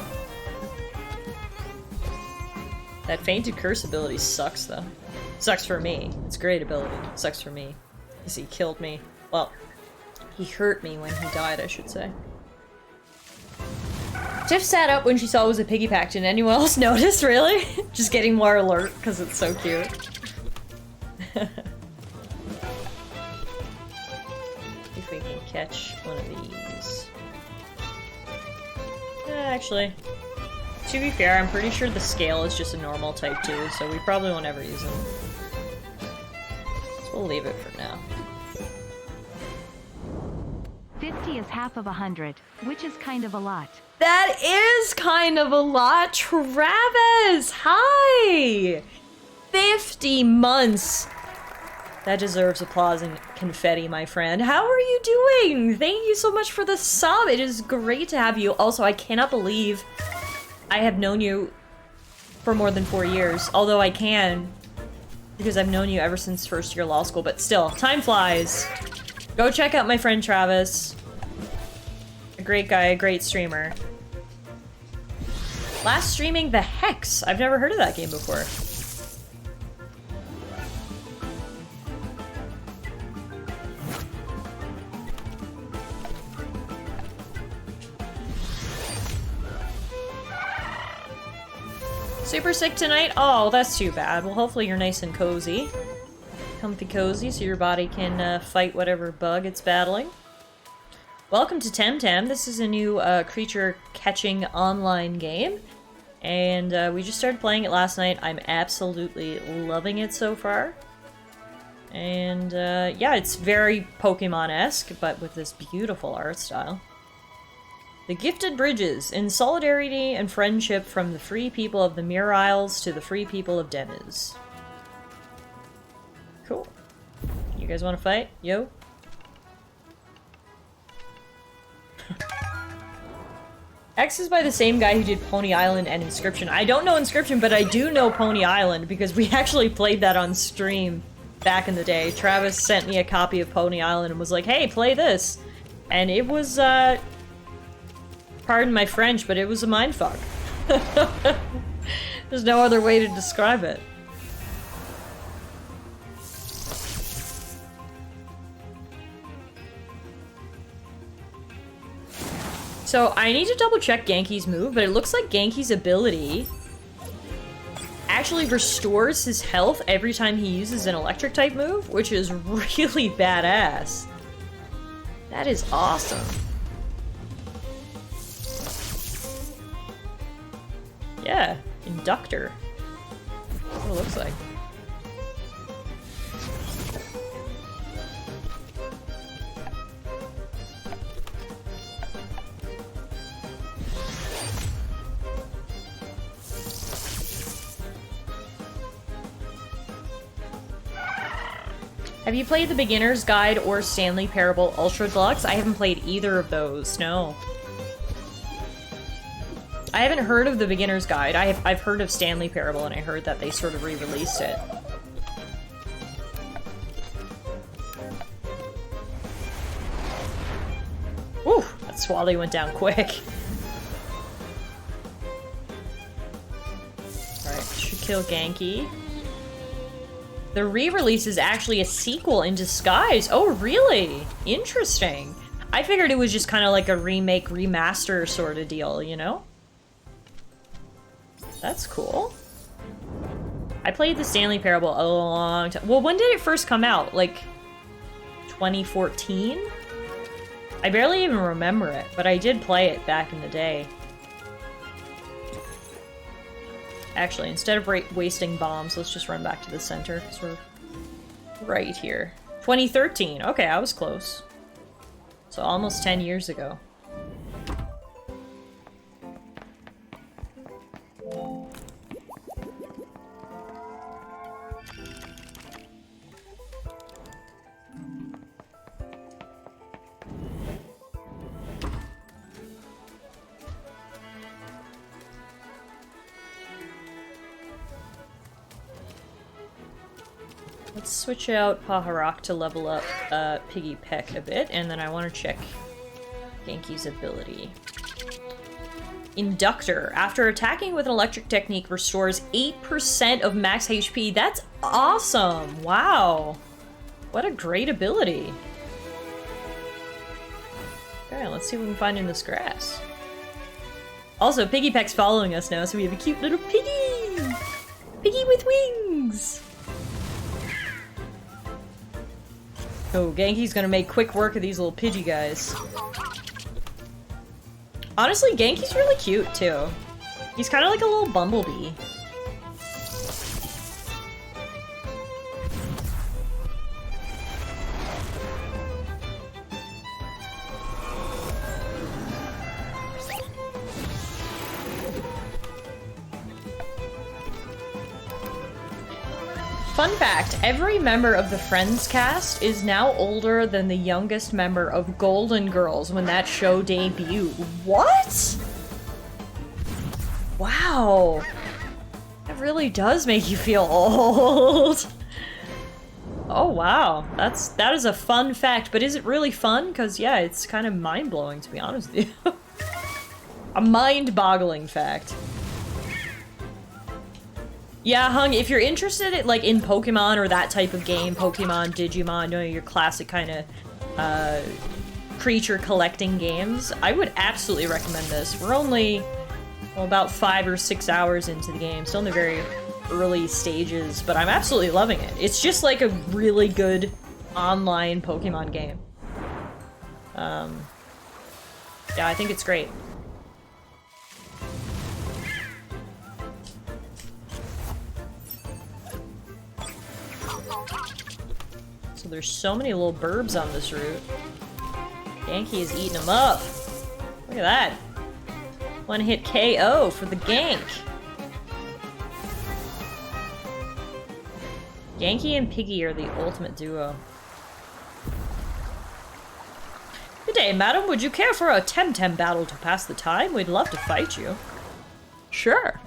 That fainted curse ability sucks, though. Sucks for me. It's a great ability. Sucks for me. Because he killed me. Well, he hurt me when he died, I should say. Tiff sat up when she saw it was a piggy pack. Did anyone else notice, really? Just getting more alert because it's so cute. If we can catch one of these. Actually, to be fair, I'm pretty sure the scale is just a normal type 2, so we probably won't ever use them. So we'll leave it for now. 50 is half of 100, which is kind of a lot. That is kind of a lot! Travis! Hi! 50 months! That deserves applause and confetti, my friend. How are you doing? Thank you so much for the sub. It is great to have you. Also, I cannot believe I have known you for more than 4 years. Although I can, because I've known you ever since first year law school. But still, time flies. Go check out my friend Travis. A great guy, a great streamer. Last streaming The Hex. I've never heard of that game before. Super sick tonight? Oh, that's too bad. Well, hopefully you're nice and cozy. Comfy cozy so your body can fight whatever bug it's battling. Welcome to Temtem. This is a new creature catching online game. And we just started playing it last night. I'm absolutely loving it so far. And yeah, it's very Pokemon-esque, but with this beautiful art style. The Gifted Bridges, in solidarity and friendship from the free people of the Mirror Isles to the free people of Deniz. Cool. You guys want to fight? Yo? X is by the same guy who did Pony Island and Inscription. I don't know Inscription, but I do know Pony Island because we actually played that on stream back in the day. Travis sent me a copy of Pony Island and was like, hey, play this. And it was, pardon my French, but it was a mindfuck. There's no other way to describe it. So I need to double check Genki's move, but it looks like Genki's ability actually restores his health every time he uses an electric type move, which is really badass. That is awesome. Yeah, Inductor. That's what it looks like. Have you played the Beginner's Guide or Stanley Parable Ultra Deluxe? I haven't played either of those, no. I haven't heard of the Beginner's Guide. I've heard of Stanley Parable, and I heard that they sort of re-released it. Ooh, that Swally went down quick. Alright, should kill Genki. The re-release is actually a sequel in disguise. Oh, really? Interesting. I figured it was just kind of like a remake, remaster sort of deal, you know? That's cool. I played the Stanley Parable a long time. Well, when did it first come out? Like, 2014? I barely even remember it, but I did play it back in the day. Actually, instead of wasting bombs, let's just run back to the center, because we're right here. 2013. Okay, I was close. So almost 10 years ago. Let's switch out Paharak to level up Piggy Peck a bit, and then I want to check Genki's ability. Inductor. After attacking with an electric technique, restores 8% of max HP. That's awesome! Wow! What a great ability. Okay, let's see what we can find in this grass. Also, Piggy Peck's following us now, so we have a cute little piggy! Piggy with wings! Oh, Genki's gonna make quick work of these little Pidgey guys. Honestly, Genki's really cute, too. He's kind of like a little bumblebee. Fun fact, every member of the Friends cast is now older than the youngest member of Golden Girls when that show debuted. What? Wow. That really does make you feel old. Oh wow, that is a fun fact, but is it really fun? Because yeah, it's kind of mind-blowing to be honest with you. A mind-boggling fact. Yeah, Hung, if you're interested in, like, in Pokemon or that type of game, Pokemon, Digimon, you know, your classic kind of, creature collecting games, I would absolutely recommend this. We're only, well, about 5 or 6 hours into the game, still in the very early stages, but I'm absolutely loving it. It's just, like, a really good online Pokemon game. Yeah, I think it's great. So there's so many little burbs on this route. Genki is eating them up. Look at that. One hit KO for the gank. Genki and Piggy are the ultimate duo. day, madam. Would you care for a Temtem battle to pass the time? We'd love to fight you. Sure.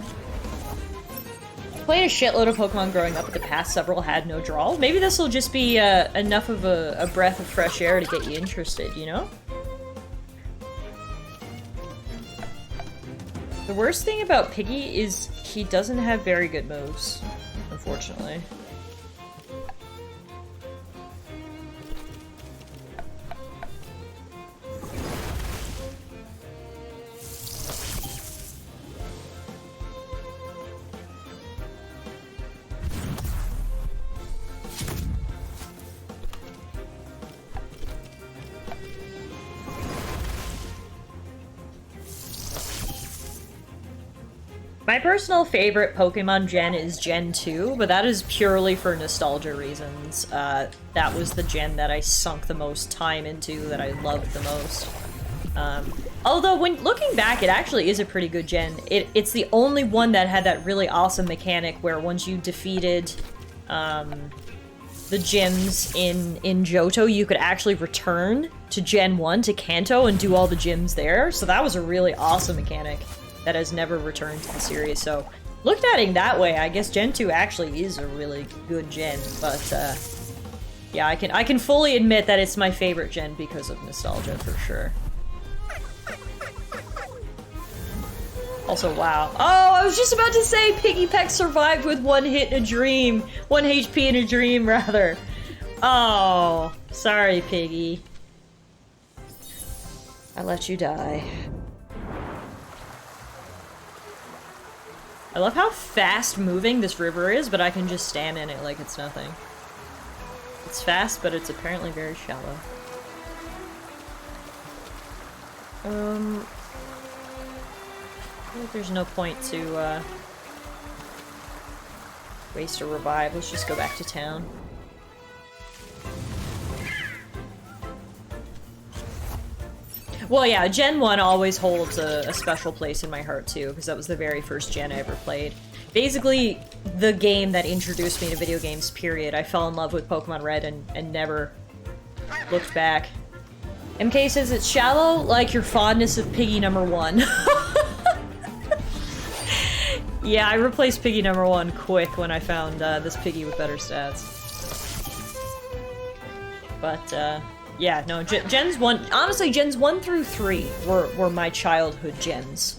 Played a shitload of Pokemon growing up, but the past several had no draw. Maybe this will just be enough of a breath of fresh air to get you interested, you know? The worst thing about Piggy is he doesn't have very good moves, unfortunately. My personal favorite Pokemon gen is Gen 2, but that is purely for nostalgia reasons. That was the gen that I sunk the most time into, that I loved the most. Although, when looking back, it actually is a pretty good gen. It's the only one that had that really awesome mechanic where once you defeated the gyms in Johto, you could actually return to Gen 1, to Kanto, and do all the gyms there. So that was a really awesome mechanic that has never returned to the series. So, looked at it that way, I guess Gen 2 actually is a really good gen, but yeah, I can fully admit that it's my favorite gen because of nostalgia, for sure. Also, wow. Oh, I was just about to say Piggy Peck survived with 1 hit in a dream. 1 HP in a dream, rather. Oh, sorry, Piggy. I let you die. I love how fast moving this river is, but I can just stand in it like it's nothing. It's fast, but it's apparently very shallow. I think there's no point to waste a revive. Let's just go back to town. Well, yeah, Gen 1 always holds a special place in my heart, too, because that was the very first gen I ever played. Basically, the game that introduced me to video games, period. I fell in love with Pokemon Red and never looked back. MK says it's shallow, like your fondness of Piggy #1. Yeah, I replaced Piggy #1 quick when I found this Piggy with better stats. But, yeah, no, Gens 1... Honestly, Gens 1 through 3 were my childhood gens.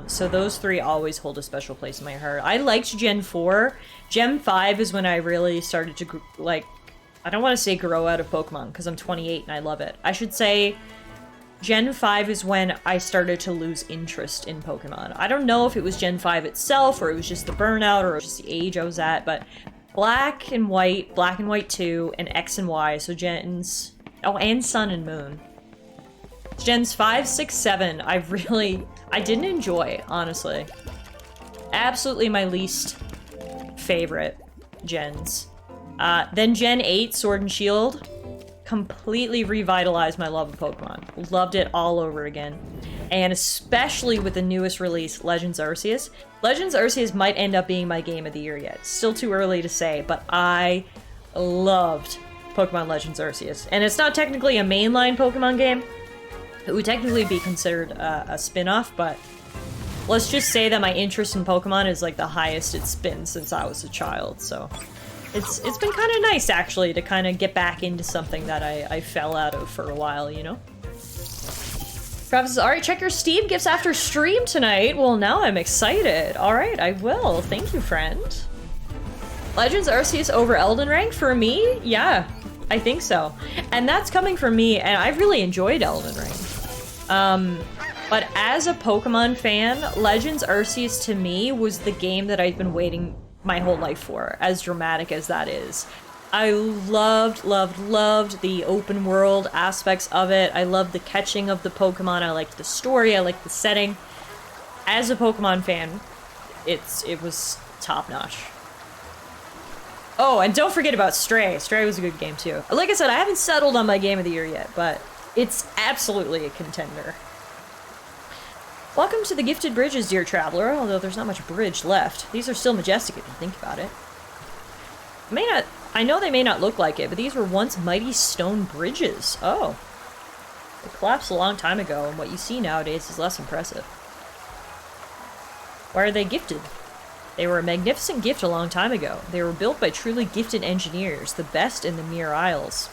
So those 3 always hold a special place in my heart. I liked Gen 4. Gen 5 is when I really started to, like... I don't want to say grow out of Pokemon, because I'm 28 and I love it. I should say Gen 5 is when I started to lose interest in Pokemon. I don't know if it was Gen 5 itself, or it was just the burnout, or just the age I was at, but... Black and White 2, and X and Y, so Gens... Oh, and Sun and Moon. Gens 5, 6, 7, I didn't enjoy, honestly. Absolutely my least favorite gens. Then Gen 8, Sword and Shield, completely revitalized my love of Pokemon. Loved it all over again. And especially with the newest release, Legends Arceus. Legends Arceus might end up being my game of the year yet. Still too early to say, but I loved Pokemon Legends Arceus. And it's not technically a mainline Pokemon game. It would technically be considered a spin-off, but let's just say that my interest in Pokemon is like the highest it's been since I was a child, so it's been kind of nice, actually, to kind of get back into something that I fell out of for a while, you know? Travis says, alright, check your Steam gifts after stream tonight. Well, now I'm excited. Alright, I will. Thank you, friend. Legends Arceus over Elden Ring? For me? Yeah. I think so. And that's coming from me, and I really enjoyed Elden Ring. But as a Pokemon fan, Legends Arceus to me was the game that I've been waiting my whole life for, as dramatic as that is. I loved the open world aspects of it. I loved the catching of the Pokemon. I liked the story. I liked the setting. As a Pokemon fan, it was top-notch. Oh, and don't forget about Stray. Stray was a good game, too. Like I said, I haven't settled on my game of the year yet, but it's absolutely a contender. Welcome to the Gifted Bridges, dear traveler, although there's not much bridge left. These are still majestic if you think about it. I know they may not look like it, but these were once mighty stone bridges. Oh. It collapsed a long time ago, and what you see nowadays is less impressive. Why are they gifted? They were a magnificent gift a long time ago. They were built by truly gifted engineers, the best in the Mere Isles.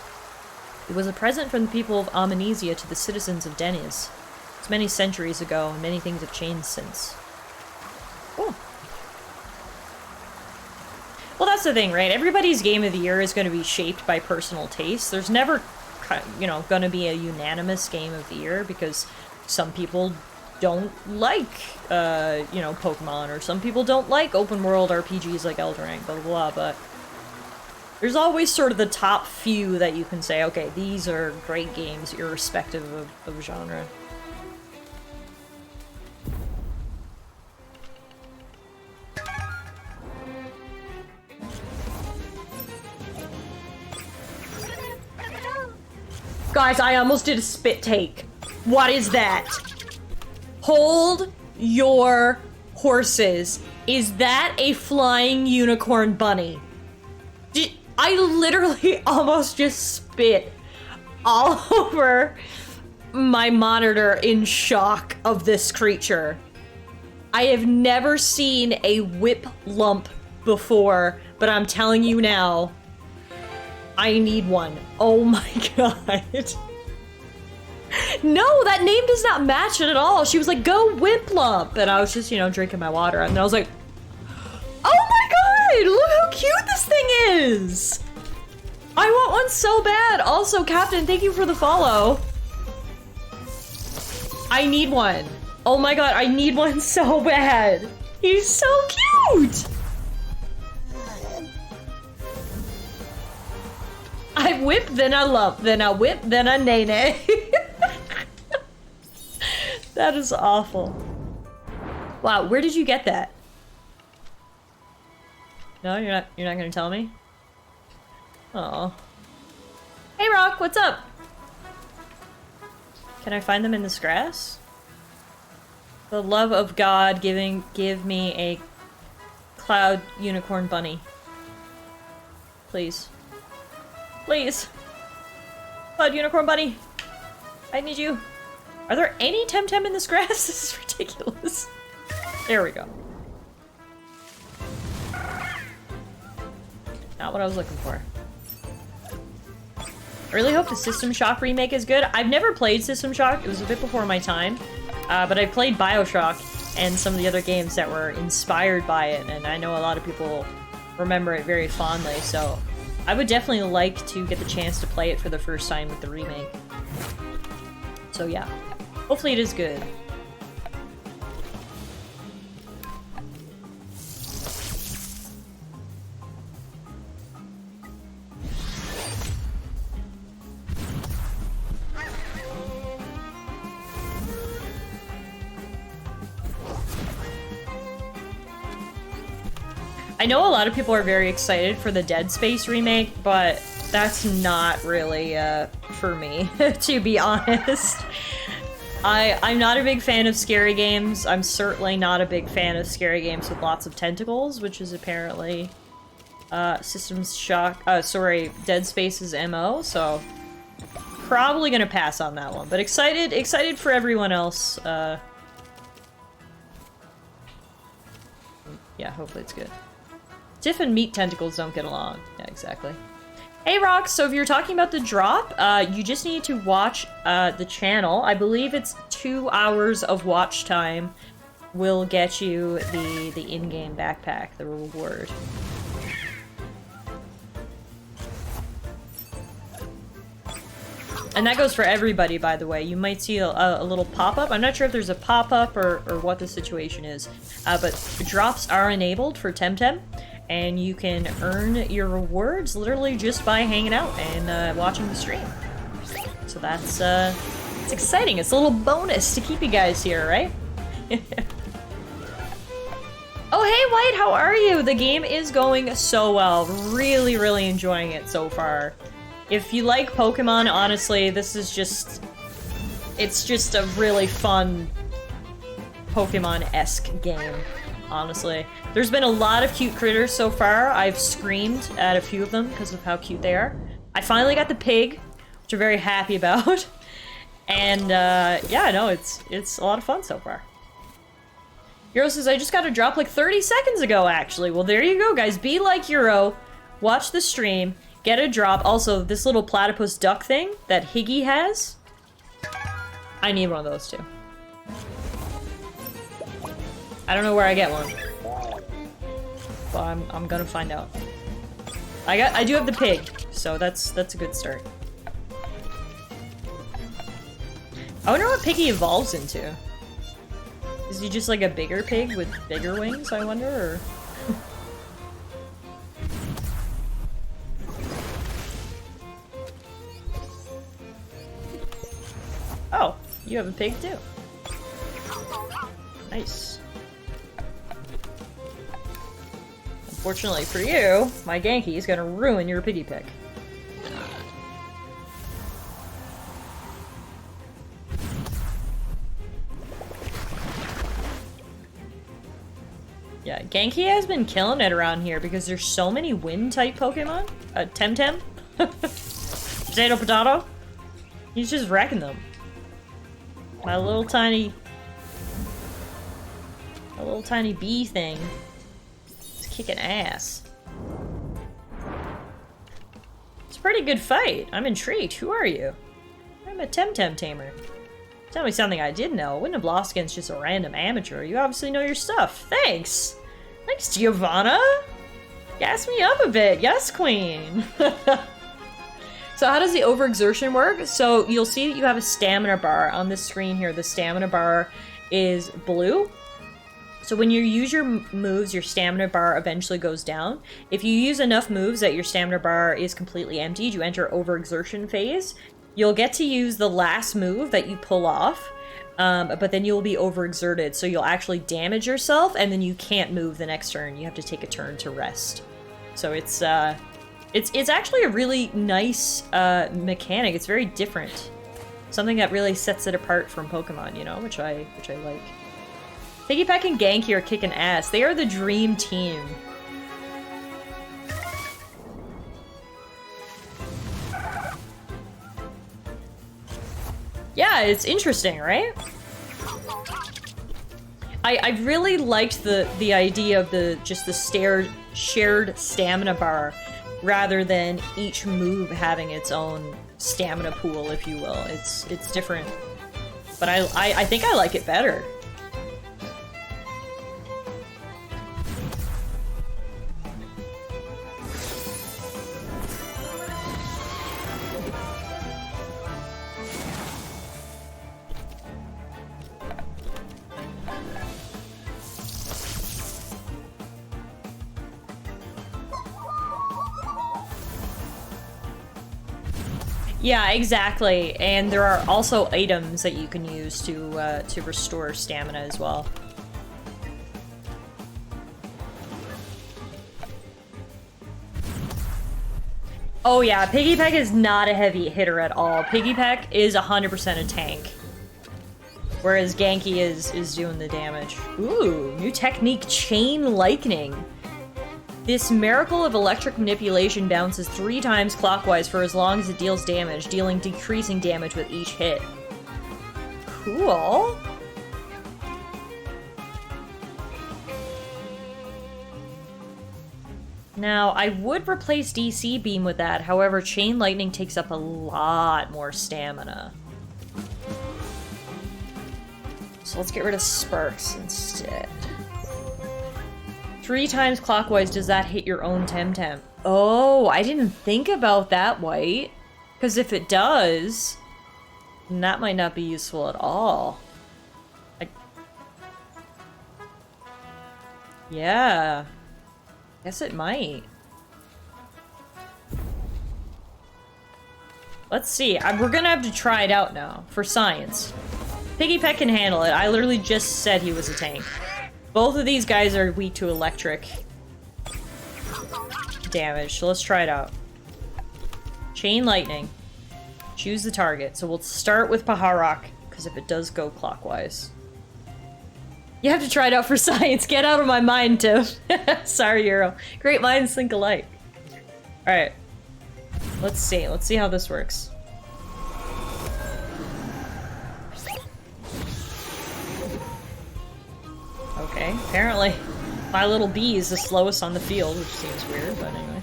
It was a present from the people of Amnesia to the citizens of Denis. It's many centuries ago, and many things have changed since. Cool. Well, that's the thing, right? Everybody's game of the year is going to be shaped by personal taste. There's never, you know, going to be a unanimous game of the year because some people don't like, you know, Pokemon, or some people don't like open world RPGs like Elden Ring, blah, blah, blah, but there's always sort of the top few that you can say, okay, these are great games irrespective of genre. Guys, I almost did a spit take. What is that? Hold your horses. Is that a flying unicorn bunny? I literally almost just spit all over my monitor in shock of this creature. I have never seen a whip lump before, but I'm telling you now, I need one. Oh my god. No, that name does not match it at all. She was like, go Wimplump. And I was just, you know, drinking my water. And I was like, oh my god, look how cute this thing is. I want one so bad. Also, Captain, thank you for the follow. I need one. Oh my god, I need one so bad. He's so cute. I whip, then I lump, then I whip, then I nay-nay. That is awful. Wow, where did you get that? No, you're not gonna tell me? Oh. Hey Rock, what's up? Can I find them in this grass? The love of God give me a cloud unicorn bunny. Please. Please. Cloud unicorn bunny. I need you. Are there any Temtem in this grass? This is ridiculous. There we go. Not what I was looking for. I really hope the System Shock remake is good. I've never played System Shock. It was a bit before my time. But I played BioShock and some of the other games that were inspired by it, and I know a lot of people remember it very fondly, so I would definitely like to get the chance to play it for the first time with the remake. So yeah, hopefully it is good. I know a lot of people are very excited for the Dead Space remake, but that's not really for me, to be honest. I'm not a big fan of scary games. I'm certainly not a big fan of scary games with lots of tentacles, which is apparently Dead Space's MO, so probably gonna pass on that one. But excited for everyone else. Yeah, hopefully it's good. Tiff and meat tentacles don't get along. Yeah, exactly. Hey, Rox, so if you're talking about the drop, you just need to watch the channel. I believe it's 2 hours of watch time will get you the in-game backpack, the reward. And that goes for everybody, by the way. You might see a little pop-up. I'm not sure if there's a pop-up or what the situation is. But drops are enabled for Temtem. And you can earn your rewards literally just by hanging out and watching the stream. So that's, it's exciting. It's a little bonus to keep you guys here, right? Oh, hey, White, how are you? The game is going so well. Really, really enjoying it so far. If you like Pokemon, honestly, this is just... It's just a really fun Pokemon-esque game, honestly. There's been a lot of cute critters so far. I've screamed at a few of them because of how cute they are. I finally got the pig, which I'm very happy about. And yeah, no, it's a lot of fun so far. Euro says, I just got a drop like 30 seconds ago, actually. Well, there you go, guys. Be like Euro. Watch the stream. Get a drop. Also, this little platypus duck thing that Higgy has. I need one of those, too. I don't know where I get one. But I'm gonna find out. I do have the pig, so that's a good start. I wonder what Piggy evolves into. Is he just like a bigger pig with bigger wings, I wonder, or... Oh, you have a pig too. Nice. Unfortunately for you, my Genki is gonna ruin your piggy pick. Yeah, Genki has been killing it around here because there's so many wind-type Pokemon. Temtem. Potato Potato. He's just wrecking them. My little tiny bee thing is kicking ass. It's a pretty good fight. I'm intrigued. Who are you? I'm a Temtem tamer. Tell me something I didn't know. I wouldn't have lost against just a random amateur. You obviously know your stuff. Thanks! Thanks, Giovanna! Gas me up a bit. Yes, queen! So how does the overexertion work? So you'll see that you have a stamina bar on this screen here. The stamina bar is blue. So when you use your moves, your stamina bar eventually goes down. If you use enough moves that your stamina bar is completely emptied, you enter overexertion phase. You'll get to use the last move that you pull off, but then you'll be overexerted, so you'll actually damage yourself, and then you can't move the next turn. You have to take a turn to rest. So it's actually a really nice mechanic. It's very different. Something that really sets it apart from Pokemon, you know, which I like. Piggypack and Genki are kicking ass. They are the dream team. Yeah, it's interesting, right? I really liked the idea of the shared stamina bar rather than each move having its own stamina pool, if you will. It's different. But I think I like it better. Yeah, exactly. And there are also items that you can use to restore stamina as well. Oh yeah, Piggypack is not a heavy hitter at all. Piggypack is 100% a tank. Whereas Genki is doing the damage. Ooh, new technique, Chain Lightning. This miracle of electric manipulation bounces 3 times clockwise for as long as it deals damage, dealing decreasing damage with each hit. Cool. Now, I would replace DC Beam with that, however, Chain Lightning takes up a lot more stamina. So let's get rid of Sparks instead. 3 times clockwise, does that hit your own Temtem? Oh, I didn't think about that, White. Because if it does, then that might not be useful at all. Yeah. Guess it might. Let's see. We're gonna have to try it out now, for science. Piggypack can handle it. I literally just said he was a tank. Both of these guys are weak to electric damage, so let's try it out. Chain Lightning. Choose the target. So we'll start with Paharak, because if it does go clockwise. You have to try it out for science. Get out of my mind, Tim. Sorry, Euro. Great minds think alike. Alright. Let's see. Let's see how this works. Okay, apparently my little bee is the slowest on the field, which seems weird, but anyway.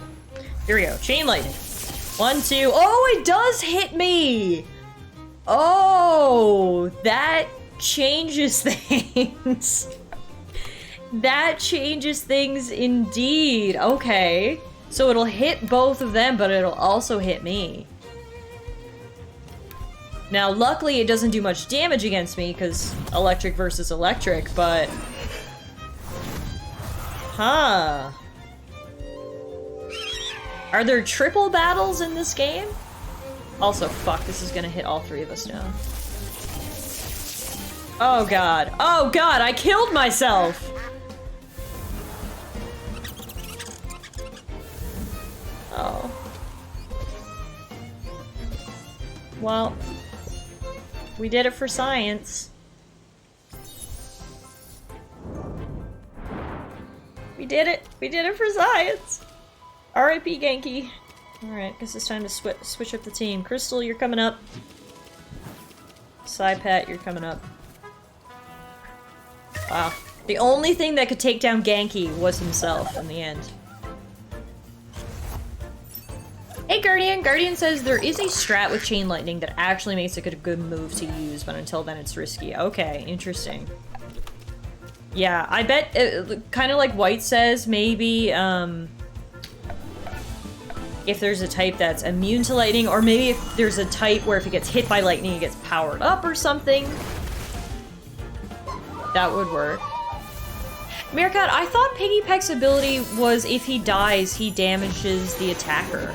Here we go. Chain lightning. 1, 2. Oh, it does hit me! Oh, that changes things. That changes things indeed. Okay. So it'll hit both of them, but it'll also hit me. Now, luckily, it doesn't do much damage against me, because electric versus electric, but... Huh. Are there triple battles in this game? Also, fuck, this is gonna hit all three of us now. Oh god. Oh god, I killed myself! Oh. Well, we did it for science. We did it! We did it for science! R.I.P. Genki. Alright, guess it's time to switch up the team. Crystal, you're coming up. Psypat, you're coming up. Wow. The only thing that could take down Genki was himself in the end. Hey Guardian! Guardian says there is a strat with Chain Lightning that actually makes it a good move to use, but until then it's risky. Okay, interesting. Yeah, I bet, kind of like White says, maybe, if there's a type that's immune to lightning, or maybe if there's a type where if it gets hit by lightning, it gets powered up or something. That would work. Meerkat, I thought Piggy Peck's ability was if he dies, he damages the attacker.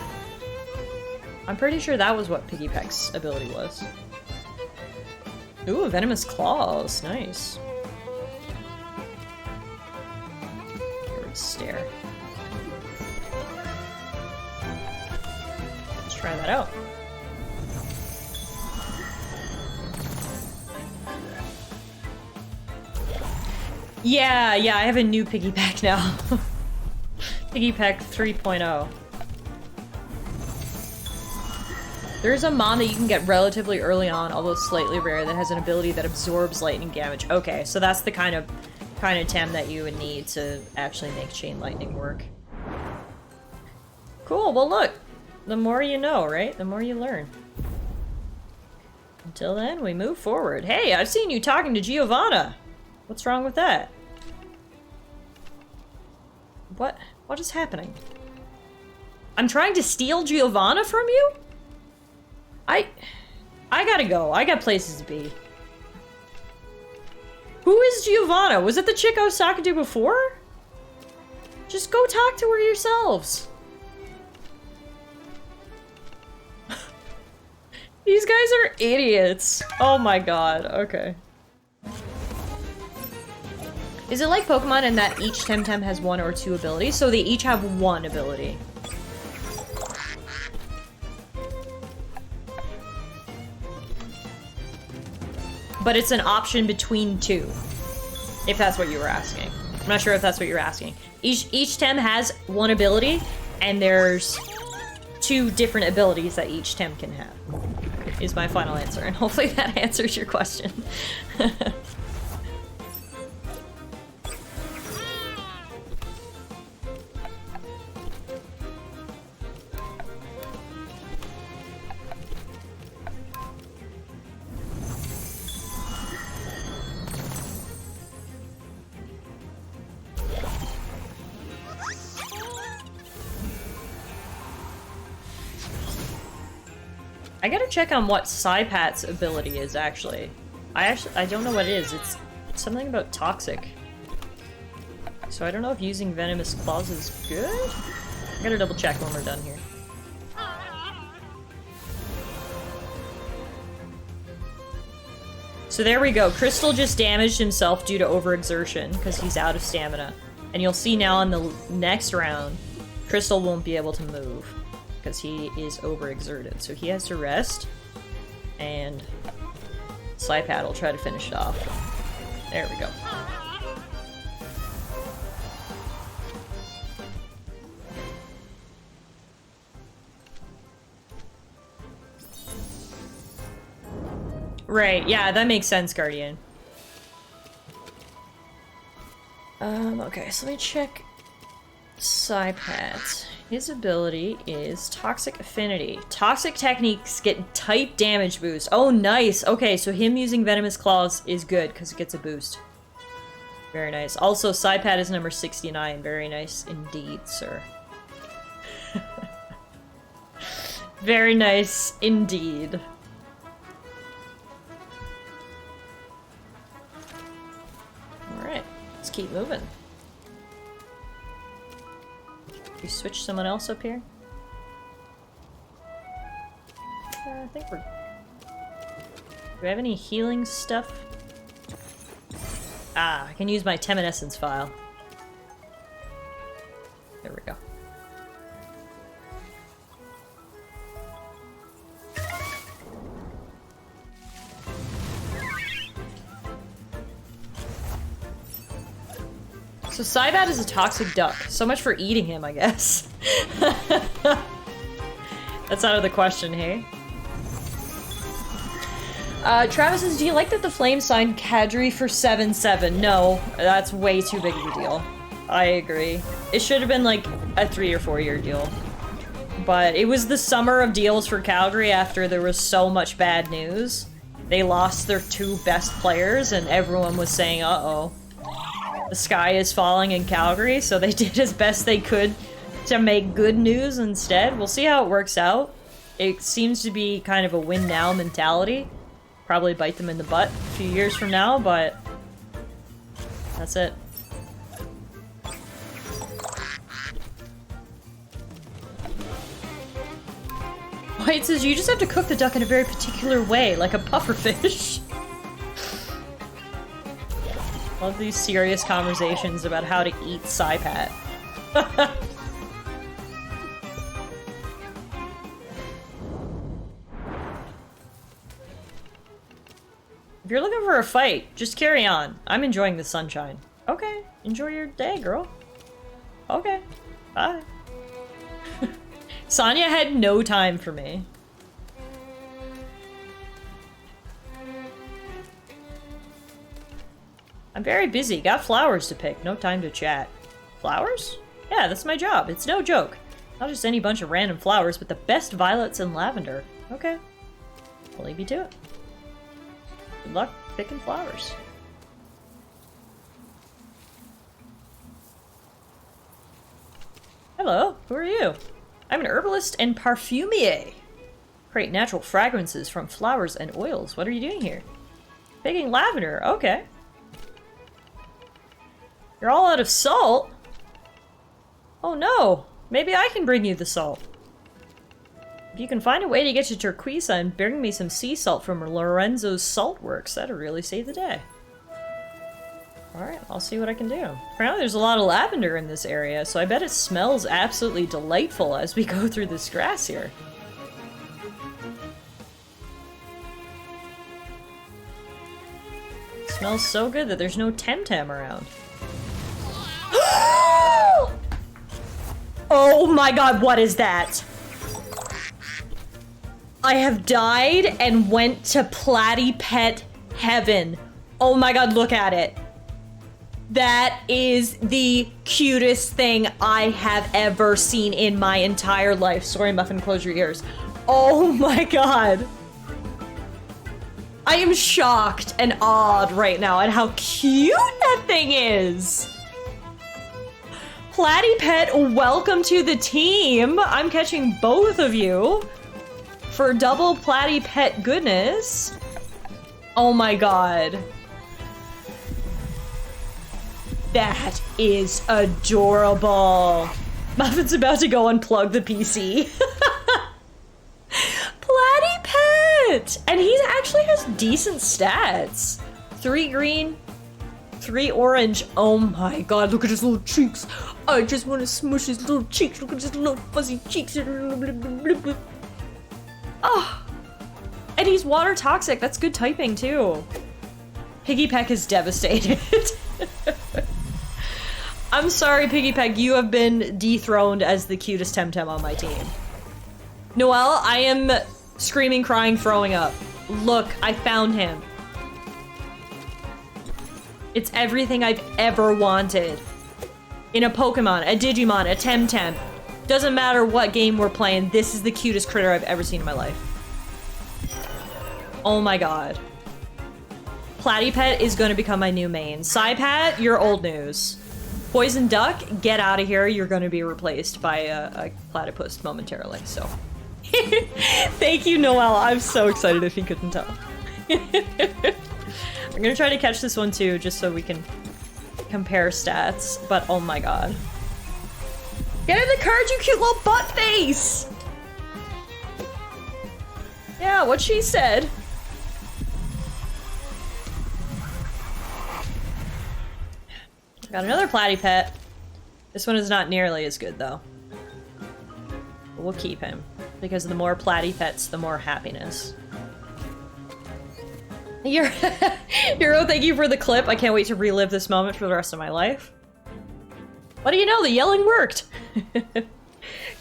I'm pretty sure that was what Piggy Peck's ability was. Ooh, Venomous Claws. Nice. Stare. Let's try that out. Yeah, I have a new Piggy Peck now. Piggy Peck 3.0. There's a mon that you can get relatively early on, although slightly rare, that has an ability that absorbs lightning damage. Okay, so that's the kind of Tem that you would need to actually make Chain Lightning work. Cool, well look, the more you know, right? The more you learn. Until then, we move forward. Hey, I've seen you talking to Giovanna! What's wrong with that? What is happening? I'm trying to steal Giovanna from you? I gotta go. I got places to be. Who is Giovanna? Was it the chick I was talking to before? Just go talk to her yourselves. These guys are idiots. Oh my god. Okay. Is it like Pokemon in that each Temtem has 1 or 2 abilities? So they each have 1 ability. But it's an option between 2. If that's what you were asking. I'm not sure if that's what you're asking. Each Tem has 1 ability, and there's 2 different abilities that each Tem can have. Is my final answer, and hopefully that answers your question. I gotta check on what Psypat's ability is, actually. I don't know what it is. It's something about toxic. So I don't know if using Venomous Claws is good? I gotta double check when we're done here. So there we go. Crystal just damaged himself due to overexertion because he's out of stamina. And you'll see now in the next round, Crystal won't be able to move because he is overexerted. So he has to rest, and Psypat will try to finish it off. There we go. Right, yeah, that makes sense, Guardian. Okay, so let me check Psypat. His ability is Toxic Affinity. Toxic techniques get type damage boost. Oh, nice. Okay, so him using Venomous Claws is good because it gets a boost. Very nice. Also, Psypat is number 69. Very nice indeed, sir. Very nice indeed. Alright, let's keep moving. We switch someone else up here? I think we're... Do we have any healing stuff? Ah, I can use my Temtem file. There we go. So Cybat is a toxic duck. So much for eating him, I guess. That's out of the question, hey? Travis says, do you like that the Flame signed Kadri for 7-7? No, that's way too big of a deal. I agree. It should have been like a 3 or 4 year deal. But it was the summer of deals for Calgary after there was so much bad news. They lost their 2 best players and everyone was saying, uh-oh. The sky is falling in Calgary, so they did as best they could to make good news instead. We'll see how it works out. It seems to be kind of a win now mentality. Probably bite them in the butt a few years from now, but that's it. White says you just have to cook the duck in a very particular way, like a pufferfish. Love these serious conversations about how to eat Psypat. If you're looking for a fight, just carry on. I'm enjoying the sunshine. Okay, enjoy your day, girl. Okay, bye. Sonya had no time for me. I'm very busy. Got flowers to pick. No time to chat. Flowers? Yeah, that's my job. It's no joke. Not just any bunch of random flowers, but the best violets and lavender. Okay. I'll leave you to it. Good luck picking flowers. Hello, who are you? I'm an herbalist and parfumier. Create natural fragrances from flowers and oils. What are you doing here? Picking lavender. Okay. You're all out of salt? Oh no! Maybe I can bring you the salt. If you can find a way to get to Turquesa and bring me some sea salt from Lorenzo's salt works, that'd really save the day. Alright, I'll see what I can do. Apparently there's a lot of lavender in this area, so I bet it smells absolutely delightful as we go through this grass here. It smells so good that there's no Temtem around. Oh my god, what is that? I have died and went to Platypet heaven. Oh my god, look at it. That is the cutest thing I have ever seen in my entire life. Sorry, Muffin, close your ears. Oh my god. I am shocked and awed right now at how cute that thing is. Platypet, welcome to the team. I'm catching both of you for double Platypet goodness. Oh my god. That is adorable. Muffin's about to go unplug the PC. Platypet! And he actually has decent stats. 3 green, 3 orange. Oh my god, look at his little cheeks. I just want to smush his little cheeks. Look at his little fuzzy cheeks. Oh. And he's water toxic. That's good typing too. Piggy Peck is devastated. I'm sorry, Piggy Peck. You have been dethroned as the cutest Temtem on my team. Noelle, I am screaming, crying, throwing up. Look, I found him. It's everything I've ever wanted. In a Pokemon, a Digimon, a Temtem. Doesn't matter what game we're playing, this is the cutest critter I've ever seen in my life. Oh my god. Platypet is gonna become my new main. Psypat, you're old news. Poison Duck, get out of here. You're gonna be replaced by a Platypus momentarily, so. Thank you, Noel. I'm so excited if you couldn't tell. I'm gonna try to catch this one too, just so we can compare stats, but oh my god. Get in the card, you cute little butt face! Yeah, what she said. Got another Platypet. This one is not nearly as good, though. But we'll keep him, because the more Platypets, the more happiness. Hero, thank you for the clip. I can't wait to relive this moment for the rest of my life. What do you know? The yelling worked!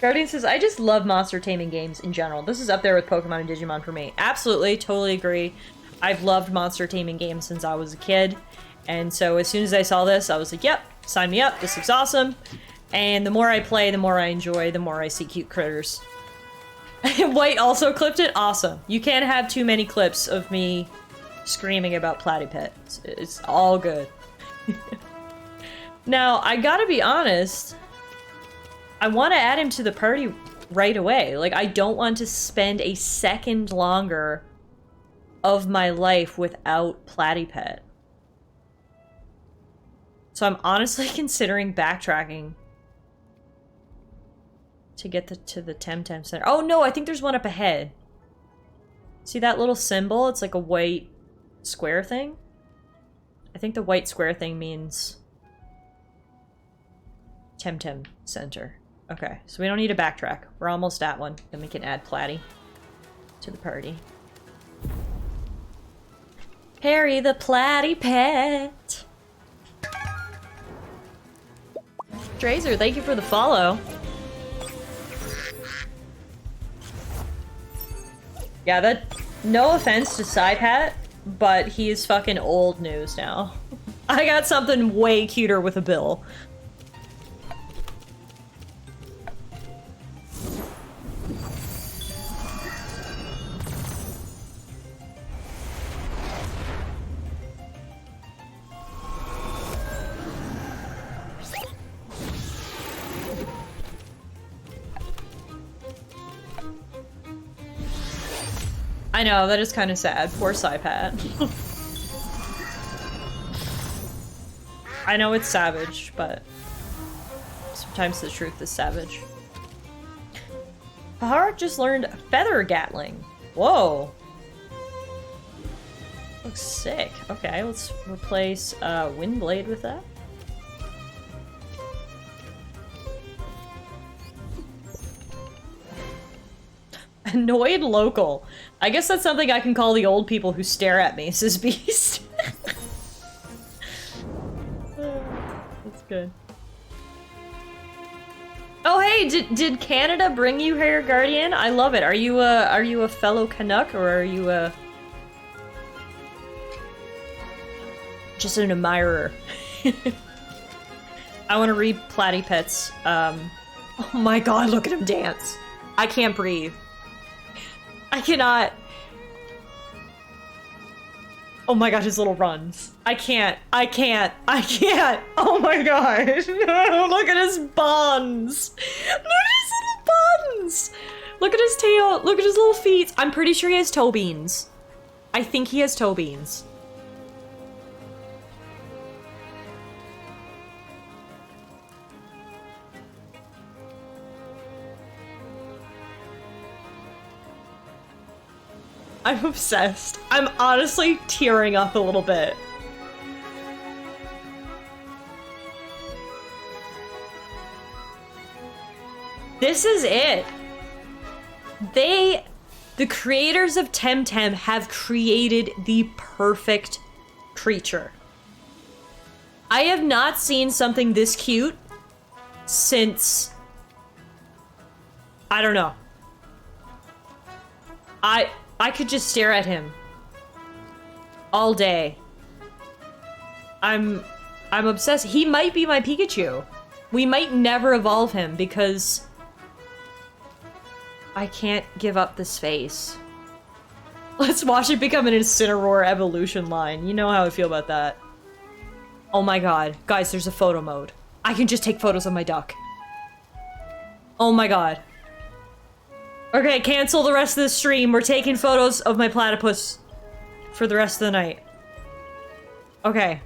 Guardian says, I just love monster taming games in general. This is up there with Pokemon and Digimon for me. Absolutely, totally agree. I've loved monster taming games since I was a kid. And so as soon as I saw this, I was like, yep, sign me up. This looks awesome. And the more I play, the more I enjoy, the more I see cute critters. White also clipped it. Awesome. You can't have too many clips of me screaming about Platypet. It's all good. Now, I gotta be honest. I want to add him to the party right away. Like, I don't want to spend a second longer of my life without Platypet. So I'm honestly considering backtracking to get to the Temtem Center. Oh no, I think there's one up ahead. See that little symbol? It's like a white square thing. I think the white square thing means Temtem Center. Okay, so we don't need to backtrack. We're almost at one. Then we can add Platy to the party. Harry the Platypet. Drazer, thank you for the follow. Yeah, that... No offense to Psypat, but he's fucking old news now. I got something way cuter with a bill. I know, that is kind of sad. Poor Psypat. I know it's savage, but sometimes the truth is savage. Pahara just learned Feather Gatling. Whoa. Looks sick. Okay, let's replace Windblade with that. Annoyed local. I guess that's something I can call the old people who stare at me, says Beast. That's good. Oh hey, did Canada bring you here, Guardian? I love it. Are you a fellow Canuck or are you just an admirer? I want to read Platypets. Oh my god, look at him dance. I can't breathe. I cannot. Oh my god, his little runs. I can't. Oh my god. Look at his buns. Look at his little buns. Look at his tail. Look at his little feet. I'm pretty sure he has toe beans. I think he has toe beans. I'm obsessed. I'm honestly tearing up a little bit. This is it. The creators of Temtem have created the perfect creature. I have not seen something this cute since... I don't know. I could just stare at him all day. I'm obsessed. He might be my Pikachu. We might never evolve him because I can't give up this face. Let's watch it become an Incineroar evolution line. You know how I feel about that. Oh my god. Guys, there's a photo mode. I can just take photos of my duck. Oh my god. Okay, cancel the rest of the stream. We're taking photos of my platypus for the rest of the night. Okay.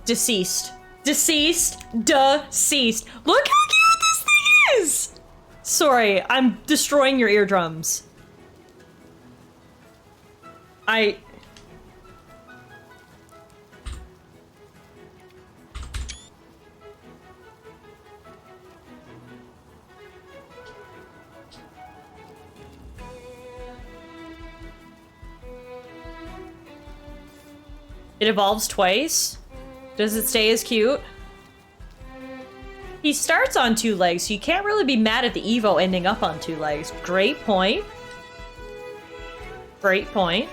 Deceased. Deceased. Deceased. Look how cute this thing is! Sorry, I'm destroying your eardrums. It evolves twice? Does it stay as cute? He starts on 2 legs, so you can't really be mad at the Evo ending up on 2 legs. Great point. Great point.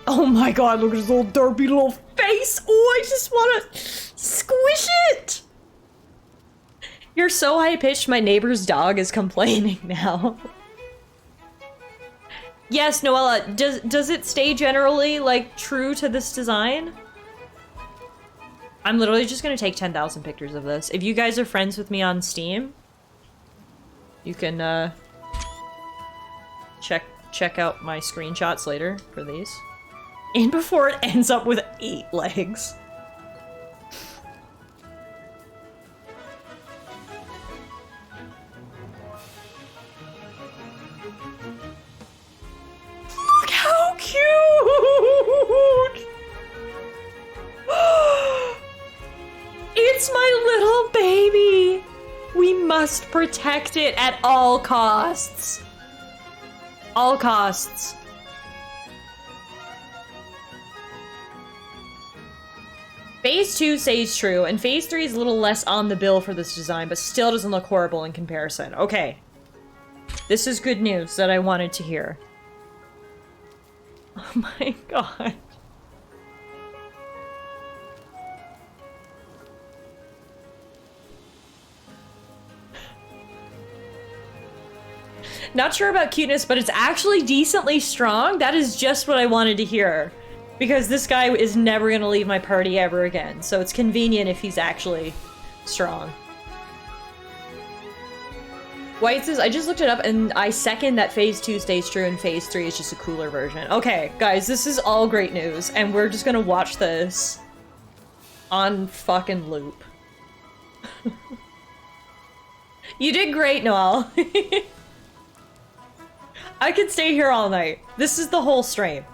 Oh my god, look at his little derpy little face! Oh, I just wanna squish it! You're so high-pitched, my neighbor's dog is complaining now. Yes, Noella, does it stay generally, like, true to this design? I'm literally just gonna take 10,000 pictures of this. If you guys are friends with me on Steam, you can, check out my screenshots later for these. And before it ends up with 8 legs. Look how cute! It's my little baby! We must protect it at all costs. All costs. Phase 2 stays true, and Phase 3 is a little less on the bill for this design, but still doesn't look horrible in comparison. Okay. This is good news that I wanted to hear. Oh my god. Not sure about cuteness, but it's actually decently strong. That is just what I wanted to hear. Because this guy is never gonna leave my party ever again, so it's convenient if he's actually strong. White says, I just looked it up and I second that Phase 2 stays true and Phase 3 is just a cooler version. Okay, guys, this is all great news, and we're just gonna watch this on fucking loop. You did great, Noelle. I could stay here all night. This is the whole stream.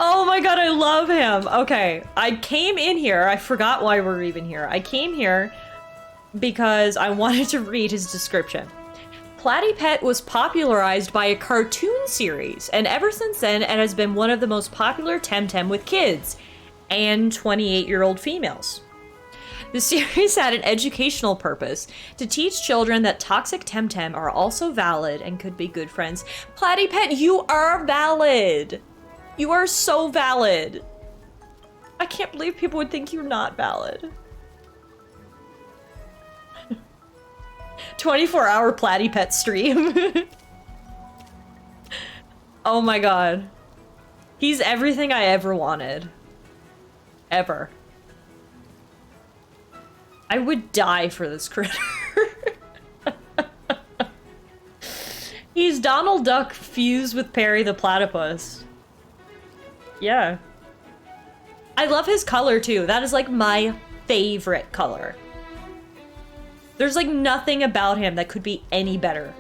Oh my god, I love him. Okay, I came in here. I forgot why we're even here. I came here because I wanted to read his description. Platypet was popularized by a cartoon series, and ever since then, it has been one of the most popular Temtem with kids and 28-year-old females. The series had an educational purpose to teach children that toxic Temtem are also valid and could be good friends. Platypet, you are valid! You are so valid! I can't believe people would think you're not valid. 24-hour Platypet stream. Oh my god. He's everything I ever wanted. Ever. I would die for this critter. He's Donald Duck fused with Perry the Platypus. Yeah. I love his color too. That is like my favorite color. There's like nothing about him that could be any better.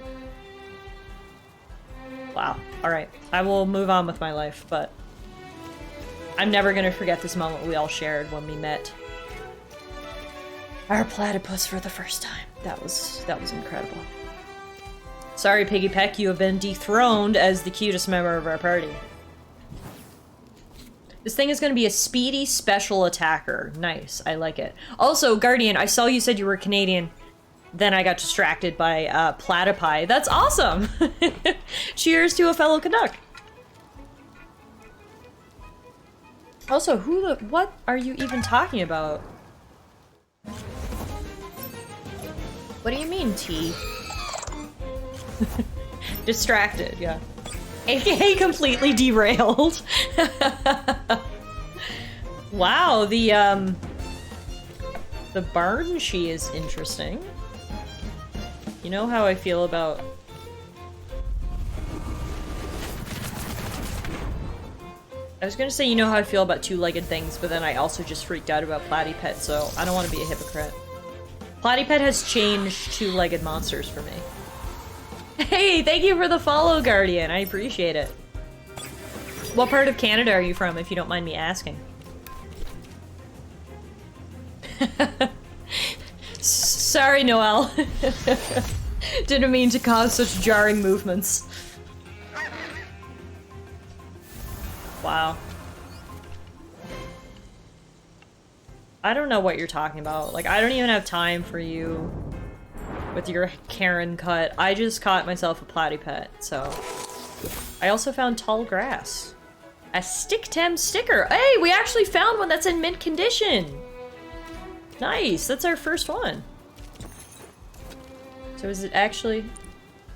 Wow. Alright. I will move on with my life, but I'm never gonna forget this moment we all shared when we met our platypus for the first time. That was incredible. Sorry, Piggy Peck, you have been dethroned as the cutest member of our party. This thing is going to be a speedy special attacker. Nice. I like it. Also, Guardian, I saw you said you were Canadian. Then I got distracted by Platypus. That's awesome! Cheers to a fellow Canuck. Also, what are you even talking about? What do you mean, T? Distracted, yeah. AKA completely derailed. Wow, the barn she is interesting. You know how I feel about... I was gonna say you know how I feel about two-legged things, but then I also just freaked out about Platypus, so I don't want to be a hypocrite. Platypus has changed two-legged monsters for me. Hey, thank you for the follow, Guardian. I appreciate it. What part of Canada are you from, if you don't mind me asking? Sorry, Noelle. Didn't mean to cause such jarring movements. Wow. I don't know what you're talking about. Like, I don't even have time for you with your Karen cut. I just caught myself a platypus, so... I also found tall grass. A Temtem sticker! Hey, we actually found one that's in mint condition! Nice, that's our first one. So is it actually...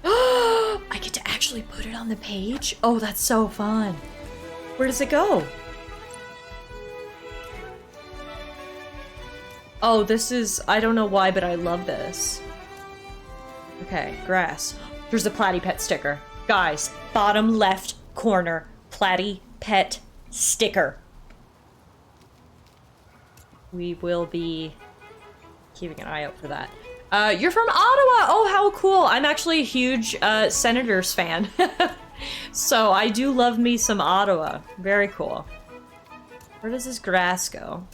I get to actually put it on the page? Oh, that's so fun. Where does it go? Oh, this is... I don't know why, but I love this. Okay, grass. There's a Platypet sticker. Guys, bottom left corner. Platypet sticker. We will be keeping an eye out for that. You're from Ottawa! Oh, how cool! I'm actually a huge Senators fan. So I do love me some Ottawa. Very cool. Where does this grass go?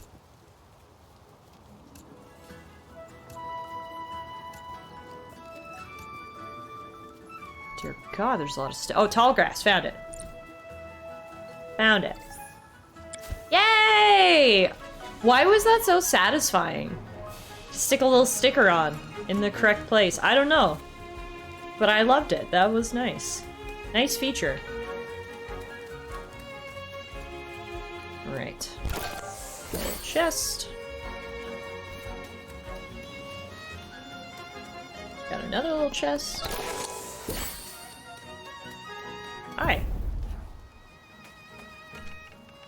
Dear God, there's a lot of stuff. Oh, tall grass. Found it. Found it. Yay! Why was that so satisfying? Stick a little sticker on in the correct place. I don't know. But I loved it. That was nice. Nice feature. Alright. Little chest. Got another little chest. Hi.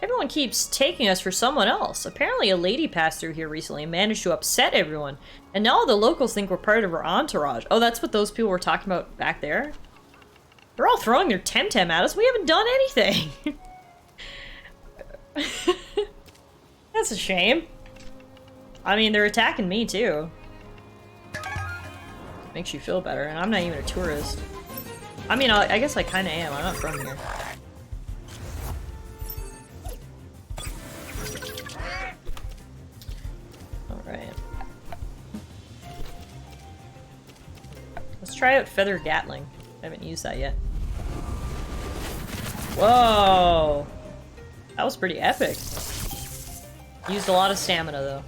Everyone keeps taking us for someone else. Apparently a lady passed through here recently and managed to upset everyone. And now all the locals think we're part of her entourage. Oh, that's what those people were talking about back there? They're all throwing their Temtem at us. We haven't done anything. That's a shame. I mean, they're attacking me too. Makes you feel better, and I'm not even a tourist. I mean, I guess I kind of am. I'm not from here. Alright. Let's try out Feather Gatling. I haven't used that yet. Whoa! That was pretty epic. Used a lot of stamina, though.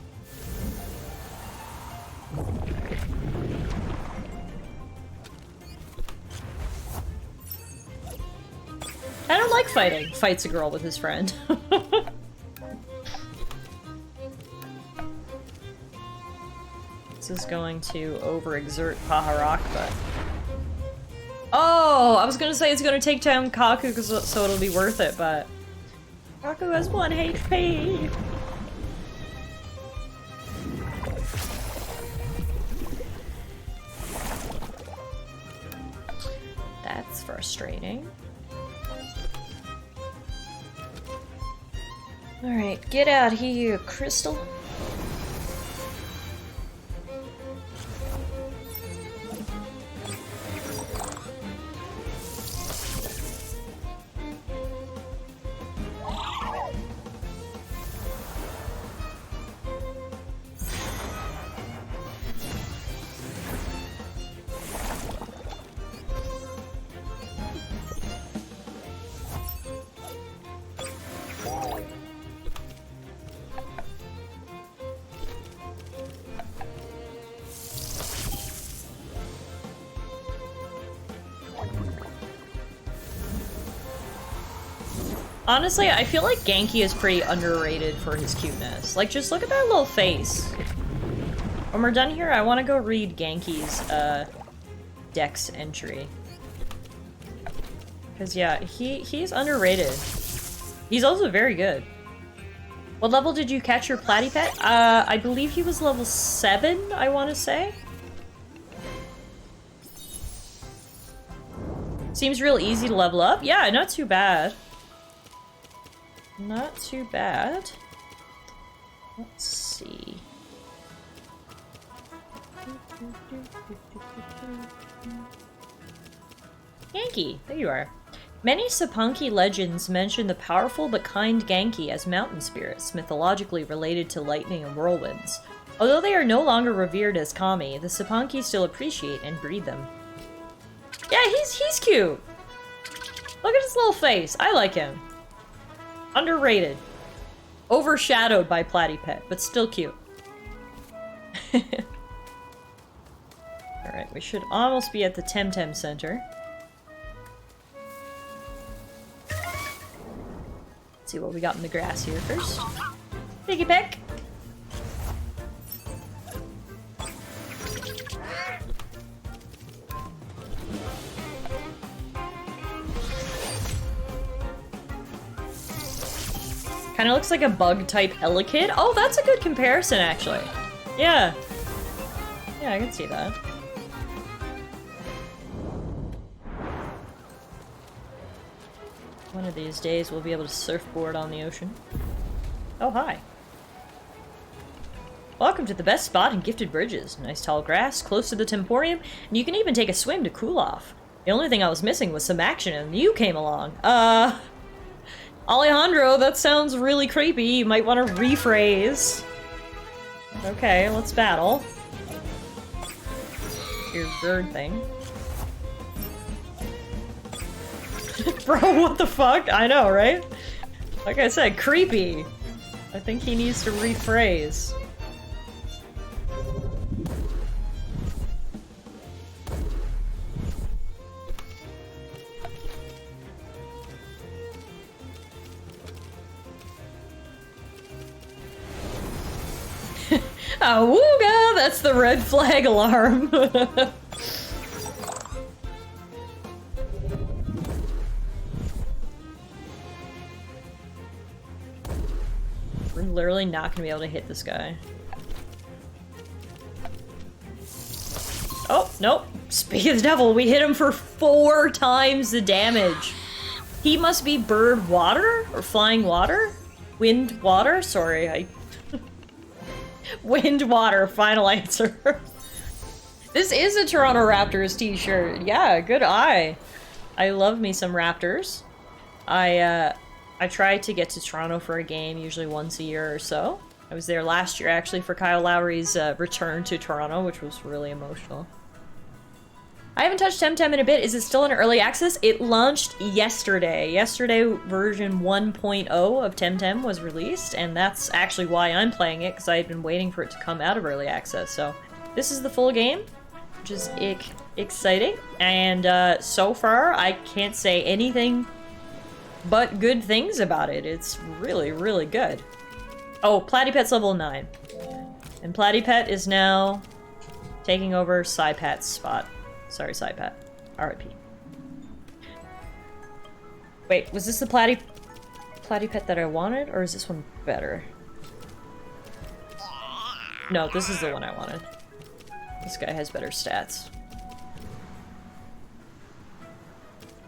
I don't like fighting. Fights a girl with his friend. This is going to overexert Paharak, but... Oh! I was gonna say it's gonna take down Kaku so it'll be worth it, but... Kaku has 1 HP! That's frustrating. Alright, get out here, Crystal. Honestly, I feel like Genki is pretty underrated for his cuteness. Like, just look at that little face. When we're done here, I want to go read Genki's, Dex entry. Because, yeah, he's underrated. He's also very good. What level did you catch your Platypet? I believe he was level 7, I want to say. Seems real easy to level up. Yeah, not too bad. Not too bad. Let's see. Genki, there you are. Many Sapunki legends mention the powerful but kind Genki as mountain spirits, mythologically related to lightning and whirlwinds. Although they are no longer revered as kami, the Sapunki still appreciate and breed them. Yeah, he's cute! Look at his little face. I like him. Underrated. Overshadowed by Platypet, but still cute. Alright, we should almost be at the Temtem Center. Let's see what we got in the grass here first. Piggy peck! Kinda looks like a bug-type Elekid. Oh, that's a good comparison, actually. Yeah. Yeah, I can see that. One of these days, we'll be able to surfboard on the ocean. Oh, hi. Welcome to the best spot in Gifted Bridges. Nice tall grass, close to the Temporium, and you can even take a swim to cool off. The only thing I was missing was some action, and you came along. Alejandro, that sounds really creepy. You might want to rephrase. Okay, let's battle. Your bird thing. Bro, what the fuck? I know, right? Like I said, creepy. I think he needs to rephrase. Awooga! That's the red flag alarm. We're literally not gonna be able to hit this guy. Oh, nope. Speak of the devil, we hit him for 4 times the damage. He must be bird water? Or flying water? Wind water? Sorry, I... Wind water, final answer. This is a Toronto Raptors t-shirt. Yeah, good eye. I love me some Raptors. I try to get to Toronto for a game, usually once a year or so. I was there last year, actually, for Kyle Lowry's return to Toronto, which was really emotional. I haven't touched Temtem in a bit. Is it still in early access? It launched yesterday. Yesterday, version 1.0 of Temtem was released, and that's actually why I'm playing it, because I had been waiting for it to come out of early access. So this is the full game, which is exciting. And so far, I can't say anything but good things about it. It's really, really good. Oh, Platypet's level 9. And Platypet is now taking over Psypat's spot. Sorry, Psypat. R.I.P. Wait, was this the Platypet that I wanted, or is this one better? No, this is the one I wanted. This guy has better stats.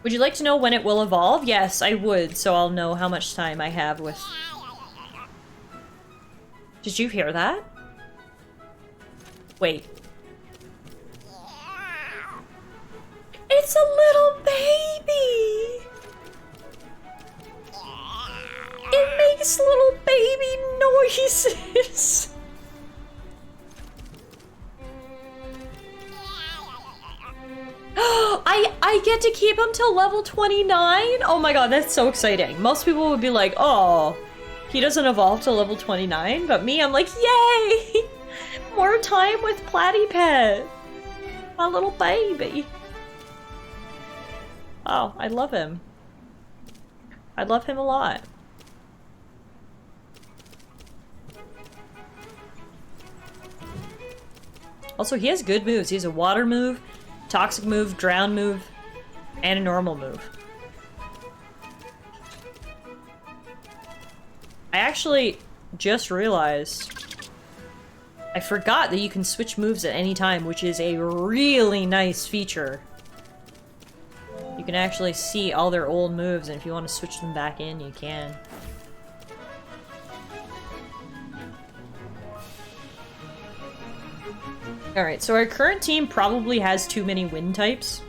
Would you like to know when it will evolve? Yes, I would, so I'll know how much time I have with... Did you hear that? Wait. It's a little baby! It makes little baby noises! I get to keep him till level 29? Oh my god, that's so exciting. Most people would be like, oh, he doesn't evolve till level 29, but me, I'm like, yay! More time with Platypet! My little baby. Oh, I love him. I love him a lot. Also, he has good moves. He has a water move, toxic move, drown move, and a normal move. I actually just realized I forgot that you can switch moves at any time, which is a really nice feature. You can actually see all their old moves, and if you want to switch them back in, you can. Alright, so our current team probably has too many wind types.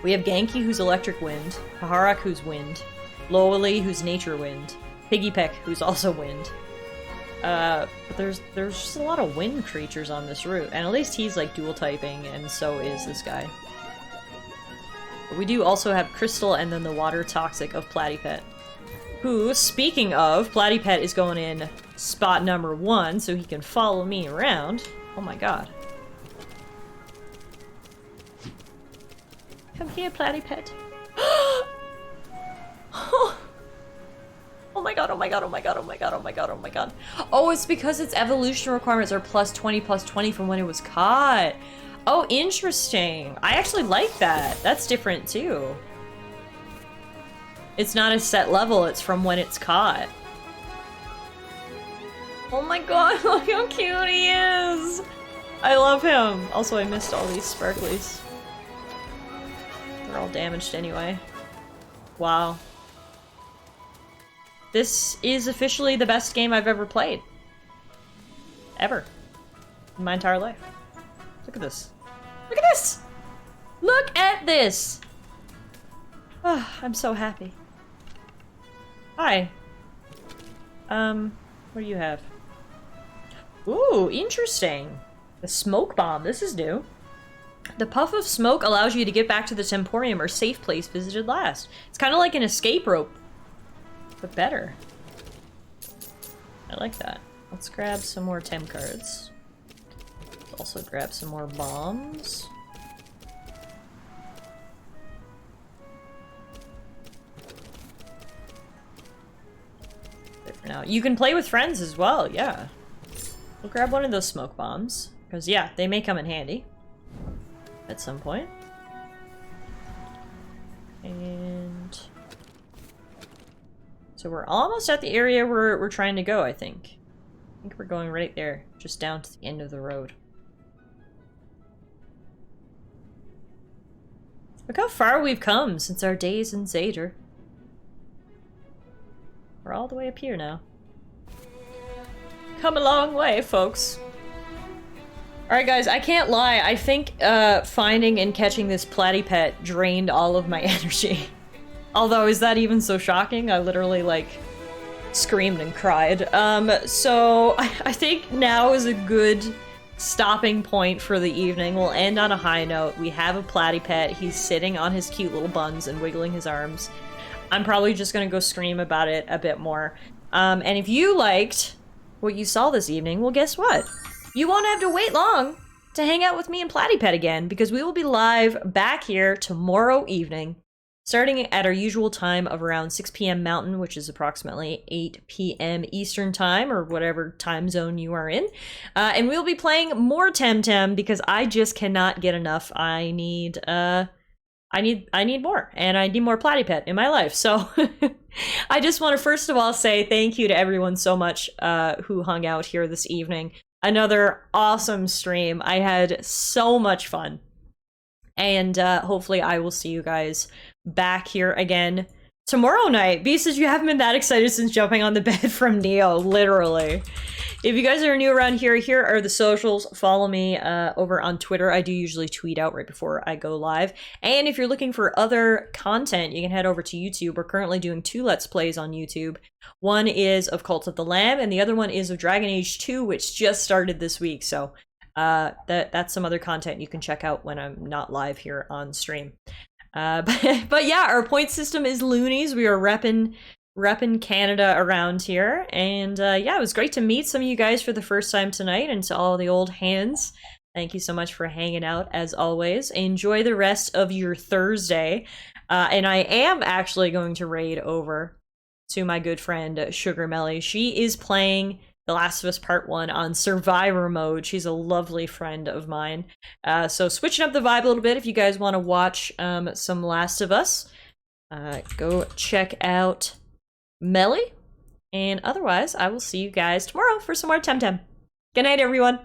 We have Genki, who's electric wind, Haharak, who's wind, Loali, who's nature wind, Piggypeck, who's also wind. But there's just a lot of wind creatures on this route, and at least he's like dual typing, and so is this guy. But we do also have Crystal and then the water toxic of Platypus, who, speaking of, Platypus is going in spot number 1 so he can follow me around. Oh my god. Come here, Platypus. Oh my god, oh my god, oh my god, oh my god, oh my god, oh my god. Oh, it's because its evolution requirements are +20 from when it was caught. Oh, interesting. I actually like that. That's different too. It's not a set level, it's from when it's caught. Oh my god, look how cute he is! I love him. Also, I missed all these sparklies. They're all damaged anyway. Wow. This is officially the best game I've ever played. Ever. In my entire life. Look at this. Look at this! Look at this! Oh, I'm so happy. Hi. What do you have? Ooh, interesting. The smoke bomb. This is new. The puff of smoke allows you to get back to the Temporium or safe place visited last. It's kind of like an escape rope, but better. I like that. Let's grab some more Tem cards. Let's also grab some more bombs. Wait for now. You can play with friends as well, yeah. We'll grab one of those smoke bombs. Because, yeah, they may come in handy. At some point. And... so we're almost at the area where we're trying to go, I think. I think we're going right there. Just down to the end of the road. Look how far we've come since our days in Zader. We're all the way up here now. Come a long way, folks. Alright guys, I can't lie. I think finding and catching this Platypus drained all of my energy. Although, is that even so shocking? I literally, like, screamed and cried. So I think now is a good stopping point for the evening. We'll end on a high note. We have a Platypus. He's sitting on his cute little buns and wiggling his arms. I'm probably just gonna go scream about it a bit more. And if you liked what you saw this evening, well, guess what? You won't have to wait long to hang out with me and Platypus again, because we will be live back here tomorrow evening, starting at our usual time of around 6 p.m. Mountain, which is approximately 8 p.m. Eastern time, or whatever time zone you are in. And we'll be playing more Temtem, because I just cannot get enough. I need more, and I need more Platypus in my life. So I just want to first of all say thank you to everyone so much who hung out here this evening. Another awesome stream. I had so much fun. And hopefully I will see you guys back here again tomorrow night. B says you haven't been that excited since jumping on the bed from Neo, literally. If you guys are new around here, here are the socials. Follow me over on Twitter. I do usually tweet out right before I go live. And if you're looking for other content, you can head over to YouTube. We're currently doing 2 Let's Plays on YouTube. One is of Cult of the Lamb, and the other one is of Dragon Age 2, which just started this week. So that's some other content you can check out when I'm not live here on stream. But yeah, our point system is loonies. We are repping Canada around here, and yeah, it was great to meet some of you guys for the first time tonight, and to all the old hands, thank you so much for hanging out as always. Enjoy the rest of your Thursday. And I am actually going to raid over to my good friend Sugar Melly. She is playing The Last of Us Part 1 on Survivor mode. She's a lovely friend of mine. So switching up the vibe a little bit, if you guys want to watch some Last of Us, go check out Melly. And otherwise, I will see you guys tomorrow for some more Temtem. Good night, everyone.